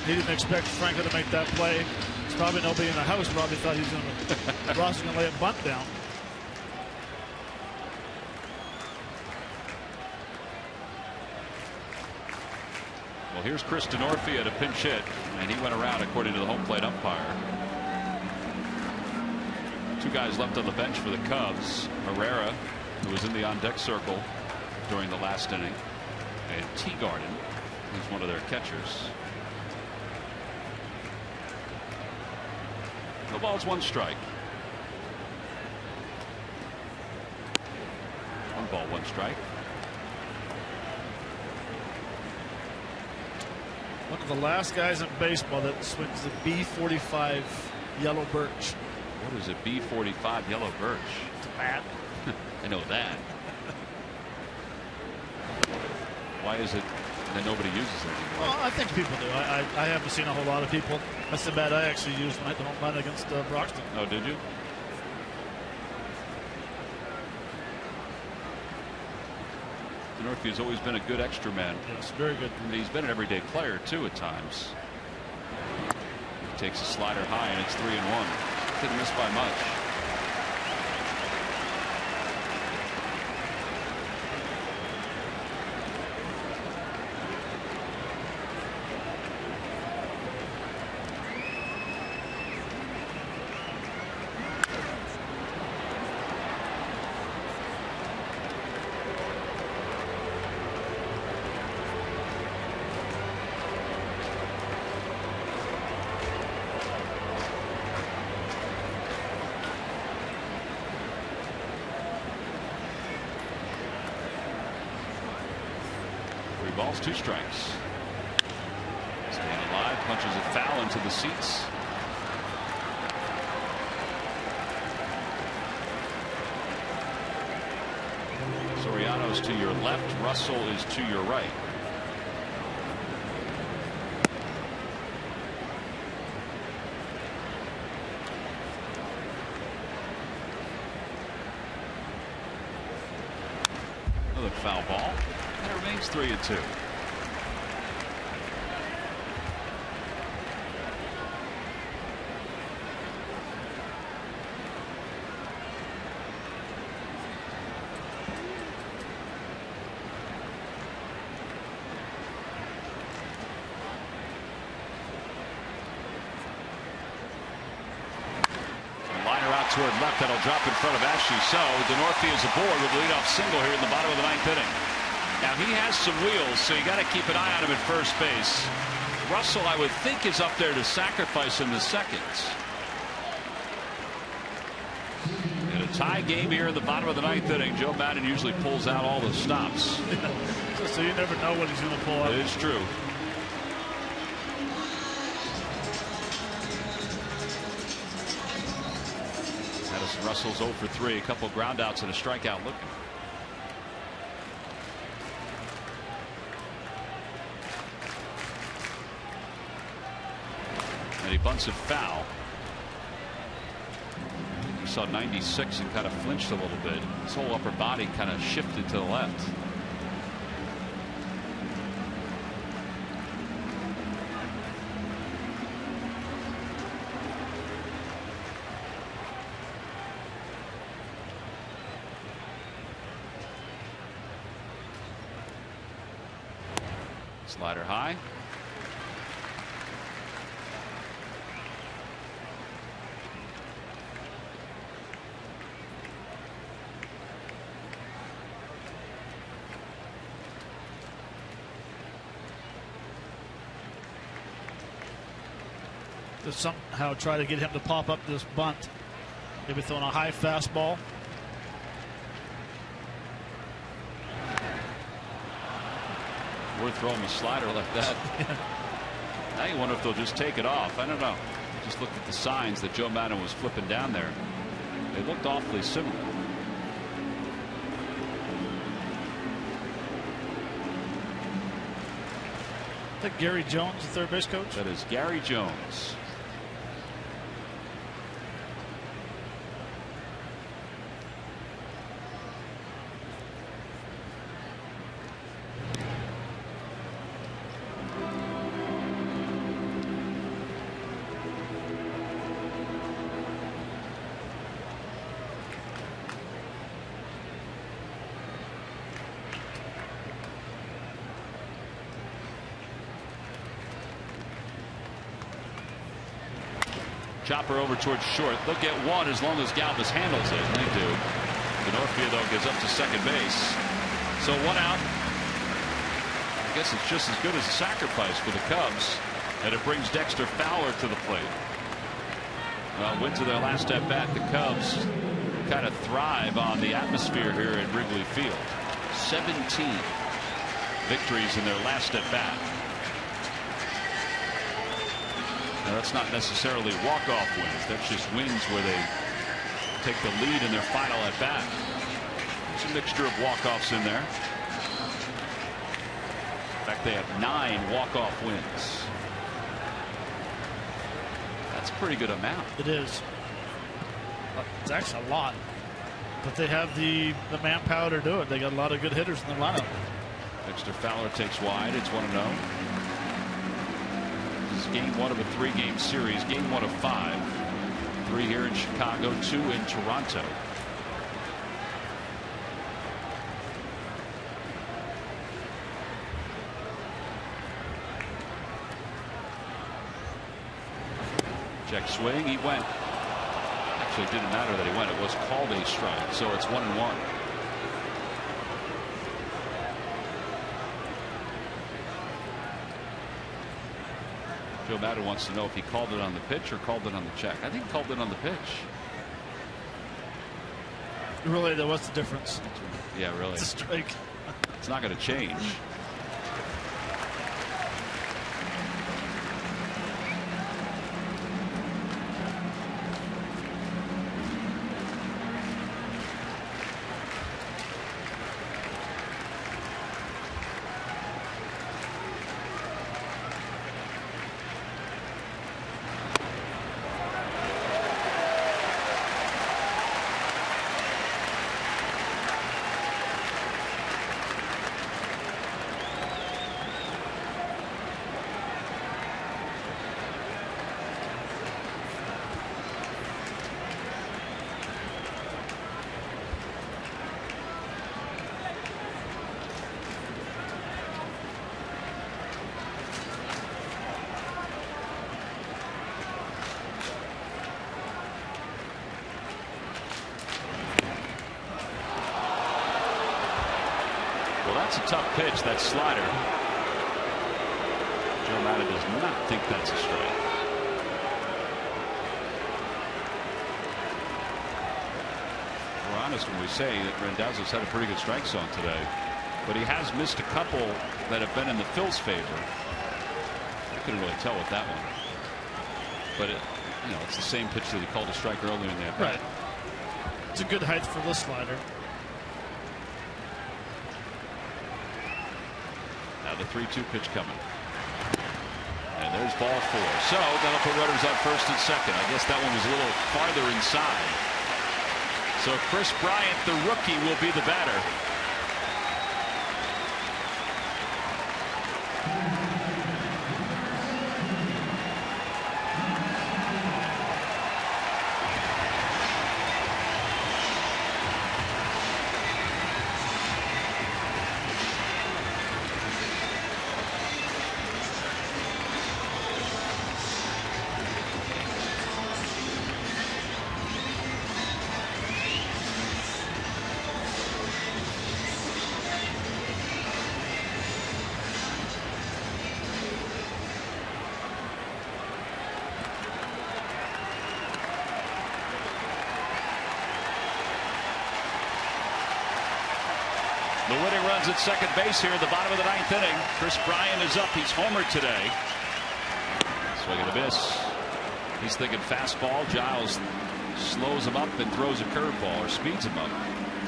he didn't expect Franco to make that play. Probably nobody in the house probably thought he was going to Ross was going to lay a bunt down. Well, here's Chris Denorfia at a pinch hit, and he went around according to the home plate umpire. 2 guys left on the bench for the Cubs. Herrera, who was in the on-deck circle during the last inning, and Teagarden, who's one of their catchers. No balls, 1 strike. 1 ball, 1 strike. One of the last guys in baseball that swings the B45 yellow birch. What is a B45 yellow birch? It's a bat. I know that. Why is it that nobody uses it anymore? Well, I think people do. I haven't seen a whole lot of people. That's the bat I actually used when I hit the home run against Broxton. Oh, did you? Denorfia has always been a good extra man. Yes, very good. He's been an everyday player too at times. He takes a slider high, and it's 3-1. Didn't miss by much. 3 balls, 2 strikes. Staying alive, punches it foul into the seats. Soriano's to your left, Russell is to your right. Another foul ball, and it remains 3-2. Toward left, that'll drop in front of Ashley. So Denorfia is aboard with a leadoff single here in the bottom of the 9th inning. Now he has some wheels, so you got to keep an eye on him at first base. Russell, I would think, is up there to sacrifice in the second. In a tie game here in the bottom of the 9th inning, Joe Maddon usually pulls out all the stops. So you never know what he's going to pull out. It is true. Russell's 0 for 3, a couple ground outs and a strikeout looking. And he bunts it foul. You saw 96 and kind of flinched a little bit. His whole upper body kind of shifted to the left. Slider high. To somehow try to get him to pop up this bunt. Maybe throwing a high fastball. Worth throwing a slider like that. Now you wonder if they'll just take it off. I don't know. Just looked at the signs that Joe Maddon was flipping down there. They looked awfully similar. Is that Gary Jones, the third base coach? That is Gary Jones. Chopper over towards short. They'll get one as long as Galvis handles it, and they do. Denorfia, though, gets up to second base. So 1 out. I guess it's just as good as a sacrifice for the Cubs, and it brings Dexter Fowler to the plate. Well, went to their last at bat. The Cubs kind of thrive on the atmosphere here at Wrigley Field. 17 victories in their last at bat. Now, that's not necessarily walk-off wins. That's just wins where they take the lead in their final at bat. There's a mixture of walk-offs in there. In fact, they have 9 walk-off wins. That's a pretty good amount. It is. It's actually a lot. But they have the manpower to do it. They got a lot of good hitters in the lineup. Dexter Fowler takes wide. It's 1-0. Game 1 of a 3-game series. Game 1 of 5. 3 here in Chicago, 2 in Toronto. Check swing. He went. Actually, it didn't matter that he went. It was called a strike. So it's 1-1. Joe Maddon wants to know if he called it on the pitch or called it on the check. I think he called it on the pitch. Really, what's the difference? Yeah, really. It's a strike. It's not going to change. That's a tough pitch, that slider. Joe Maddon does not think that's a strike. We're honest when we say that Randazzo's had a pretty good strike zone today, but he has missed a couple that have been in the Phil's favor. I couldn't really tell with that one, but it's the same pitch that he called a strike earlier in the at-bat. Right. It's a good height for this slider. Now the 3-2 pitch coming. And there's ball 4. So that'll put runners on first and second. I guess that one was a little farther inside. So Chris Bryant, the rookie, will be the batter. The winning runs at second base here at the bottom of the 9th inning. Chris Bryant is up. He's homered today. Swing and a miss. He's thinking fastball. Giles slows him up and throws a curveball, or speeds him up.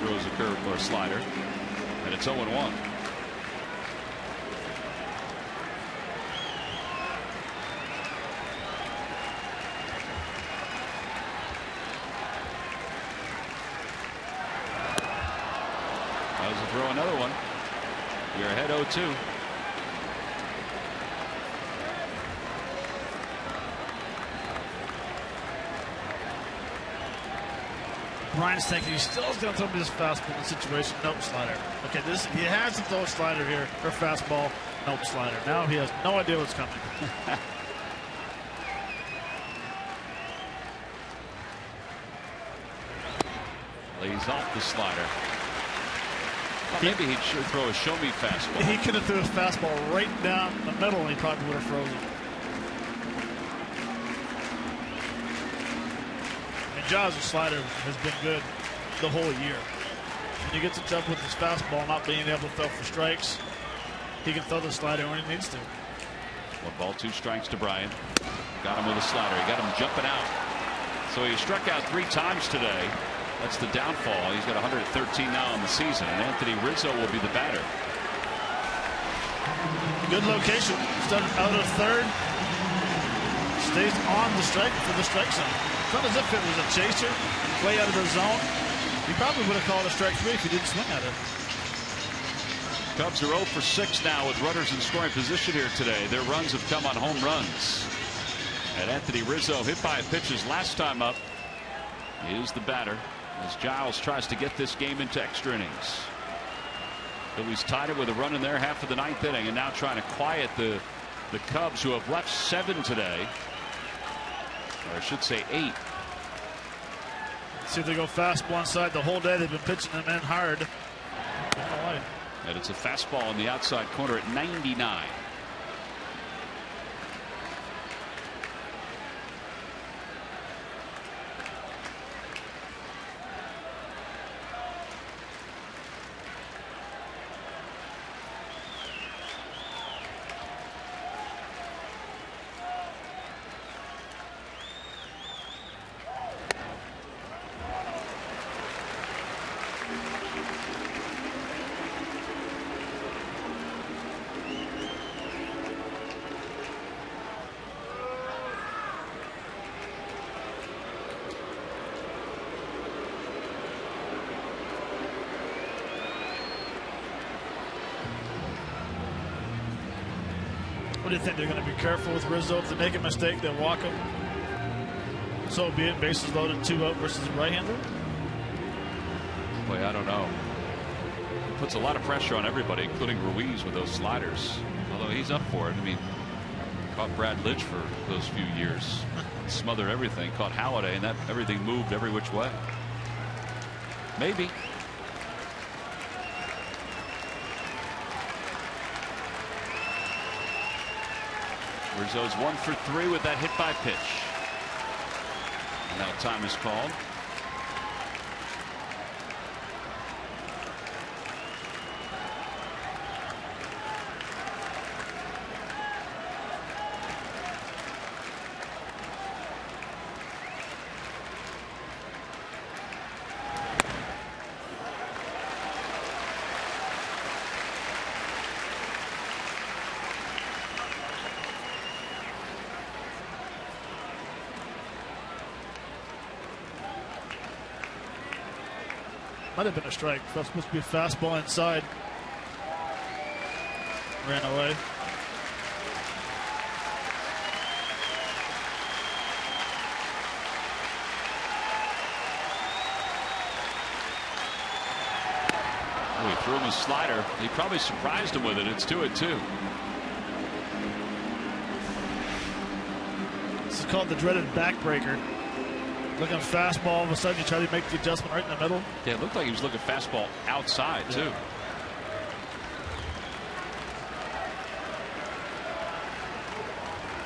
Throws a curve or a slider. And it's 0-1. Throw another one. We're ahead 0-2. Brian's thinking he still going to throw me this fastball in the situation. Nope, slider. Okay, he has to throw a slider here, or fastball. Nope, slider. Now he has no idea what's coming. Lays off the slider. Maybe he should throw a show-me fastball. He could have threw a fastball right down the middle, and he probably would have frozen. And Giles' slider has been good the whole year. When he gets in trouble with his fastball not being able to throw for strikes, he can throw the slider when he needs to. 1-2 strikes to Bryant. Got him with a slider. He got him jumping out. So he struck out 3 times today. That's the downfall. He's got 113 now in the season, and Anthony Rizzo will be the batter. Good location. Started out of third. Stays on the strike for the strike zone. It's not as if it was a chaser, way out of the zone. He probably would have called a strike 3 if he didn't swing at it. Cubs are 0 for 6 now with runners in scoring position here today. Their runs have come on home runs. And Anthony Rizzo, hit by a pitch his last time up, is the batter as Giles tries to get this game into extra innings. Phillies tied it with a run in their half of the 9th inning, and now trying to quiet the Cubs, who have left 7 today, or I should say 8. See if they go fastball inside the whole day. They've been pitching them in hard. And it's a fastball on the outside corner at 99. What do you think? They're going to be careful with Rizzo. If they make a mistake, they'll walk him. So be it. Bases loaded, 2 out versus a right-hander. Boy, I don't know. It puts a lot of pressure on everybody, including Ruiz, with those sliders. Although he's up for it. I mean, caught Brad Lidge for those few years. Smothered everything. Caught Halladay, and that everything moved every which way. Maybe. Rizzo's 1 for 3 with that hit by pitch. And now time is called. Might have been a strike. That was supposed to be a fastball inside. Ran away. Oh, he threw him a slider. He probably surprised him with it. It's 2-2. This is called the dreaded backbreaker. Looking fastball, all of a sudden you try to make the adjustment right in the middle. Yeah, it looked like he was looking fastball outside, too.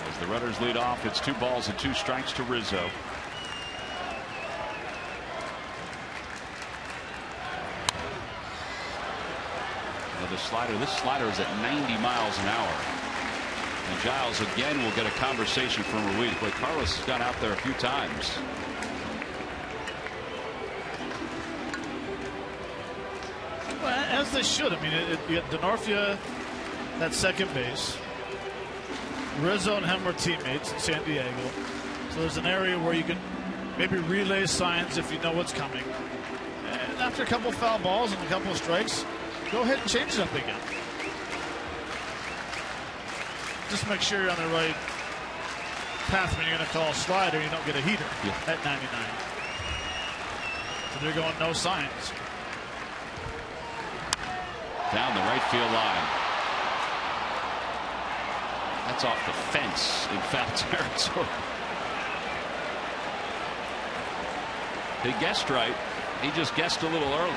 As the runners lead off, it's 2 balls and 2 strikes to Rizzo. Another slider. This slider is at 90 miles an hour. And Giles again will get a conversation from Ruiz. Boy, Carlos has gone out there a few times. As they should. I mean, you got Denorfia at second base. Rizzo and him were teammates in San Diego. So there's an area where you can maybe relay signs if you know what's coming. And after a couple foul balls and a couple of strikes, go ahead and change it up again. Just make sure you're on the right path when you're going to call a slider. You don't get a heater at 99. So they're going no signs. Down the right field line. That's off the fence in foul territory. He guessed right. He just guessed a little early.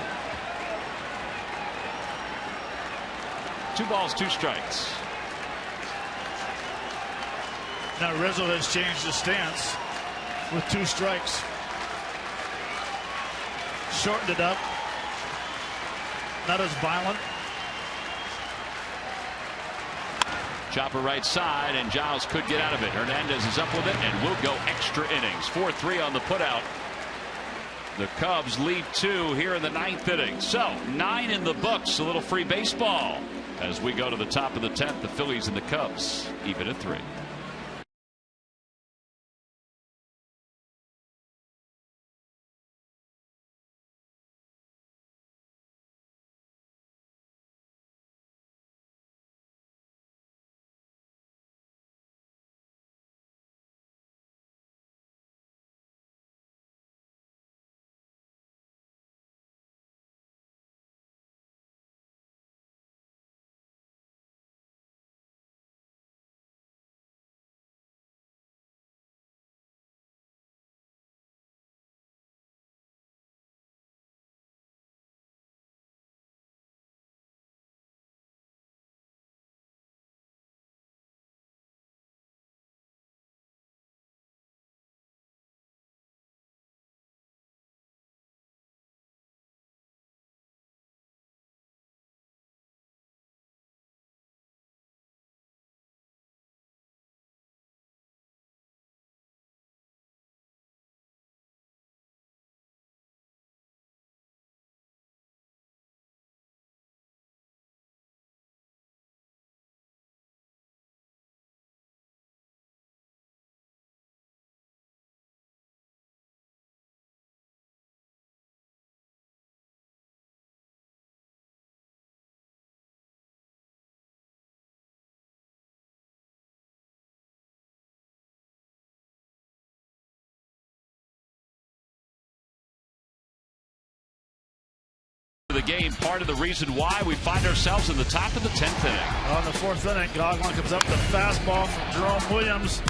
2 balls, 2 strikes. Now Rizzo has changed his stance with 2 strikes. Shortened it up. Not as violent. Chopper right side, and Giles could get out of it. Hernandez is up with it and will go extra innings. 4-3 on the putout. The Cubs lead 2 here in the 9th inning. So 9 in the books. A little free baseball as we go to the top of the 10th. The Phillies and the Cubs even at 3. The game, part of the reason why we find ourselves in the top of the 10th inning. On the 4th inning, Goglin comes up with a fastball from Jerome Williams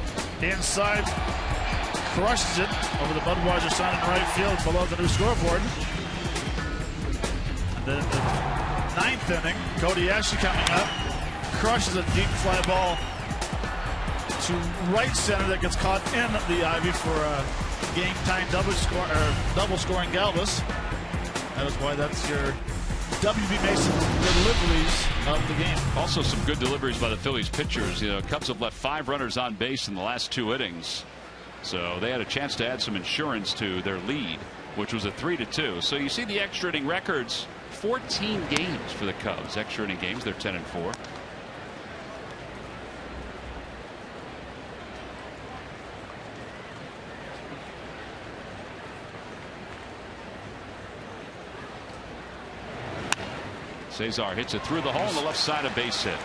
inside, crushes it over the Budweiser sign in right field below the new scoreboard. And then the 9th inning, Cody Ashley coming up, crushes a deep fly ball to right center that gets caught in the ivy for a game-time double scoring Galvis. That is why that's your W.B. Mason deliveries of the game. Also some good deliveries by the Phillies pitchers. You know, Cubs have left 5 runners on base in the last 2 innings. So they had a chance to add some insurance to their lead, which was a 3-2. So you see the extra inning records, 14 games for the Cubs. Extra inning games, they're 10-4. Cesar hits it through the hole on the left side, a base hit.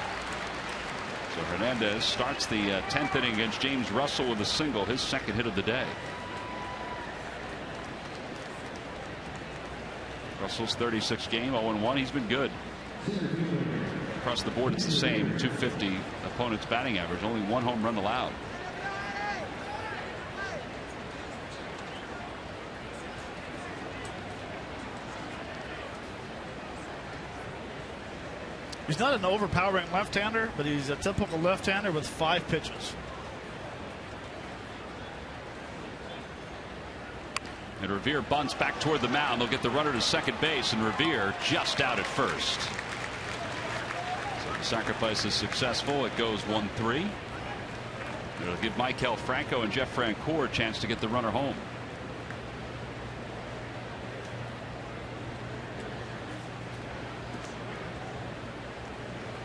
So Hernandez starts the 10th inning against James Russell with a single, his second hit of the day. Russell's 36th game, 0-1. He's been good. Across the board, it's the same, 250 opponent's batting average, only 1 home run allowed. He's not an overpowering left-hander, but he's a typical left-hander with 5 pitches. And Revere bunts back toward the mound. They'll get the runner to second base, and Revere just out at first. So the sacrifice is successful. It goes 1-3. It'll give Maikel Franco and Jeff Francoeur a chance to get the runner home.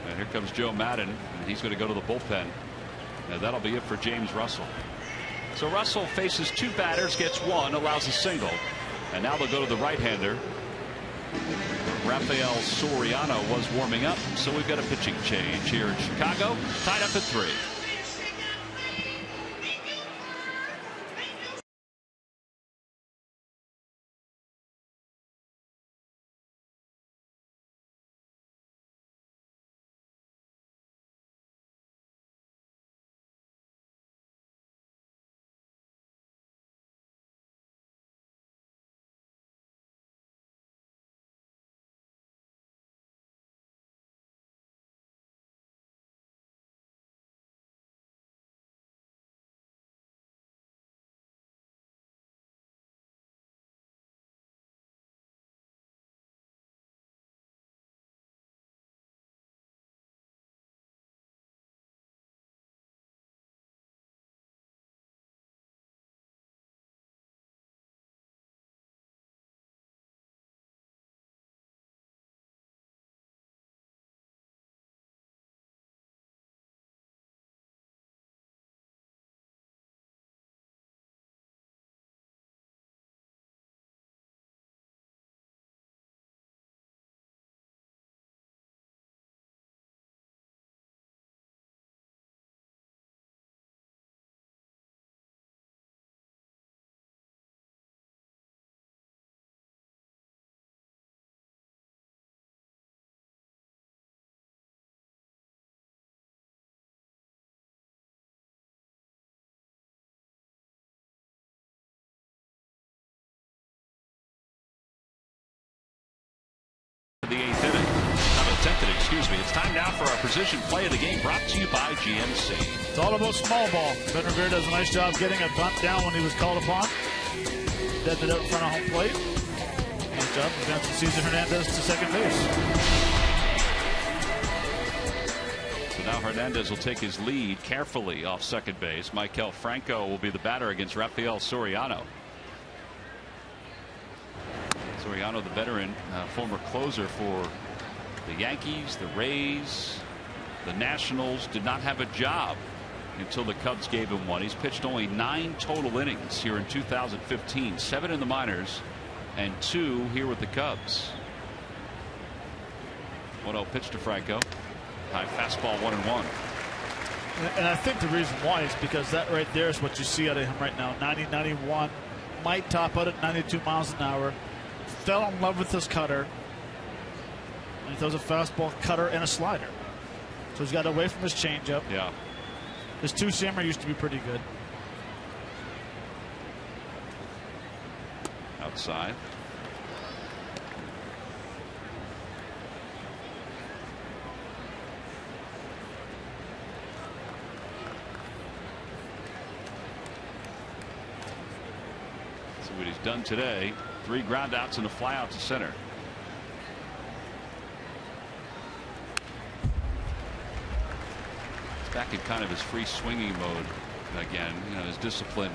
And here comes Joe Madden, and he's going to go to the bullpen. And that'll be it for James Russell. So Russell faces 2 batters, gets 1, allows a single. And now they'll go to the right-hander. Rafael Soriano was warming up, so we've got a pitching change here in Chicago, tied up at 3. The 8th inning. Not the 10th inning, excuse me. It's time now for our precision play of the game, brought to you by GMC. It's all about small ball. Ben Revere does a nice job getting a bunt down when he was called upon. Dead it out in front of home plate. Nice job. Advancing Cesar Hernandez to second base. So now Hernandez will take his lead carefully off second base. Maikel Franco will be the batter against Rafael Soriano. Soriano, the veteran, former closer for the Yankees, the Rays, the Nationals, did not have a job until the Cubs gave him one. He's pitched only 9 total innings here in 2015, 7 in the minors and 2 here with the Cubs. 1-0 pitch to Franco. High fastball, 1-1. And I think the reason why is because that right there is what you see out of him right now. 90, 91, might top out at 92 miles an hour. Fell in love with his cutter. And he throws a fastball, cutter, and a slider. So he's got away from his changeup. Yeah. His 2-seamer used to be pretty good. Outside. See what he's done today. 3 ground outs and a fly out to center. He's back in kind of his free swinging mode again. You know, his discipline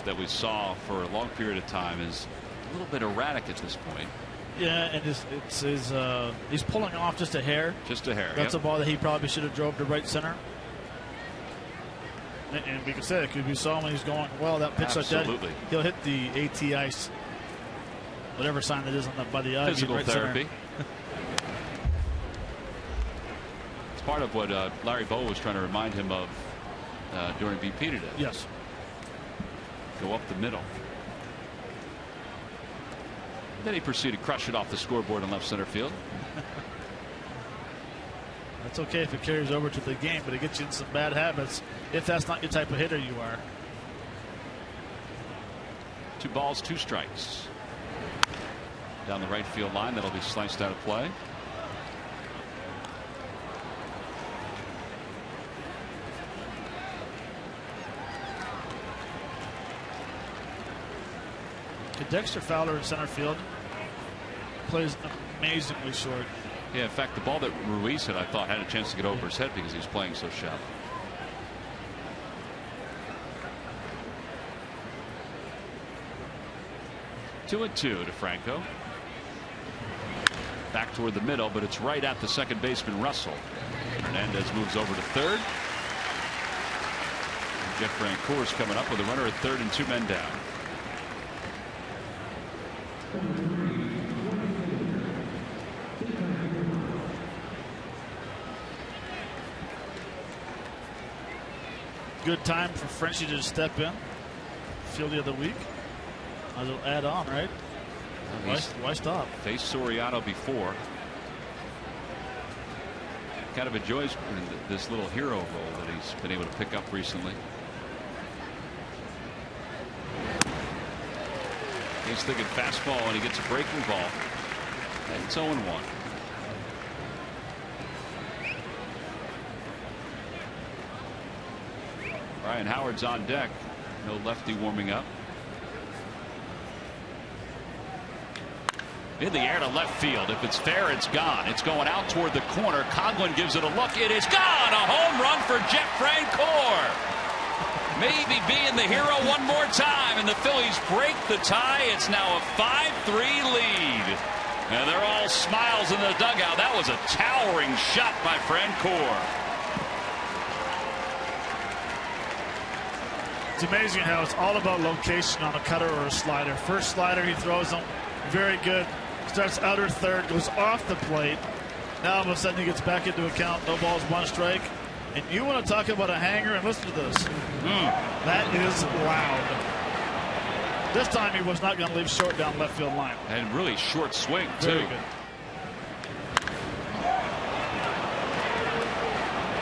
that we saw for a long period of time is a little bit erratic at this point. Yeah, and he's pulling off just a hair. Just a hair. That's yep. a ball that he probably should have drove to right center. And we can say it because we saw when he's going well. That pitch like that, he'll hit the AT ice, whatever sign that is on the by the eye. Physical right therapy. It's part of what Larry Bow was trying to remind him of during BP today. Yes. Go up the middle. Then he proceeded to crush it off the scoreboard in left center field. That's okay if it carries over to the game, but it gets you in some bad habits if that's not your type of hitter you are. 2 balls, 2 strikes. Down the right field line, that'll be sliced out of play. Dexter Fowler in center field plays amazingly short. Yeah, in fact, the ball that Ruiz hit, I thought, had a chance to get over his head because he was playing so shallow. Two and 2 to Franco. Back toward the middle, but it's right at the second baseman Russell. Hernandez moves over to third. And Jeff Francoeur's coming up with a runner at third and 2 men down. Good time for Frenchie to step in. Field of the week. Might as well add on, right? Why stop? Faced Soriano before. Kind of enjoys this little hero role that he's been able to pick up recently. He's thinking fastball and he gets a breaking ball. And it's 0-1. Ryan Howard's on deck. No lefty warming up. In the air to left field. If it's fair, it's gone. It's going out toward the corner. Coghlan gives it a look. It is gone. A home run for Jeff Francoeur. Maybe being the hero one more time, and the Phillies break the tie. It's now a 5-3 lead. And they're all smiles in the dugout. That was a towering shot by Francoeur. It's amazing how it's all about location on a cutter or a slider. First slider, he throws them. Very good. Starts outer third, goes off the plate. Now all of a sudden he gets back into account. No balls, 1 strike. And you want to talk about a hanger, and listen to this. That is loud. This time he was not going to leave short down left field line. And really short swing, too. Very good.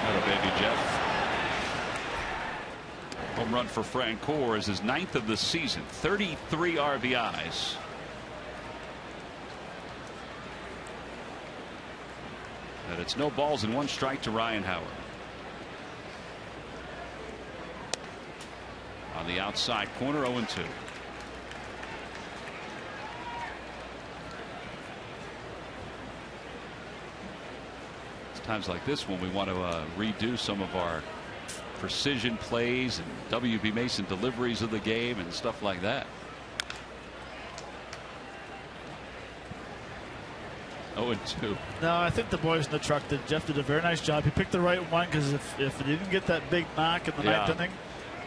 Hello, baby Jeff. Home run for Francoeur is his 9th of the season. 33 RBIs. And it's no balls and 1 strike to Ryan Howard. On the outside corner, 0-2. It's times like this when we want to redo some of our precision plays and W.B. Mason deliveries of the game and stuff like that. 0-2. No, I think the boys in the truck did. Jeff did a very nice job. He picked the right one because if he didn't get that big knock in the 9th inning,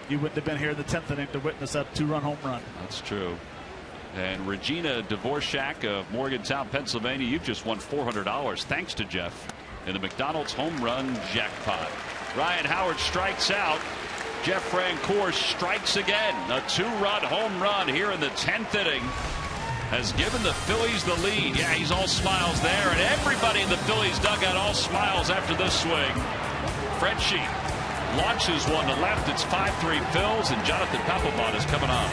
you wouldn't have been here in the 10th inning to witness that 2-run home run. That's true. And Regina Dvorak of Morgantown, Pennsylvania, you've just won $400 thanks to Jeff in the McDonald's home run jackpot. Ryan Howard strikes out. Jeff Francoeur strikes again. A 2-run home run here in the 10th inning has given the Phillies the lead. Yeah, he's all smiles there, and everybody in the Phillies dugout all smiles after this swing. Frenchie launches one to left. It's 5-3 Phils, and Jonathan Papelbon is coming on.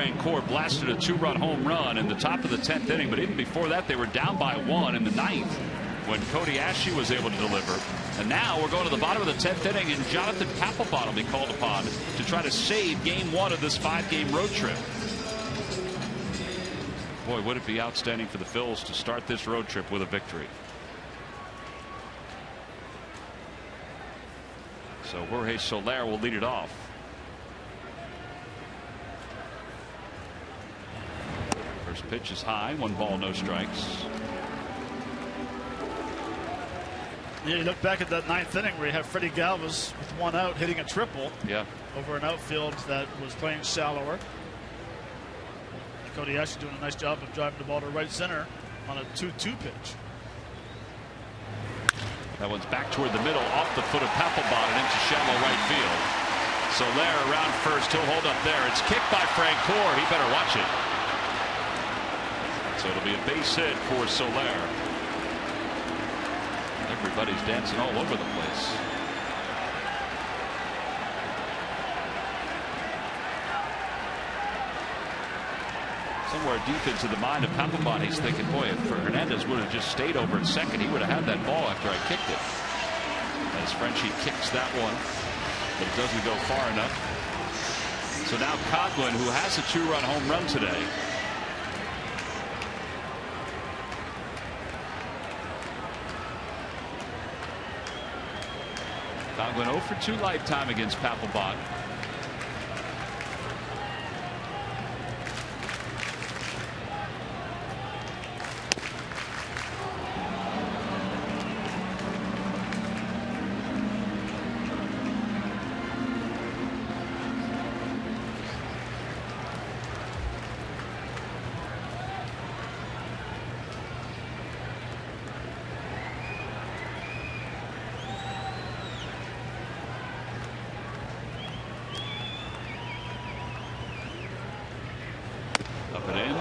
Francoeur blasted a 2-run home run in the top of the 10th inning, but even before that they were down by 1 in the 9th when Cody Ashley was able to deliver. And now we're going to the bottom of the 10th inning, and Jonathan Papelbon will be called upon to try to save game 1 of this 5-game road trip. Boy, would it be outstanding for the Phils to start this road trip with a victory. So Jorge Soler will lead it off. First pitch is high, 1 ball, no strikes. Yeah, you look back at that 9th inning where you have Freddie Galvis with 1 out hitting a triple over an outfield that was playing shallower. Cody Ashley doing a nice job of driving the ball to right center on a 2-2 pitch. That one's back toward the middle, off the foot of Papelbon and into shallow right field. Soler around first, he'll hold up there. It's kicked by Francoeur. He better watch it. So it'll be a base hit for Soler. Everybody's dancing all over the place. Somewhere deep into the mind of Papelbon, he's thinking, boy, if Hernandez would have just stayed over at second, he would have had that ball after I kicked it. As Frenchie kicks that one, but it doesn't go far enough. So now Coghlan, who has a 2-run home run today, Coghlan 0 for 2 lifetime against Papelbon. Up and in.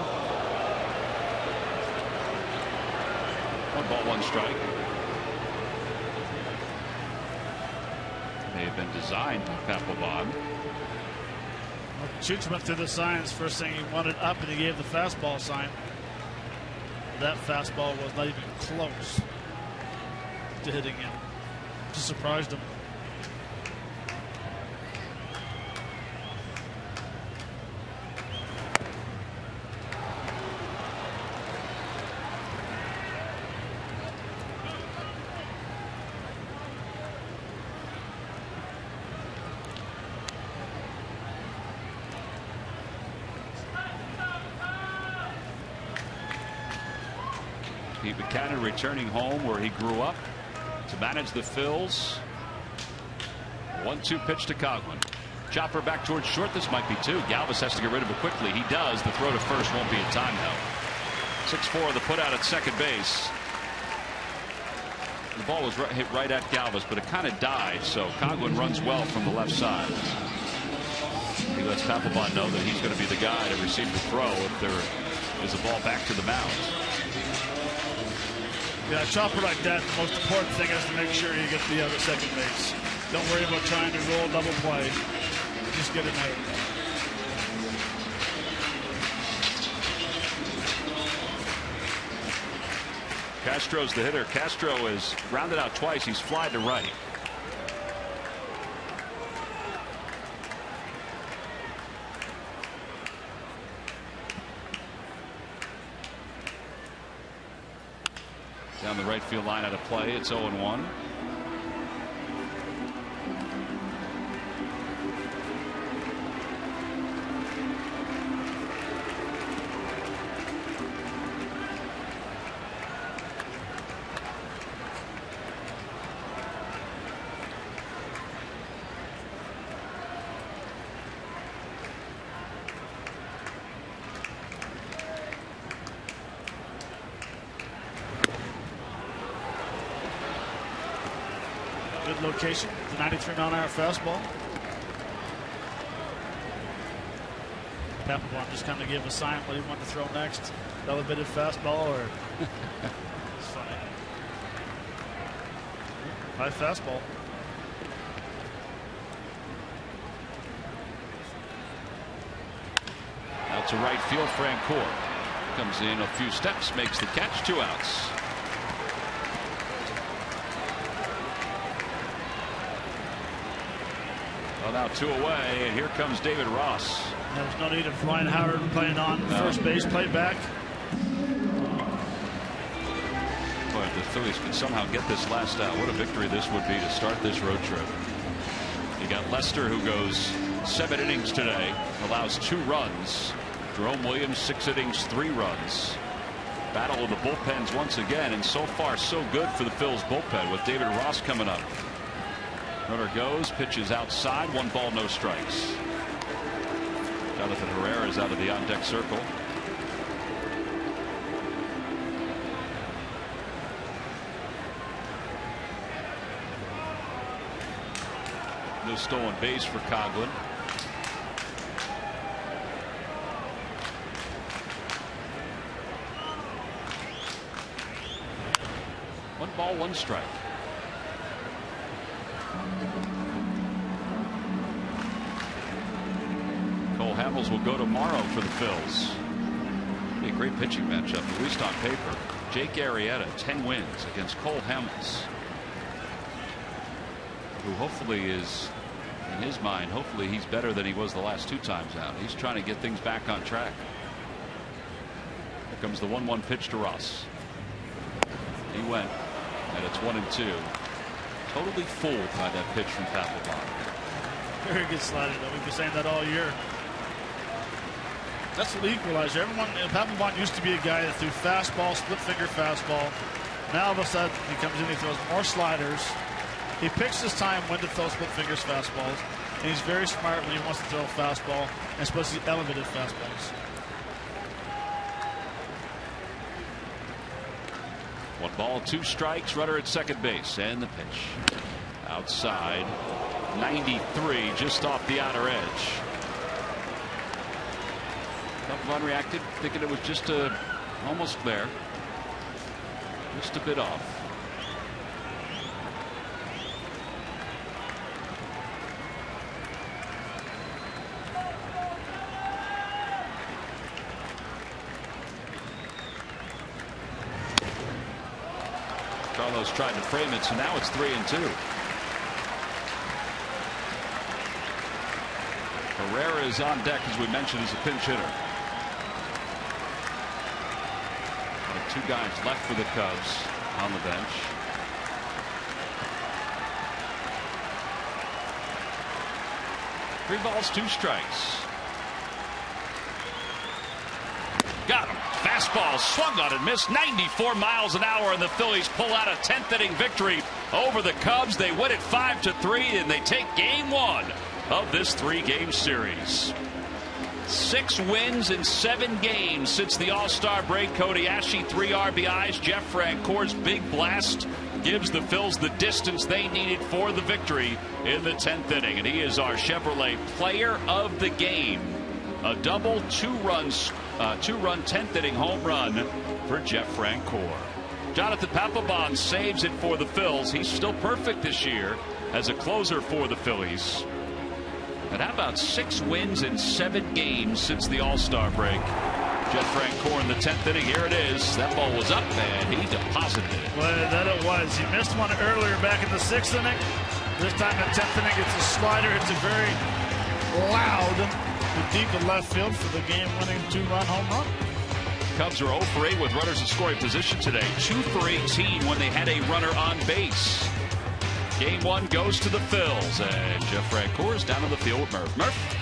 1 ball, 1 strike. May have been designed by Papelbon. Well, Chooch went through the signs. First thing he wanted up, and he gave the fastball sign. That fastball was not even close to hitting him. Just surprised him. Pete Mackanin returning home where he grew up to manage the Phils. 1-2 pitch to Coghlan. Chopper back towards short. This might be 2. Galvis has to get rid of it quickly. He does. The throw to first won't be in time though. 6-4 the put out at second base. The ball was hit right at Galvis, but it kind of died. So Coghlan runs well from the left side. He lets Papelbon know that he's going to be the guy to receive the throw if there is a ball back to the mound. Yeah, chopper like that, the most important thing is to make sure you get the other second base. Don't worry about trying to roll double play. Just get it out. Castro's the hitter. Castro is grounded out twice. He's flied to right. Down the right field line out of play. It's 0-1. Good location. The 93-mile-an-hour fastball. Papelbon just kind of gave a sign what he wanted to throw next. Elevated fastball or it's funny. High fastball. Now to right field. Francoeur comes in a few steps, makes the catch, 2 outs. Well, now 2 away, and here comes David Ross. There's no need of Ryan Howard playing on first base, play back. Boy, if the Phillies could somehow get this last out, what a victory this would be to start this road trip. You got Lester, who goes 7 innings today, allows 2 runs. Jerome Williams, 6 innings, 3 runs. Battle of the bullpens once again, and so far so good for the Phillies bullpen with David Ross coming up. Runner goes, pitches outside, 1 ball, no strikes. Jonathan Herrera is out of the on-deck circle. No stolen base for Coghlan. One ball, 1 strike. Cole Hamels will go tomorrow for the Phils. Be a great pitching matchup, at least on paper. Jake Arrieta, 10 wins against Cole Hamels, who hopefully is, in his mind, hopefully he's better than he was the last 2 times out. He's trying to get things back on track. Here comes the 1-1 pitch to Ross. He went, and it's 1-2. Totally fooled by that pitch from Papelbon. Very good sliding, though. We've been saying that all year. That's the equalizer. Everyone, Papelbon used to be a guy that threw fastball, split finger fastball. Now all of a sudden he comes in, he throws more sliders. He picks his time when to throw split fingers fastballs, and he's very smart when he wants to throw a fastball, and especially elevated fastballs. 1 ball, 2 strikes, runner at second base, and the pitch. Outside, 93, just off the outer edge. Papelbon reacted, thinking it was just almost there. Just a bit off. Carlos tried to frame it, so now it's 3-2. Herrera is on deck, as we mentioned, as a pinch hitter. 2 guys left for the Cubs on the bench. Three balls, 2 strikes. Got him. Fastball swung on and missed, 94 miles an hour, and the Phillies pull out a 10th inning victory over the Cubs. They win it 5-3, and they take game 1 of this 3-game series. 6 wins in 7 games since the All-Star break. Cody Asche, 3 RBIs. Jeff Francoeur's big blast gives the Phils the distance they needed for the victory in the 10th inning. And he is our Chevrolet Player of the Game. A double, 2-run 10th inning home run for Jeff Francoeur. Jonathan Papelbon saves it for the Phils. He's still perfect this year as a closer for the Phillies. And how about 6 wins in 7 games since the All-Star break? Jeff Francoeur in the 10th inning. Here it is. That ball was up, and he deposited it. Well, that it was. He missed one earlier back in the 6th inning. This time in the 10th inning, it's a slider. It's a very loud, deep to left field for the game-winning 2-run home run. Cubs are 0 for 8 with runners in scoring position today. 2 for 18 when they had a runner on base. Game 1 goes to the Phils, and Jeff Francoeur is down on the field with Murph.